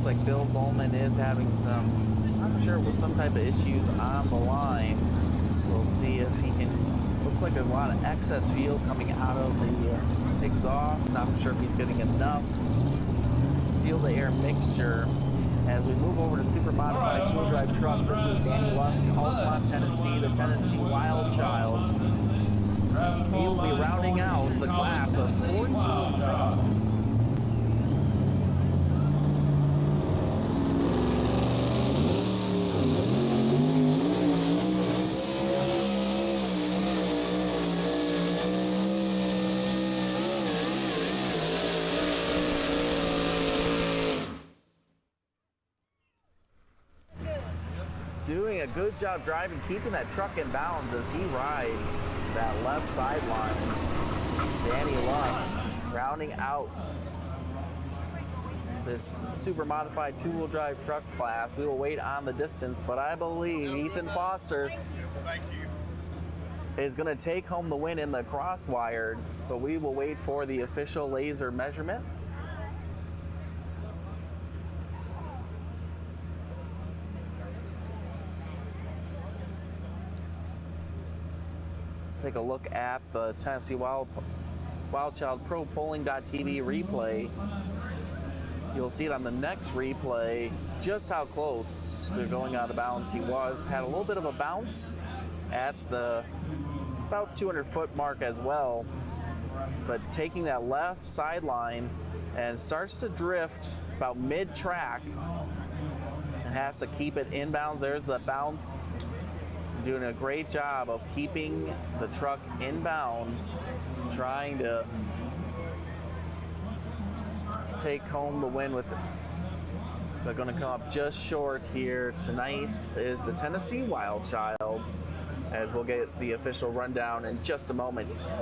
like Bill Bowman is having some, I'm sure, with some type of issues on the line. We'll see if he can. Looks like there's a lot of excess fuel coming out of the exhaust. Not sure if he's getting enough fuel to air mixture. As we move over to super modified two-wheel drive trucks, this is Danny Lusk, Altamont, Tennessee, the Tennessee Wild Child. He will be rounding out the class of 14 trucks. Doing a good job driving, keeping that truck in bounds as he rides that left sideline. Danny Lusk rounding out this super modified two-wheel drive truck class. We will wait on the distance, but I believe Ethan Foster is going to take home the win in the crosswired, but we will wait for the official laser measurement. Take a look at the Tennessee Wild Child Pro Polling.tv replay. You'll see it on the next replay just how close to going out of bounds he was. Had a little bit of a bounce at the about 200-foot mark as well, but taking that left sideline and starts to drift about mid-track and has to keep it inbounds. There's the bounce. Doing a great job of keeping the truck in bounds, trying to take home the win with it. They're going to come up just short here tonight is the Tennessee Wild Child, as we'll get the official rundown in just a moment.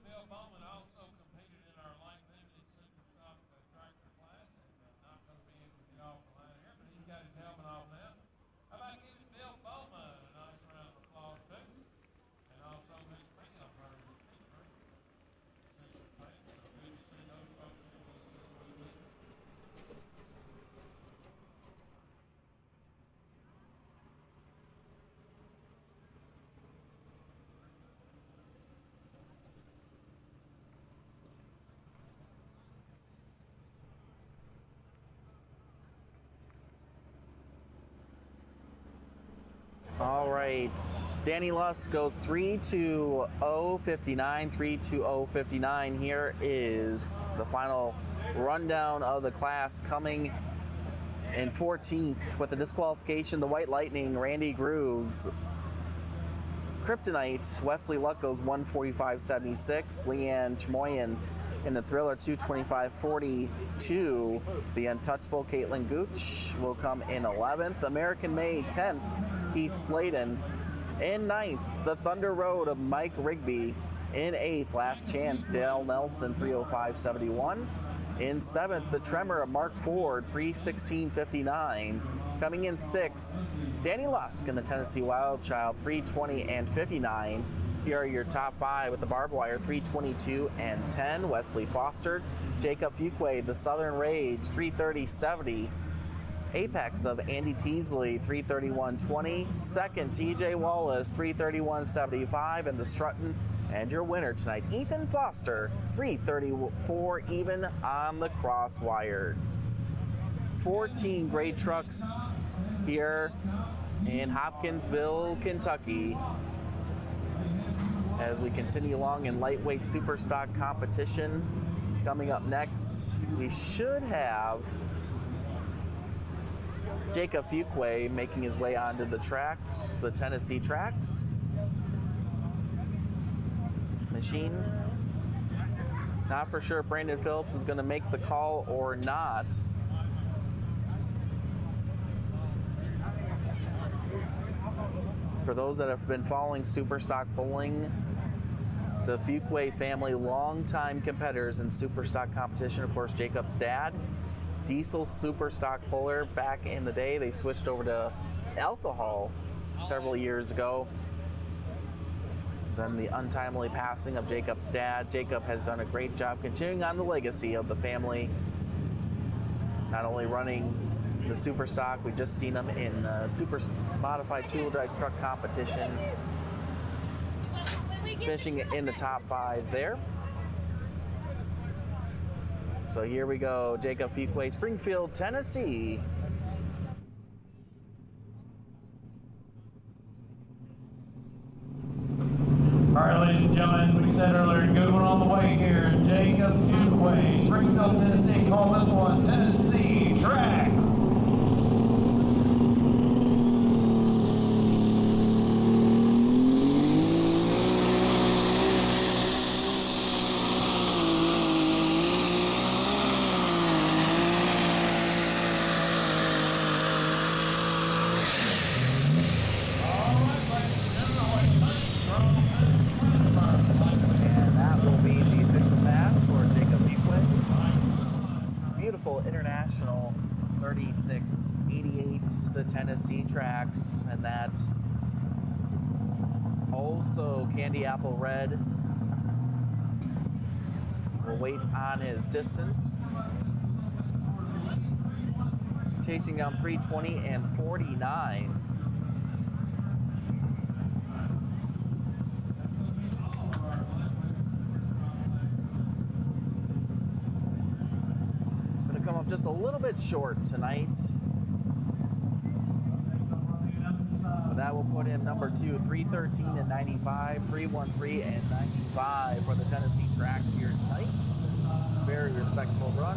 Bill Bowman also competed in our light limited super stock tractor class and not going to be able to get off the line here, but he's got his helmet off now. How about giving Bill Bowman a nice round of applause too? And also his bring-up runner, Pittsburgh. So good to see those folks here with us this weekend. All right, Danny Lusk goes 3:20:59, 3:20:59. Here is the final rundown of the class coming in 14th with the disqualification, the White Lightning, Randy Grooves. Kryptonite, Wesley Luck goes 1:45:76. Leanne Chmoyan in the Thriller 2:25:42. The Untouchable, Caitlin Gooch, will come in 11th. American Made, 10th. Keith Sladen. In 9th, the Thunder Road of Mike Rigby. In 8th, Last Chance, Dale Nelson, 3:05:71. In 7th, the Tremor of Mark Ford, 3:16:59. Coming in 6th, Danny Lusk and the Tennessee Wild Child, 3:20:59. Here are your top 5 with the barbed wire, 3:22:10. Wesley Foster, Jacob Fuquay, the Southern Rage, 3:30:70. Apex of Andy Teasley, 3:31:20. Second, TJ Wallace, 3:31:75. And the Strutton, and your winner tonight, Ethan Foster, 3:34 even on the crosswire. 14 great trucks here in Hopkinsville, Kentucky. As we continue along in lightweight super stock competition, coming up next, we should have Jacob Fuquay making his way onto the tracks, the Tennessee tracks. Machine. Not for sure if Brandon Phillips is going to make the call or not. For those that have been following Superstock Bowling, the Fuquay family, longtime competitors in Superstock competition. Of course, Jacob's dad diesel super stock puller back in the day. They switched over to alcohol several years ago. Then the untimely passing of Jacob's dad. Jacob has done a great job continuing on the legacy of the family. Not only running the super stock, we just seen him in super modified two-wheel drive truck competition, finishing in the top 5 there. So here we go, Jacob Fuquay, Springfield, Tennessee. All right, ladies and gentlemen, as we said earlier, good one on the way here. Jacob Fuquay, Springfield, Tennessee, calls this one Tennessee Track. International 3688, the Tennessee tracks, and that also candy apple red. We'll wait on his distance. Chasing down 320 and 49. Just a little bit short tonight, but that will put him number 2, 313 and 95, 313 and 95 for the Tennessee tracks here tonight. Very respectable run.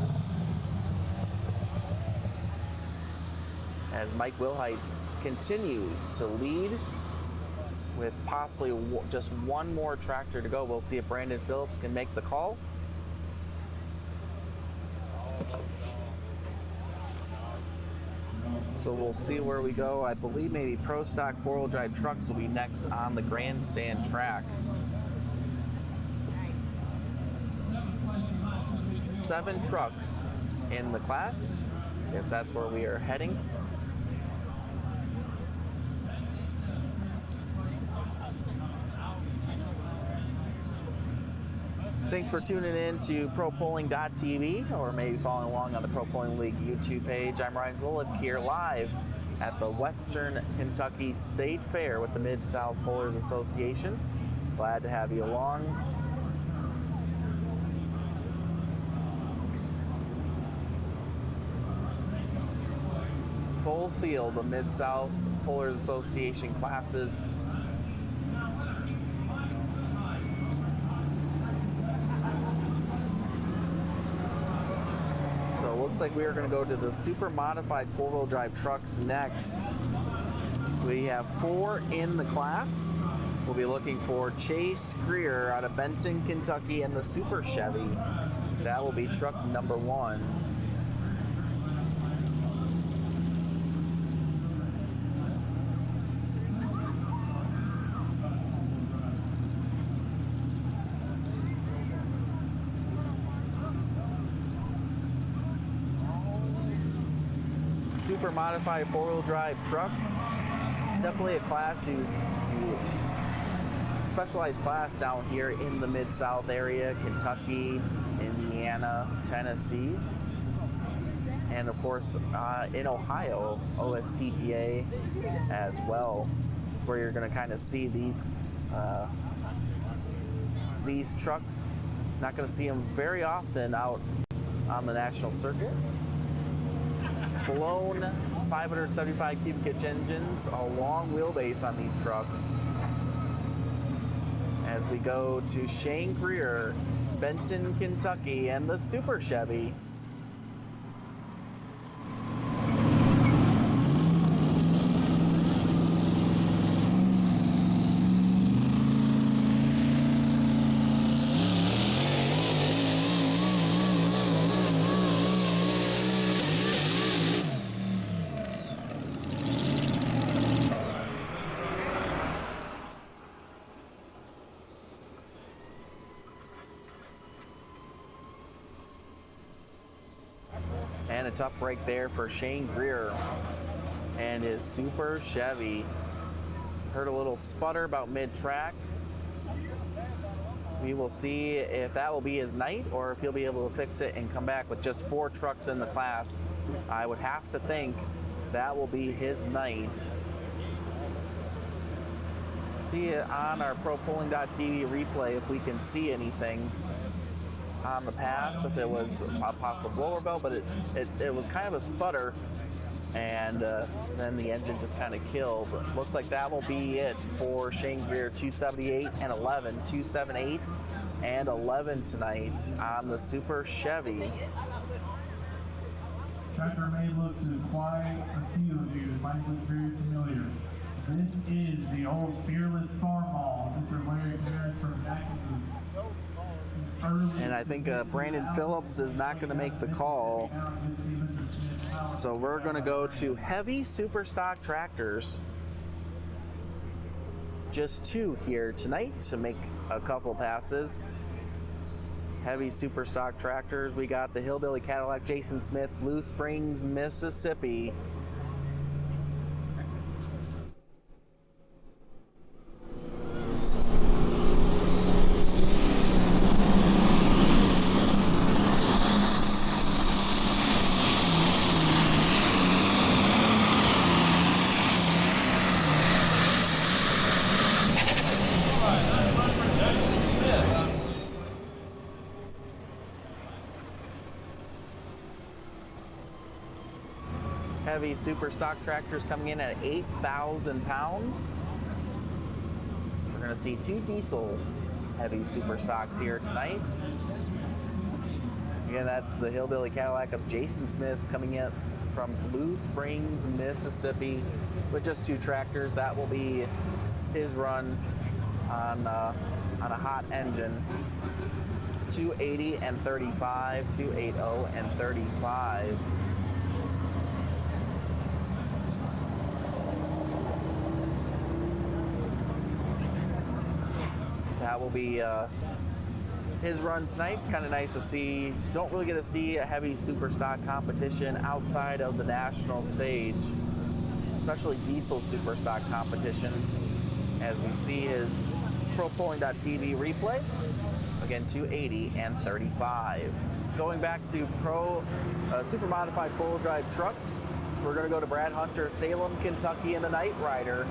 As Mike Wilhite continues to lead with possibly just one more tractor to go. We'll see if Brandon Phillips can make the call. So we'll see where we go. I believe maybe Pro Stock 4-wheel drive trucks will be next on the grandstand track. 7 trucks in the class, if that's where we are heading. Thanks for tuning in to ProPolling.tv, or maybe following along on the Pro Polling League YouTube page. I'm Ryan Zolip here live at the Western Kentucky State Fair with the Mid-South Pullers Association. Glad to have you along. Full field of Mid-South Pullers Association classes. So it looks like we are going to go to the super modified 4-wheel drive trucks next. We have 4 in the class. We'll be looking for Chase Greer out of Benton, Kentucky, and the Super Chevy. That will be truck number 1. Super modified 4-wheel drive trucks. Definitely a class you specialized class down here in the Mid-South area, Kentucky, Indiana, Tennessee, and of course in Ohio, OSTPA as well. It's where you're going to kind of see these trucks. Not going to see them very often out on the national circuit. Blown 575 cubic inch engines, a long wheelbase on these trucks. As we go to Shane Greer, Benton, Kentucky, and the Super Chevy. a tough break there for Shane Greer and his Super Chevy. Heard a little sputter about mid-track. We will see if that will be his night or if he'll be able to fix it and come back with just 4 trucks in the class. I would have to think that will be his night. See it on our ProPolling.tv replay if we can see anything on the pass, if it was a possible blower belt, but it was kind of a sputter, and then the engine just kind of killed. Looks like that will be it for Shane Greer. 278 and 11, 278 and 11 tonight on the Super Chevy. Tractor may look to quite a few of you might look very familiar. This is the old Fearless Farm Hall. Mr. Larry Harris from Jacksonville. And I think Brandon Phillips is not going to make the call. So we're going to go to heavy super stock tractors. Just 2 here tonight to make a couple passes. Heavy super stock tractors. We got the Hillbilly Cadillac Jason Smith, Blue Springs, Mississippi. Heavy super stock tractors coming in at 8,000 pounds. We're going to see 2 diesel heavy super stocks here tonight. Again, that's the Hillbilly Cadillac of Jason Smith coming in from Blue Springs, Mississippi, with just 2 tractors. That will be his run on a hot engine. 280 and 35, 280 and 35. That will be his run tonight. Kind of nice to see. Don't really get to see a heavy super stock competition outside of the national stage, especially diesel super stock competition, as we see his ProPolling.tv replay. Again, 280 and 35. Going back to super modified four-wheel drive trucks, we're going to go to Brad Hunter, Salem, Kentucky, in the Night Rider.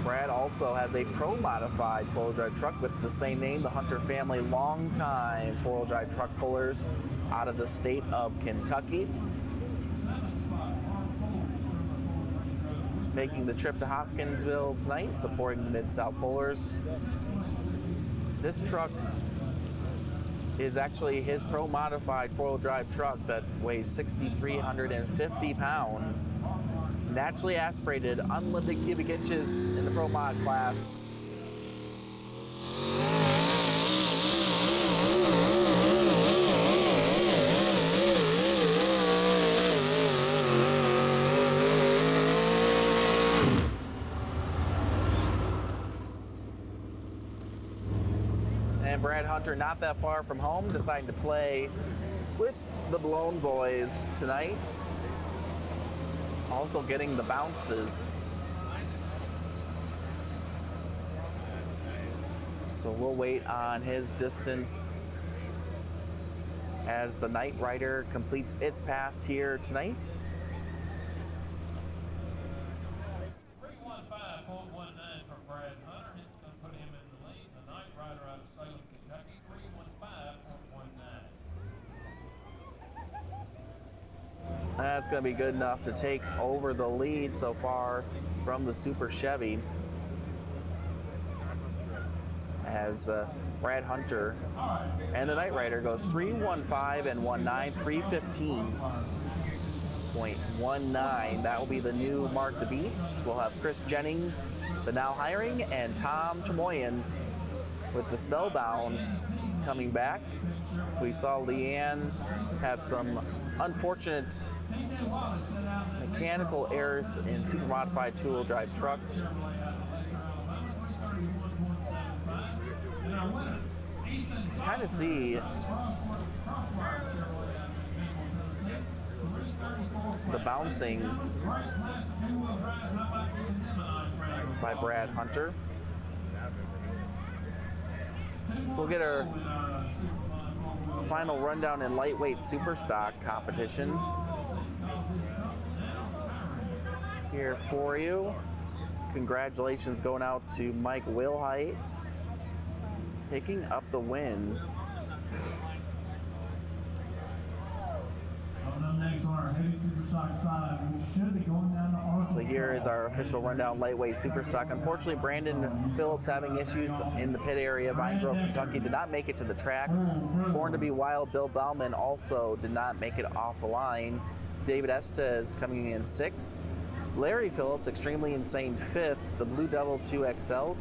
Brad also has a pro modified four-wheel drive truck with the same name, the Hunter family, long-time four-wheel drive truck pullers out of the state of Kentucky. Making the trip to Hopkinsville tonight, supporting the Mid-South Pullers. This truck is actually his pro modified four-wheel drive truck that weighs 6,350 pounds. Naturally aspirated, unlimited cubic inches in the Pro Mod class. And Brad Hunter, not that far from home, deciding to play with the Blown Boys tonight. Also getting the bounces. So we'll wait on his distance as the Night Rider completes its pass here tonight. 315.19 for Brad Hunter. It's going to put him in the lead. The Night Rider out of Salem, Kentucky, 315.19. That's going to be good enough to take over the lead so far from the Super Chevy. As Brad Hunter and the Night Rider goes 315 and 19, 315.19. That will be the new mark to beat. We'll have Chris Jennings, the now hiring, and Tom Chamoyan with the Spellbound coming back. We saw Leanne have some unfortunate mechanical errors in super modified two-wheel drive trucks. To kind of see the bouncing by Brad Hunter. We'll get our final rundown in lightweight superstock competition here for you. Congratulations going out to Mike Wilhite, picking up the win. So here is our official rundown lightweight superstock. Unfortunately, Brandon Phillips having issues in the pit area of Vine Grove, Kentucky, did not make it to the track. Born to be Wild, Bill Bauman also did not make it off the line. David Estes coming in 6th. Larry Phillips, Extremely Insane, 5th. The Blue Devil 2XL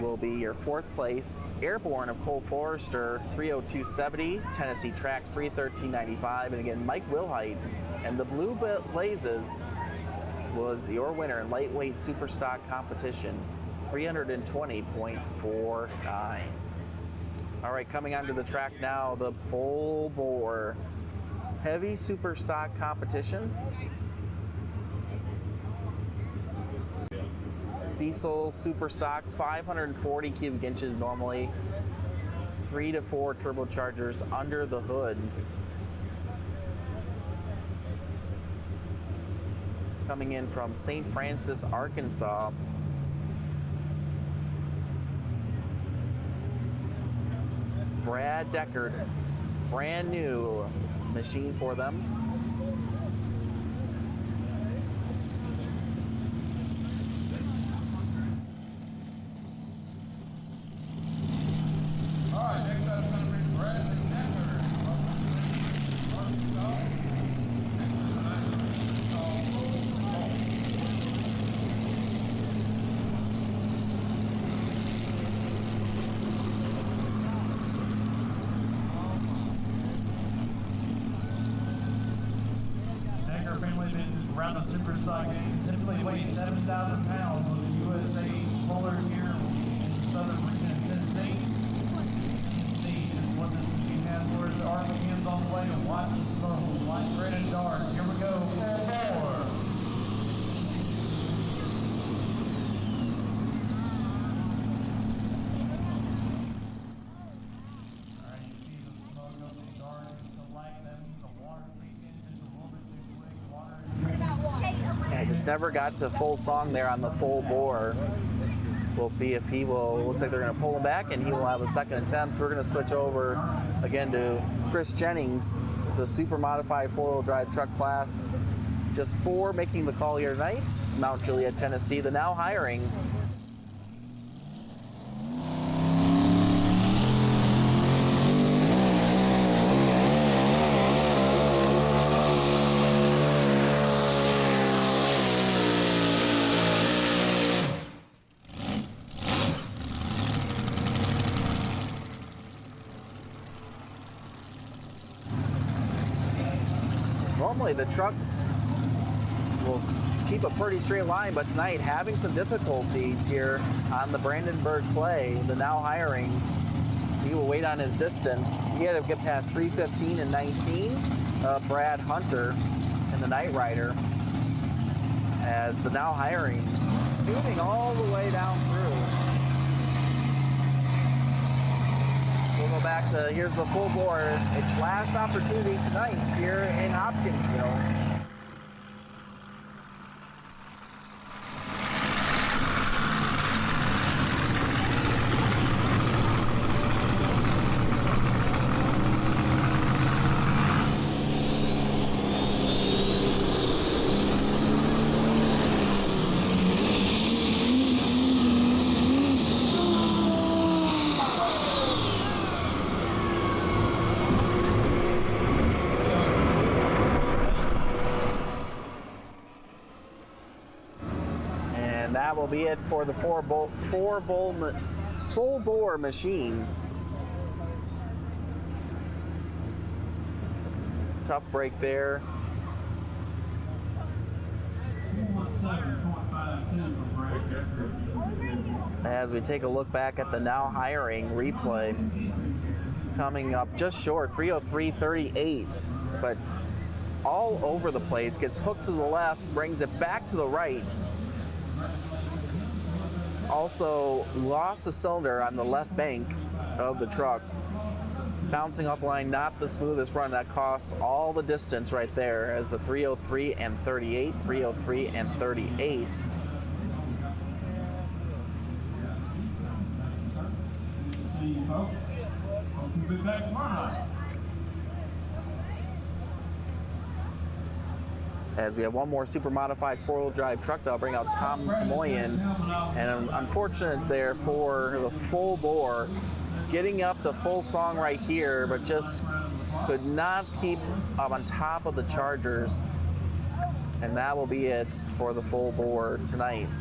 will be your 4th place. Airborne of Cole Forrester, 302.70. Tennessee Tracks, 313.95. And again, Mike Wilhite and the Blue Blazes was your winner in lightweight superstock competition, 320.49. All right, coming onto the track now, the full bore heavy superstock competition. Diesel super stocks, 540 cubic inches normally, 3 to 4 turbochargers under the hood. Coming in from St. Francis, Arkansas. Brad Deckard, brand new machine for them. Around the superstock game, typically weighing 7,000 pounds with the USA rollers here in the southern region of Tennessee. You can see just what this machine has for us. The RPM's on the way to watch the smoke. Light, red, and dark. Here we go. 4. Alright, you see the smoke up in the dark. The light, that means the water leaking just a little bit too quick. Water. Yeah, just never got to full song there on the full bore. We'll see if he will. Looks like they're going to pull him back and he will have a second attempt. We're going to switch over again to Chris Jennings, the super modified 4-wheel drive truck class. Just 4 making the call here tonight. Mount Juliet, Tennessee, the now hiring. Normally the trucks will keep a pretty straight line, but tonight having some difficulties here on the Brandenburg clay. The now hiring, he will wait on his distance. He had to get past 3:15 and 19. Brad Hunter and the Night Rider, as the now hiring scooting all the way down through. We'll go back to, here's the full bore. Its last opportunity tonight here in Hopkinsville. And that will be it for the full bore machine. Tough break there. As we take a look back at the now hiring replay, coming up just short, 3:03.38, but all over the place, gets hooked to the left, brings it back to the right. Also lost a cylinder on the left bank of the truck. Bouncing off the line, not the smoothest run. That costs all the distance right there as the 303 and 38, 303 and 38. See you folks. Hope you'll be back tomorrow night. As we have one more super modified four-wheel drive truck that'll bring out Tom Tamoyan. And unfortunate there for the full bore, getting up to full song right here, but just could not keep up on top of the Chargers. And that will be it for the full bore tonight.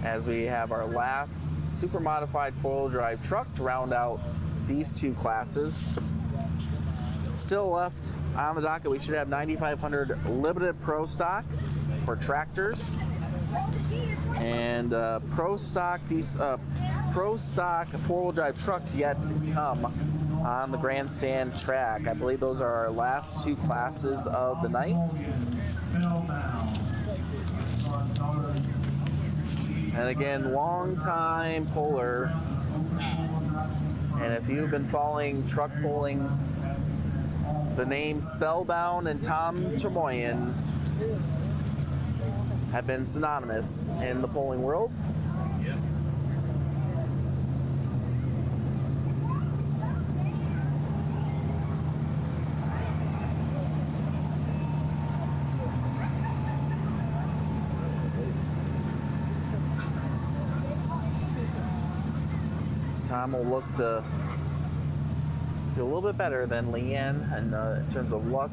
As we have our last super modified four-wheel drive truck to round out these two classes. Still left on the docket, we should have 9,500 limited pro stock for tractors and pro stock four-wheel drive trucks yet to come on the grandstand track. I believe those are our last two classes of the night. And again, long time puller. And if you've been following truck pulling, the names Spellbound and Tom Tamoyan have been synonymous in the polling world. Tom will look to do a little bit better than Leanne in terms of luck.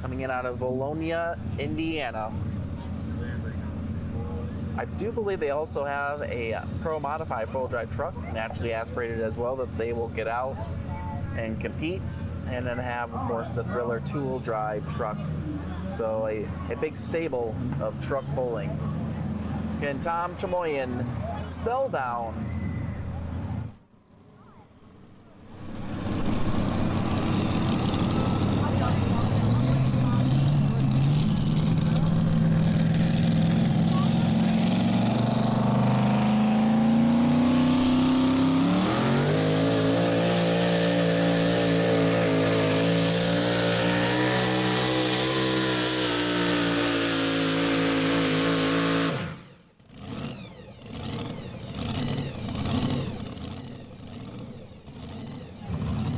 Coming in out of Valonia, Indiana. I do believe they also have a pro modified four-wheel drive truck, naturally aspirated as well, that they will get out and compete, and then have, of course, the Thriller two-wheel drive truck. So a big stable of truck pulling. Again, Tom Tamoyan, Spellbound.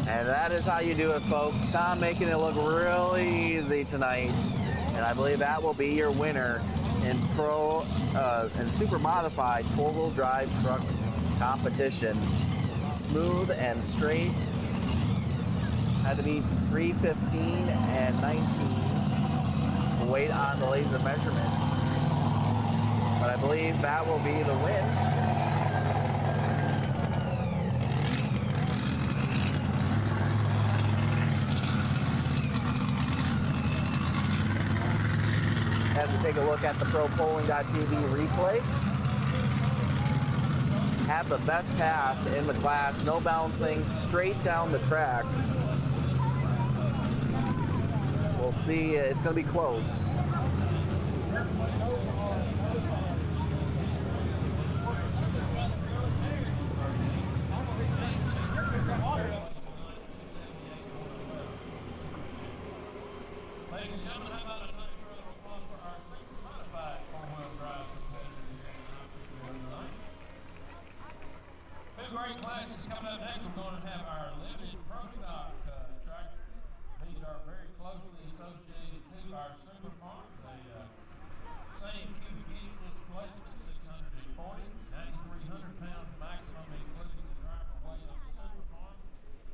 And that is how you do it, folks. Tom making it look really easy tonight. And I believe that will be your winner in pro and super modified four-wheel drive truck competition. Smooth and straight. Had to beat 3:15 and 19. Wait on the laser measurement. But I believe that will be the win. As we take a look at the ProPolling.tv replay. Have the best pass in the class, no bouncing, straight down the track. We'll see, it's going to be close. Ladies and gentlemen, how about a nice round of applause for our super modified four-wheel drive competitors here in Hopkinsville tonight. Two great classes coming up next. We're going to have our limited pro stock tractor. These are very closely associated to our super farm. The same cubic inch displacement, 640, 9,300 pounds maximum, including the driver weight of the super farm,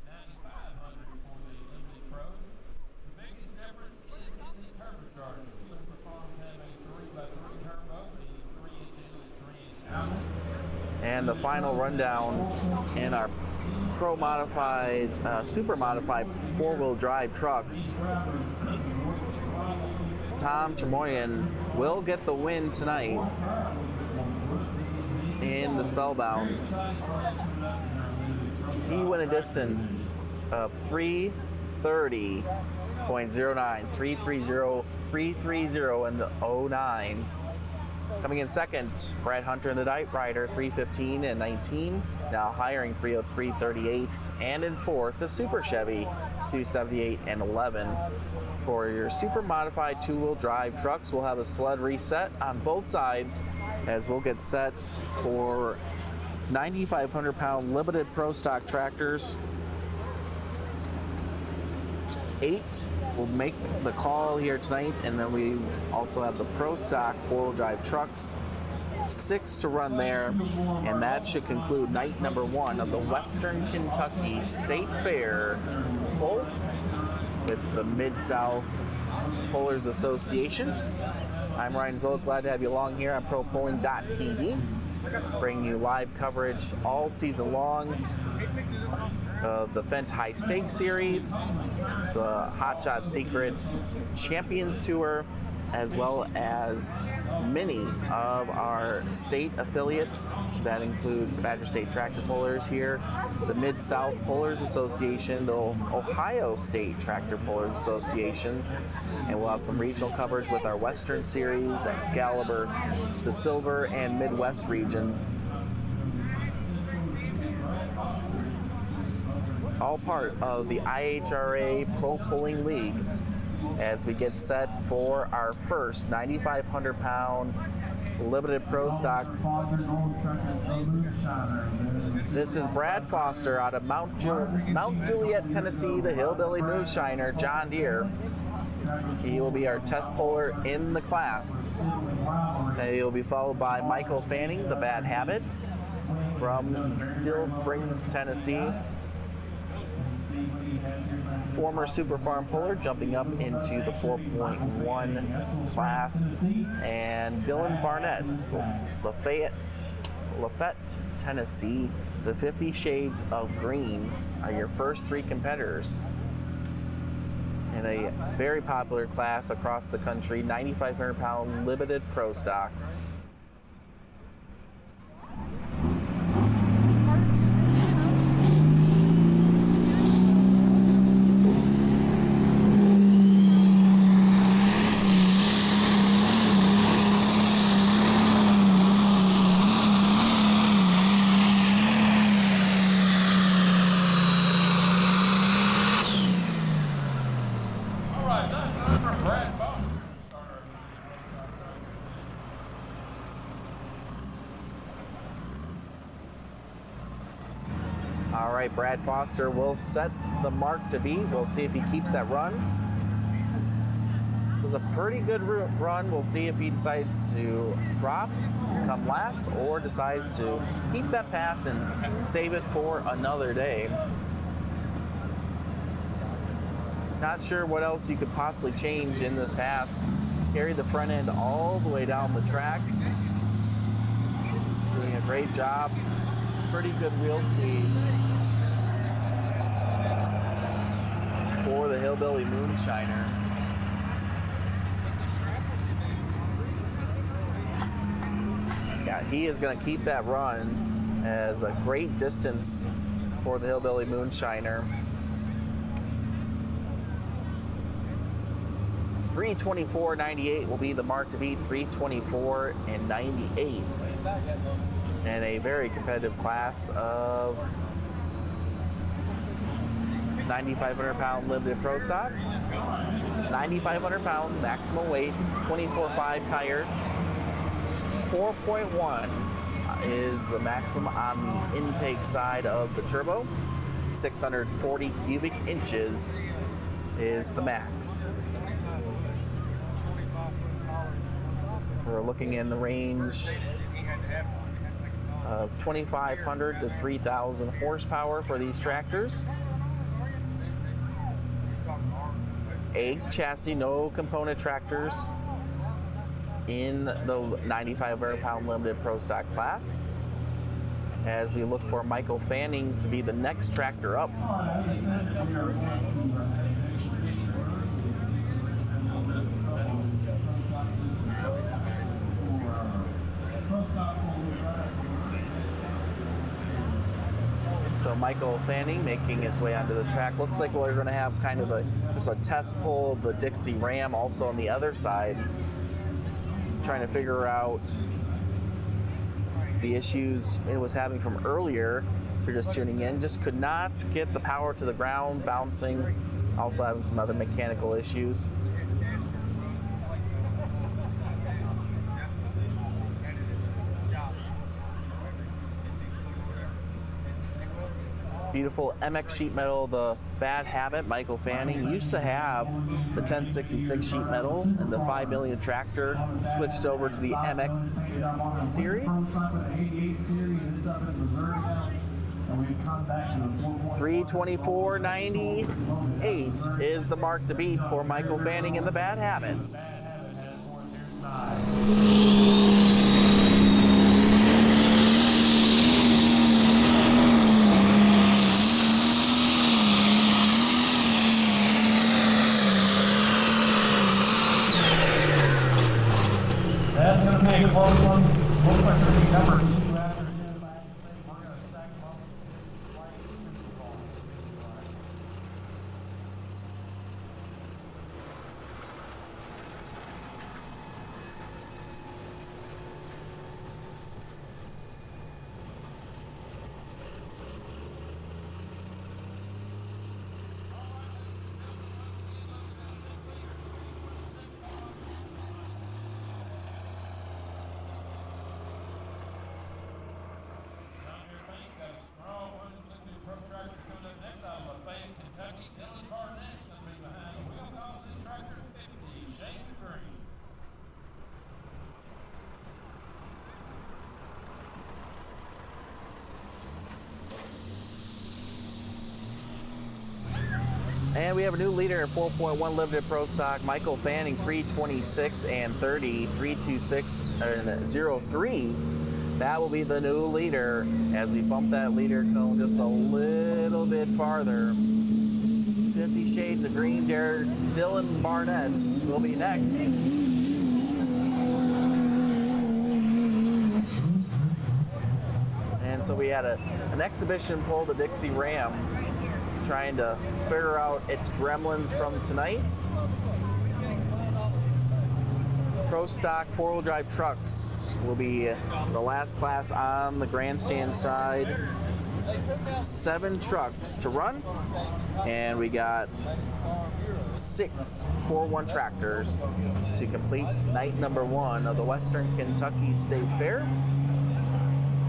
9,500 for the limited pros. The biggest difference is in the turbocharger. Super farms have a 3x3 turbo, the 3-inch inlet, 3-inch outlet. And the final rundown in our pro modified, super modified four-wheel drive trucks. Tom Tamoyan will get the win tonight in the Spellbound. He went a distance of 330.09. 330 and 09. Coming in second, Brad Hunter in the Dight Rider, 315 and 19. Now hiring 303.38. And in fourth, the Super Chevy, 278 and 11. For your super modified two-wheel drive trucks, we'll have a sled reset on both sides as we'll get set for 9,500 pound limited pro stock tractors. 8 will make the call here tonight, and then we also have the pro stock four-wheel drive trucks. 6 to run there, and that should conclude night number 1 of the Western Kentucky State Fair poll with the Mid-South Pollers Association. I'm Ryan Zoll, glad to have you along here on ProPolling.tv, bringing you live coverage all season long of the Fent High Stakes Series, the Hot Shot Secrets Champions Tour, as well as many of our state affiliates. That includes the Badger State Tractor Pullers here, the Mid-South Pullers Association, the Ohio State Tractor Pullers Association, and we'll have some regional coverage with our Western Series, Excalibur, the Silver, and Midwest region. All part of the IHRA Pro Pulling League as we get set for our first 9,500 pound limited pro stock. This is Brad Foster out of Mount Juliet, Tennessee, the Hillbilly Moonshiner, John Deere. He will be our test puller in the class. And he will be followed by Michael Fanning, the Bad Habits, from Still Springs, Tennessee. Former Super Farm puller jumping up into the 4.1 class. And Dylan Barnett, Lafayette, Tennessee. The 50 Shades of Green are your first 3 competitors in a very popular class across the country, 9,500 pound limited pro stocks. All right, Brad Foster will set the mark to beat. We'll see if he keeps that run. It was a pretty good run. We'll see if he decides to drop, come last, or decides to keep that pass and save it for another day. Not sure what else you could possibly change in this pass. Carry the front end all the way down the track. Doing a great job. Pretty good wheel speed for the Hillbilly Moonshiner. Yeah, he is going to keep that run as a great distance for the Hillbilly Moonshiner. 324.98 will be the mark to beat. 324.98. And a very competitive class of 9,500 pound limited pro stocks. 9,500 pound maximum weight, 24.5 tires. 4.1 is the maximum on the intake side of the turbo. 640 cubic inches is the max. We're looking in the range of 2,500 to 3,000 horsepower for these tractors. Egg chassis, no component tractors in the 9,500 pound limited pro stock class. As we look for Michael Fanning to be the next tractor up. So Michael Fanning making its way onto the track. Looks like we're going to have kind of just a test pull of the Dixie Ram also on the other side. Trying to figure out the issues it was having from earlier. If you're just tuning in, just could not get the power to the ground, bouncing. Also having some other mechanical issues. Beautiful MX sheet metal, the Bad Habit, Michael Fanning. Used to have the 1066 sheet metal and the 5 million tractor, switched over to the MX series. 324.98 is the mark to beat for Michael Fanning and the Bad Habit. That's going to be a close one. Looks like there'll be number 2 after him. We're going to sack him up. And we have a new leader in 4.1 Limited Pro Stock, Michael Fanning, 326 and 30, 326 and 03. That will be the new leader as we bump that leader cone just a little bit farther. 50 Shades of Green, Dylan Barnett will be next. And so we had an exhibition pull, the Dixie Ram, trying to figure out its gremlins from tonight. Pro Stock 4-wheel drive trucks will be the last class on the grandstand side. 7 trucks to run, and we got 6 4-1 tractors to complete night number 1 of the Western Kentucky State Fair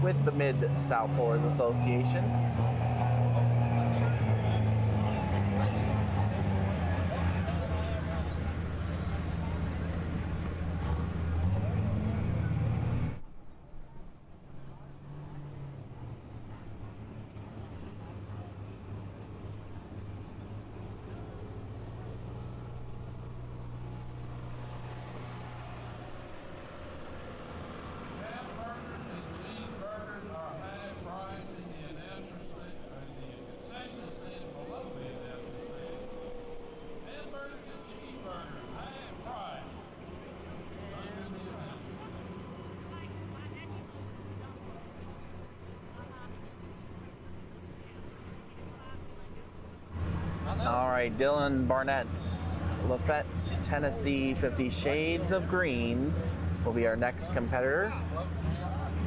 with the Mid-South Pullers Association. All right, Dylan Barnett, Lafayette, Tennessee, 50 Shades of Green will be our next competitor.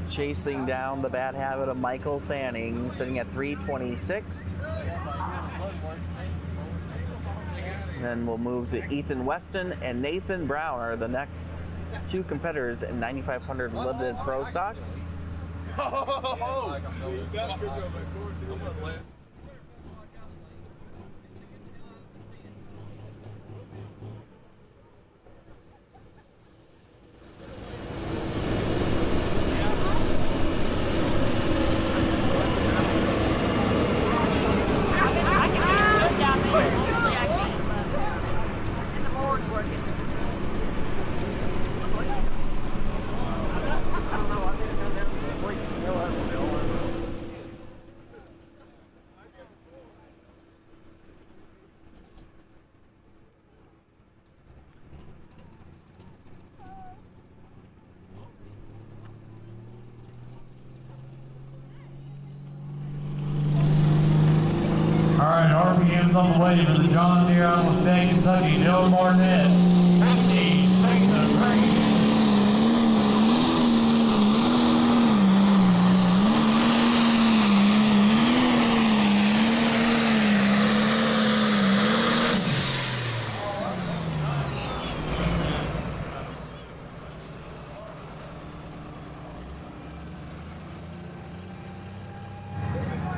Chasing down the Bad Habit of Michael Fanning, sitting at 326. Then we'll move to Ethan Weston and Nathan Brown are the next 2 competitors in 9,500 Limited Pro Stocks. points on the way for the John Deere Iowa State, Kentucky, Dylan Martinez. 15, takes the green.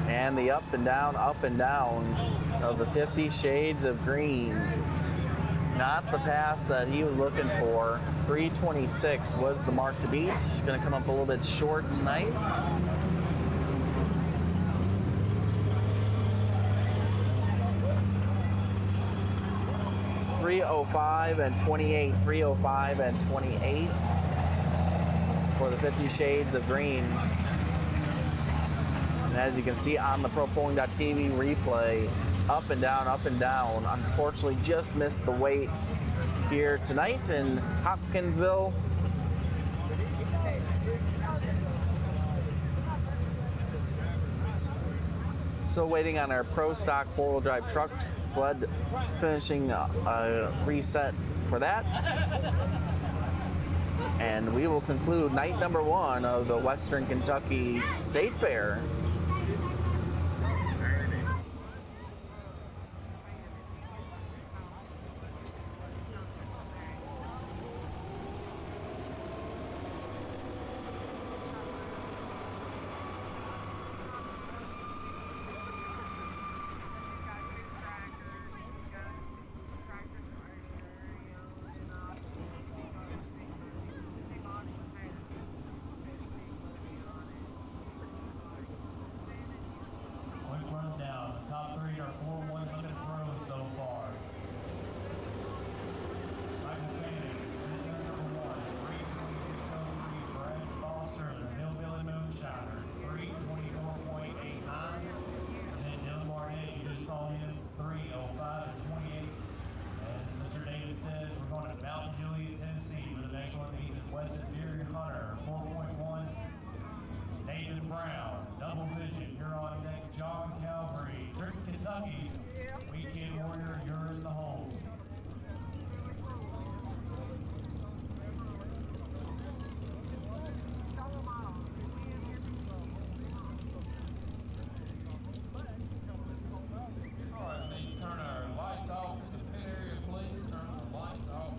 And the up and down of the 50 Shades of Green. Not the pass that he was looking for. 326 was the mark to beat. Going to come up a little bit short tonight. .305 and 28. 305 and 28 for the 50 Shades of Green. And as you can see on the ProPolling.tv replay, up and down, unfortunately just missed the weight here tonight in Hopkinsville. Still waiting on our Pro Stock 4-wheel drive truck sled, finishing a reset for that. And we will conclude night number 1 of the Western Kentucky State Fair. Quick rundown. The top 3 are 4 100 pros so far. Michael Fanning, sitting at number 1, 326.03. Brad Foster, the Hillbilly Moonshiner, 324.89. And then Dylan Martinez, you just saw him, 305 and 28. As Mr. David said, we're going to Mountain Juliet, Tennessee for the next one. He's Weston Deere Hunter, 4.1. Nathan Brown, double vision, you're on deck. John Calvary, Trick Kentucky, Weekend Warrior, you're in the hole. All right, please turn our lights off in the pit area, please. Turn the lights off.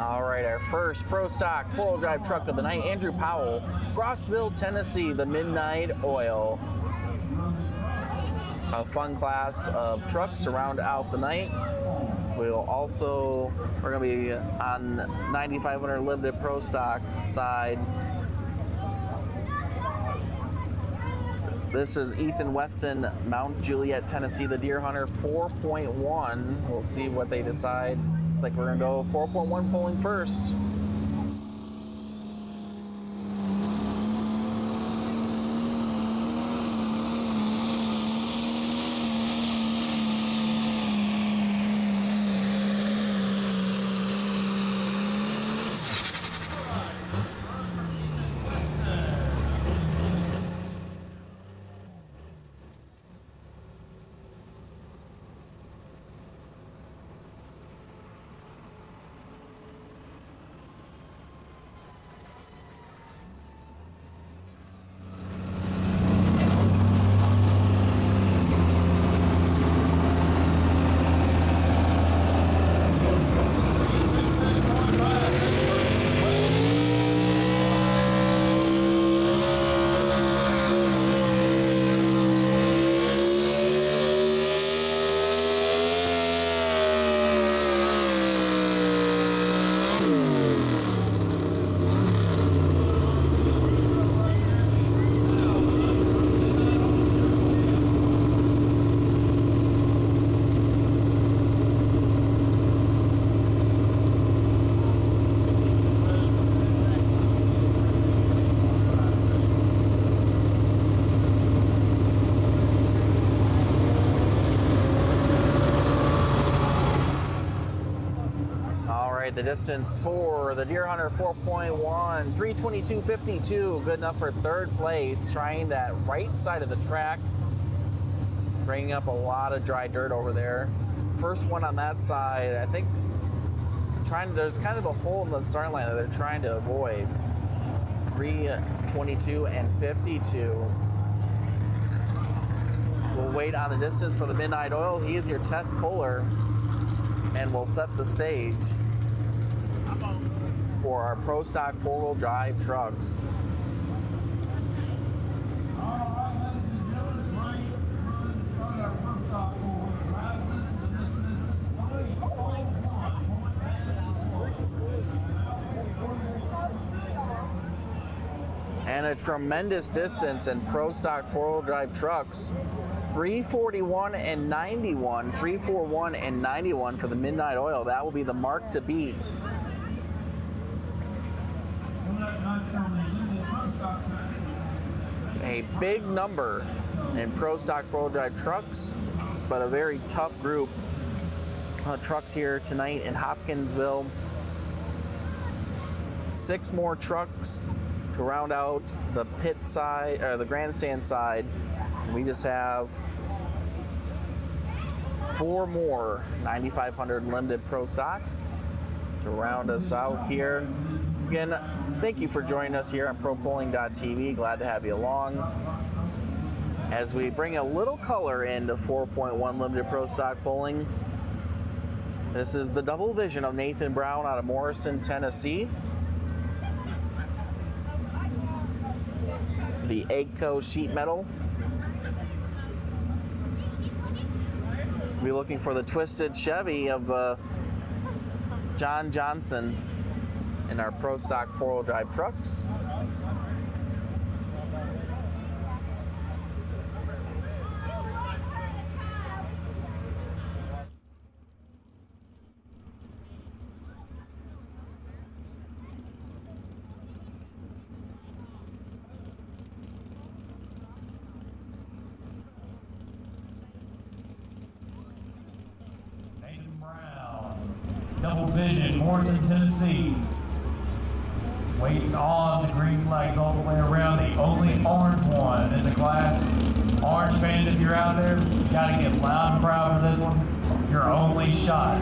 All right, our first Pro Stock 4-wheel drive truck of the night, Andrew Powell, Rossville, Tennessee, the Midnight Oil. A fun class of trucks to round out the night. We're going to be on 9500 Limited Pro Stock side. This is Ethan Weston, Mount Juliet, Tennessee, the Deer Hunter 4.1. We'll see what they decide. Looks like we're going to go 4.1 polling first. The distance for the Deer Hunter 4.1, 322.52, good enough for third place, trying that right side of the track. bringing up a lot of dry dirt over there. First one on that side, I think, there's kind of a hole in the start line that they're trying to avoid. 322 and 52. We'll wait on the distance for the Midnight Oil. He is your test puller, and we'll set the stage for our Pro Stock 4-wheel drive trucks. And a tremendous distance in Pro Stock 4-wheel drive trucks. 341 and 91, 341 and 91 for the Midnight Oil. That will be the mark to beat. A big number in Pro Stock 4-wheel drive trucks, but a very tough group of trucks here tonight in Hopkinsville. 6 more trucks to round out the pit side, or the grandstand side. We just have 4 more 9500 limited Pro Stocks to round us out here. Again, thank you for joining us here on ProPolling.tv. Glad to have you along as we bring a little color into 4.1 limited Pro Stock bowling. This is the double vision of Nathan Brown out of Morrison, Tennessee. The Agco sheet metal. We're looking for the twisted Chevy of John Johnson in our Pro Stock 4-wheel drive trucks. Double vision, Morrison, Tennessee. Waiting on the green flags all the way around. The only orange one in the class. Orange fans, if you're out there, you gotta get loud and proud for this one. Your only shot.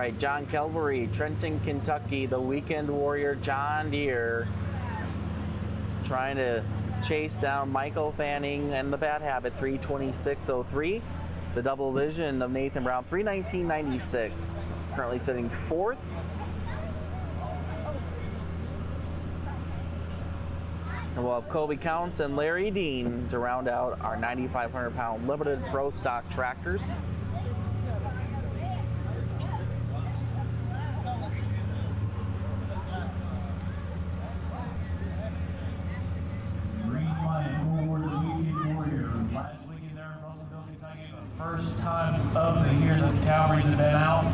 right, John Calvary, Trenton, Kentucky, the Weekend Warrior John Deere, trying to chase down Michael Fanning and the Bad Habit 326.03. The Double Vision of Nathan Brown 319.96. Currently sitting fourth. And we'll have Colby Counts and Larry Dean to round out our 9,500 pound limited pro stock tractors. First time of the year that the Cavalry's have been out.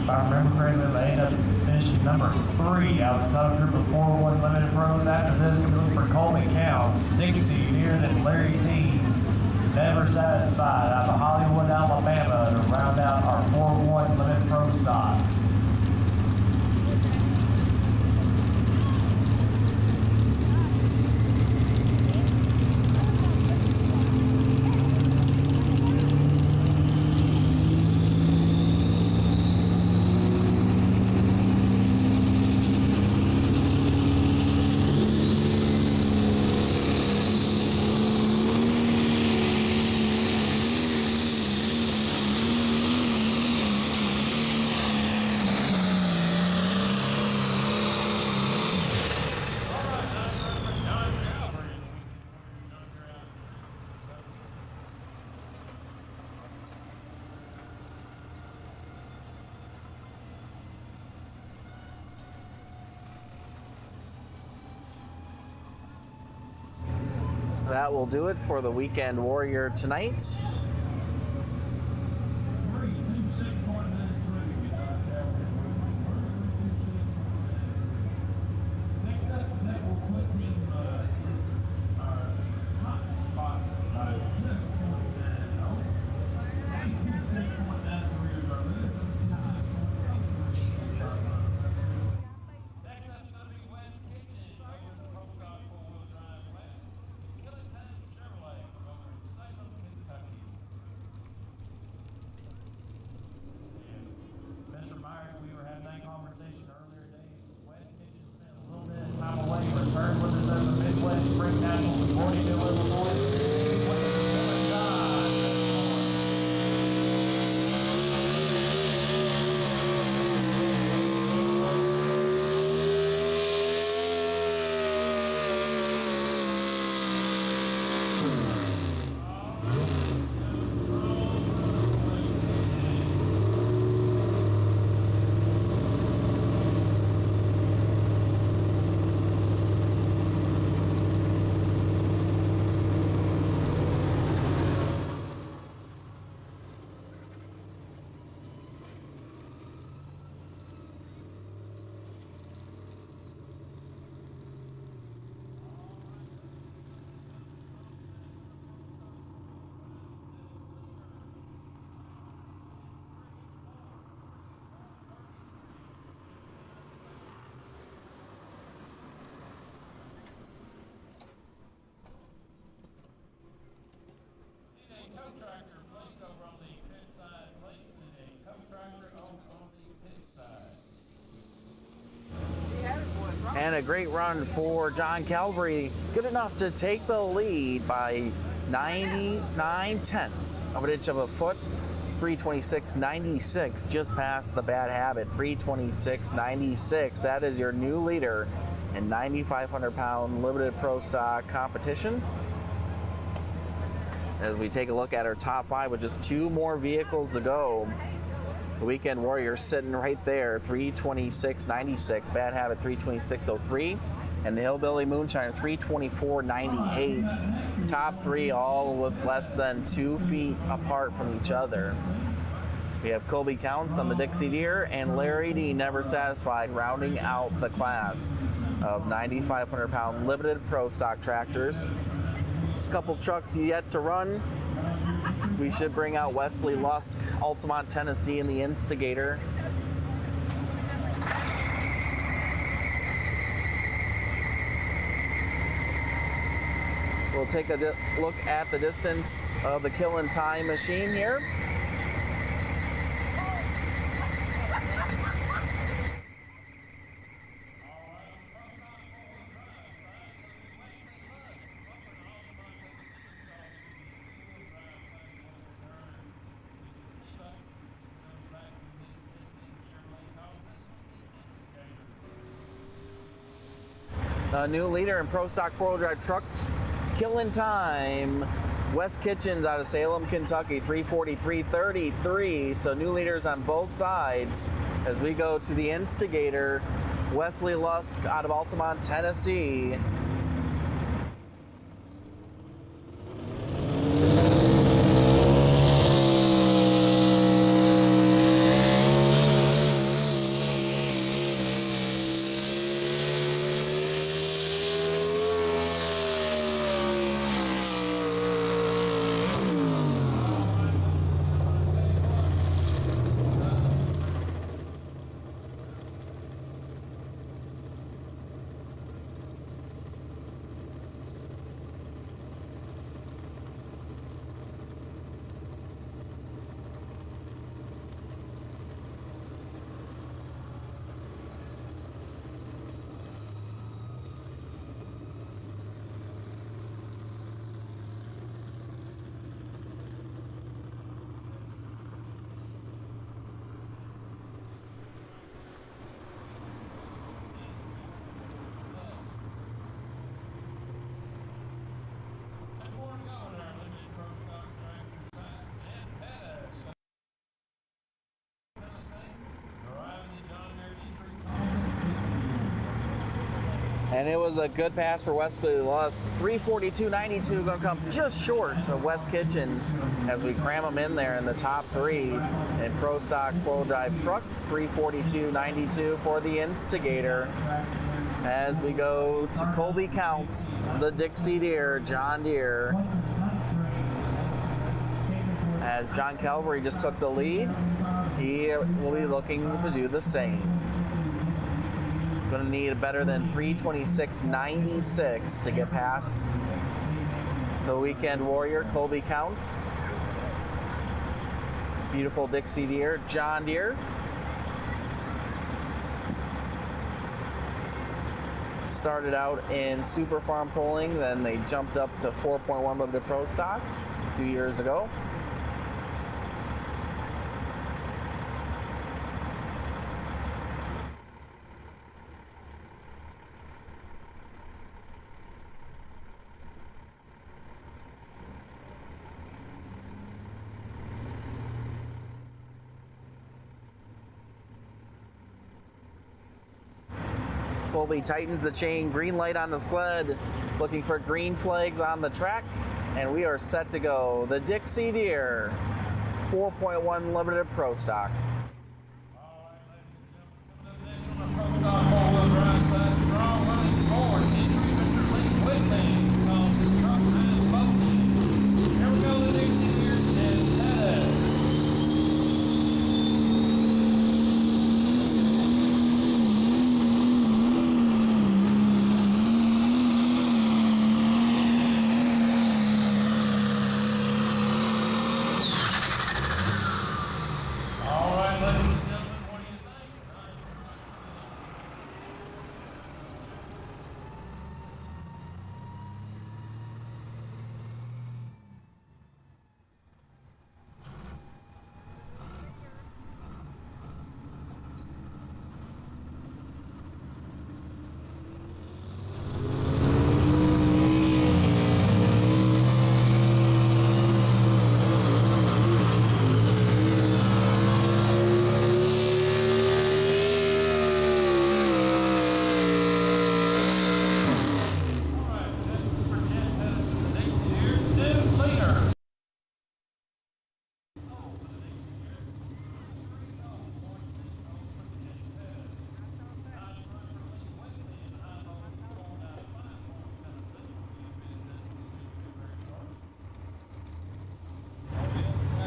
If I remember correctly, they ended up finishing number 3 out of the top group of 4-1 limited pros. After this, we're looking for Colby Counts, Dixie Deere, then Larry Dean. Never satisfied out of Hollywood, Alabama to round out our 4-1 limited pro stocks. That will do it for the Weekend Warrior tonight. And a great run for John Calvary, good enough to take the lead by 99/10 of an inch of a foot. 326.96, just past the Bad Habit. 326.96. That is your new leader in 9,500 pound limited pro stock competition. As we take a look at our top 5 with just 2 more vehicles to go. The Weekend Warrior sitting right there, 326.96. Bad Habit 326.03. And the Hillbilly Moonshiner 324.98. Top 3 all with less than 2 feet apart from each other. We have Colby Counts on the Dixie Deere and Larry D, never satisfied, rounding out the class of 9,500 pound limited pro stock tractors. Just a couple trucks yet to run. We should bring out Wesley Lusk, Altamont, Tennessee, in the Instigator. We'll take a look at the distance of the Kill and Time machine here. A new leader in Pro Stock 4-wheel drive trucks, killing time. Wes Kitchens out of Salem, Kentucky, 343.33. So new leaders on both sides as we go to the Instigator, Wesley Lusk out of Altamont, Tennessee. And it was a good pass for Wesley Lusk. 342.92 going to come just short of Wes Kitchens as we cram them in there in the top three in Pro Stock 4-wheel drive trucks. 342.92 for the Instigator. As we go to Colby Counts, the Dixie Deere, John Deere. As John Calvary just took the lead, he will be looking to do the same. Going to need better than 326.96 to get past the Weekend Warrior, Colby Counts. Beautiful Dixie Deere, John Deere. Started out in Super Farm Pulling, then they jumped up to 4.1 Limited Pro Stocks a few years ago. Colby tightens the chain, green light on the sled, looking for green flags on the track, and we are set to go. The Dixie Deere, 4.1 Limited Pro Stock. All right, ladies and gentlemen, coming up next on the Pro Stock 4-wheel drive side, strong running forward, entry Mr. Lee Whitman, called the trucks and boats. Here we go, the Dixie Deere is headed.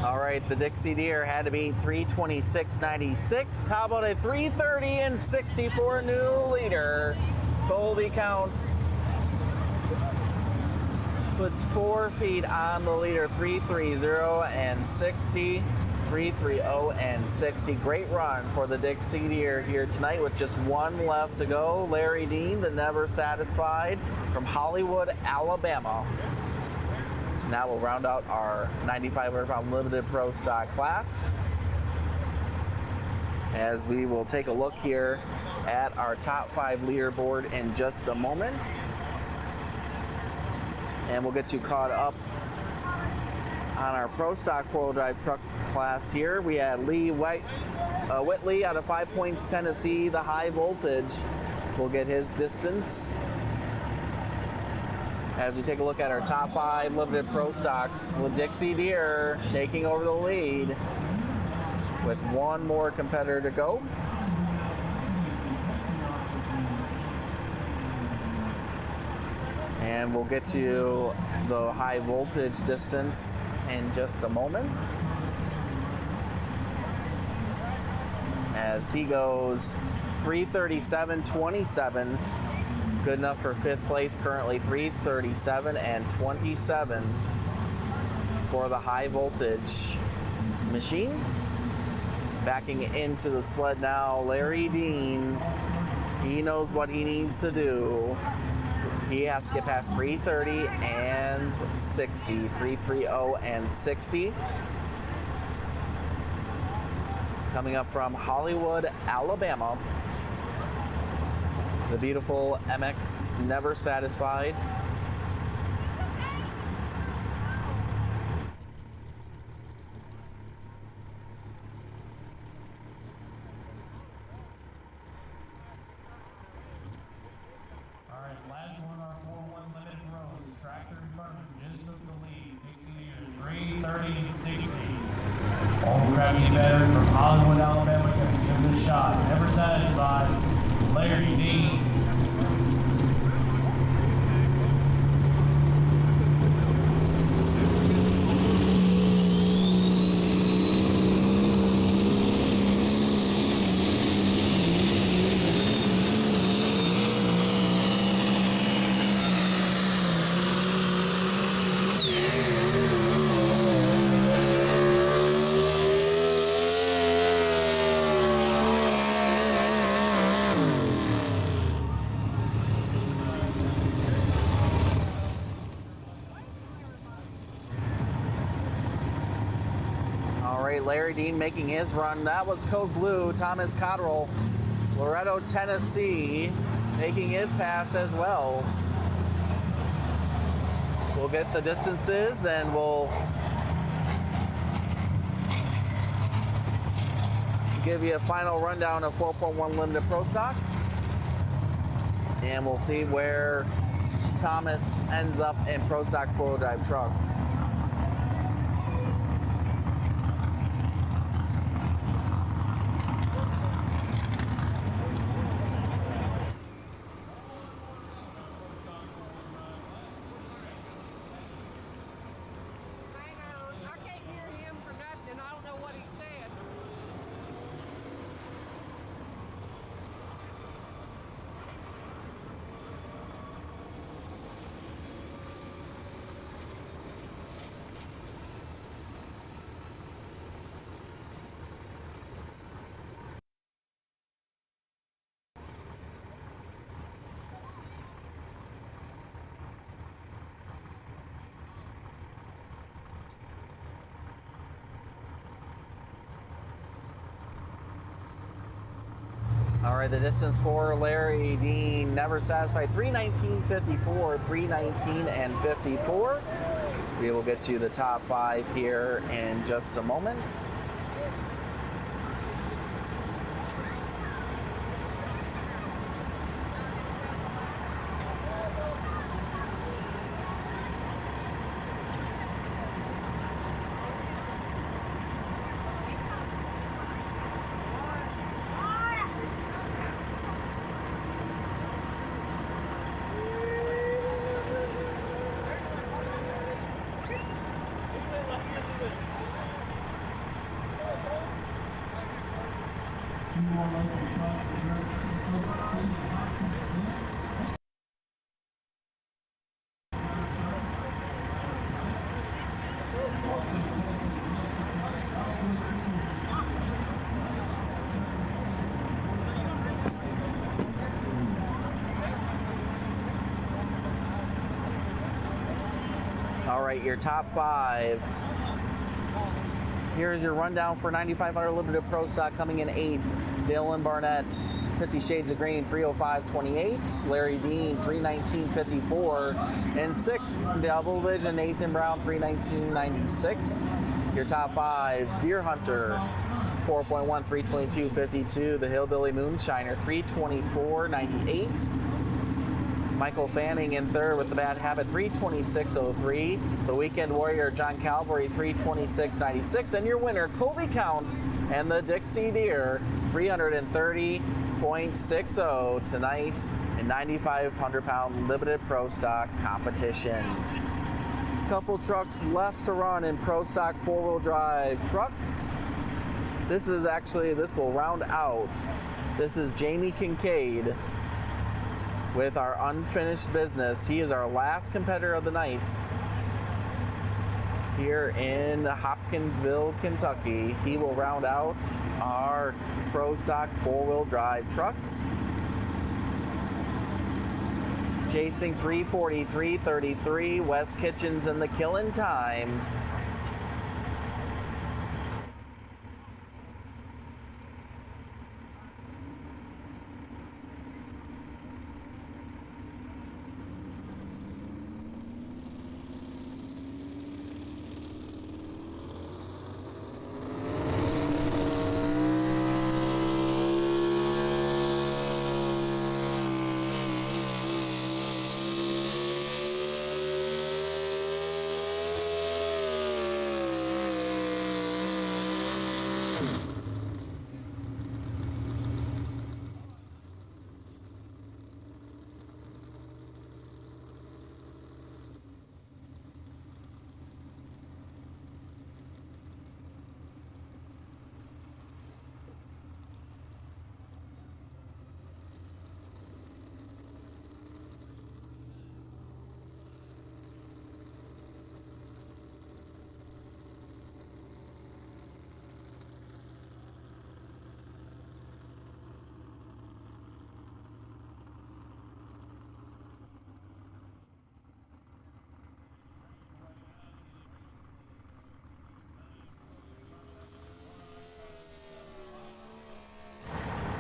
All right, the Dixie Deere had to beat 326.96. How about a 330.60 for a new leader? Colby Counts puts 4 feet on the leader, 330.60. 330.60. Great run for the Dixie Deere here tonight with just one left to go. Larry Dean, the Never Satisfied from Hollywood, Alabama. Now we'll round out our 9,500-pound Limited Pro Stock class as we will take a look here at our top 5 leaderboard in just a moment. And we'll get you caught up on our Pro Stock 4-wheel drive truck class here. We had Whitley out of 5 Points, Tennessee, the high voltage. We'll get his distance. As we take a look at our top 5 limited Pro Stocks, Dixie Deer taking over the lead with one more competitor to go. And we'll get you the high voltage distance in just a moment. As he goes 3:37.27, good enough for 5th place, currently 3:37.27 for the high voltage machine. Backing into the sled now, Larry Dean. He knows what he needs to do. He has to get past 3:30 and 60, 3:30 and 60. Coming up from Hollywood, Alabama, the beautiful MX Never Satisfied. All right, last one, our 4-1 limited rows. Tractor in front of him just took the lead. Dixie Deer, 3:30 and 60. Old Krabby veteran from Hollywood, Alabama, going to give it a shot. Never Satisfied, Larry Dean. All right, Larry Dean making his run. That was Code Blue, Thomas Cotterill, Loretto, Tennessee, making his pass as well. We'll get the distances and we'll give you a final rundown of 4.1 limited Pro Stocks. And we'll see where Thomas ends up in Pro Stock 4-wheel drive truck. Hang on, I can't hear him for nothing. I don't know what he said. All right, the distance for Larry Dean, Never Satisfied, 3:19.54, 3:19 and 54. We will get you the top 5 here in just a moment. Two more local trucks. All right, your top 5 Here's your rundown for 9500 Limited Pro Stock. Coming in 8th, Dylan Barnett, 50 Shades of Green, 305.28. Larry Dean, 319.54. And 6th, Double Vision, Nathan Brown, 319.96. Your top 5, Deer Hunter, 4.1, 322.52. The Hillbilly Moonshiner, 324.98. Michael Fanning in 3rd with the Bad Habit, 326.03. The Weekend Warrior, John Calvary, 326.96. And your winner, Colby Counts and the Dixie Deer, 330.60 tonight in 9,500-pound Limited Pro Stock competition. Couple trucks left to run in Pro Stock 4-wheel drive trucks. This will round out. This is Jamie Kincaid with our unfinished business. He is our last competitor of the night here in Hopkinsville, Kentucky. He will round out our Pro Stock 4-wheel drive trucks. Chasing 343.33, Wes Kitchens and the Killing Time.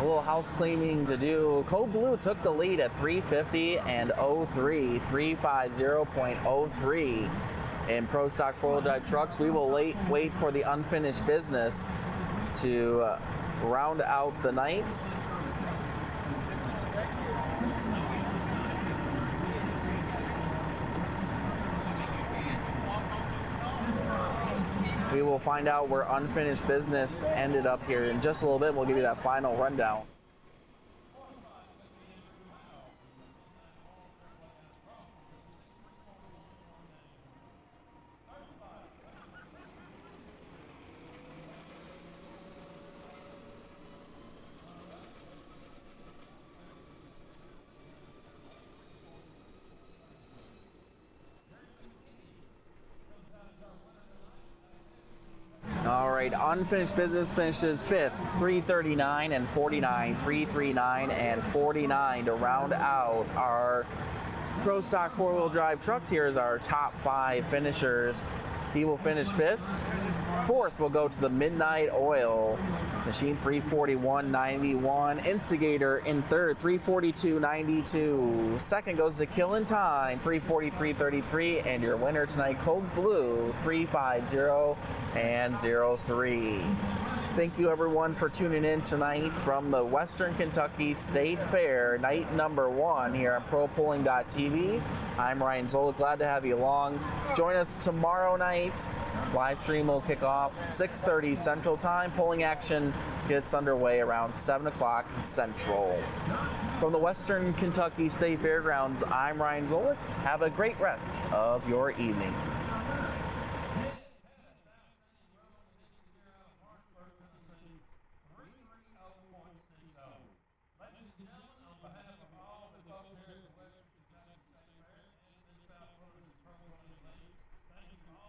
A little house cleaning to do. Code Blue took the lead at 350 and 03, 350.03 in Pro Stock 4-wheel drive trucks. We will wait for the unfinished business to round out the night. We will find out where unfinished business ended up here in just a little bit. We'll give you that final rundown. All right, unfinished business finishes 5th, 339 and 49, 339 and 49 to round out our Pro Stock 4-wheel drive trucks. Here is our top 5 finishers. He will finish 5th. 4th will go to the Midnight Oil Machine, 341.91. Instigator in 3rd, 342.92. 2nd goes to Killing Time, 343.33. And your winner tonight, Code Blue, 350 and 03. Thank you everyone for tuning in tonight from the Western Kentucky State Fair, night number 1 here on ProPolling.tv. I'm Ryan Zola, glad to have you along. Join us tomorrow night. Live stream will kick off 6:30 Central Time. Polling action gets underway around 7 o'clock Central. From the Western Kentucky State Fairgrounds, I'm Ryan Zolik. Have a great rest of your evening.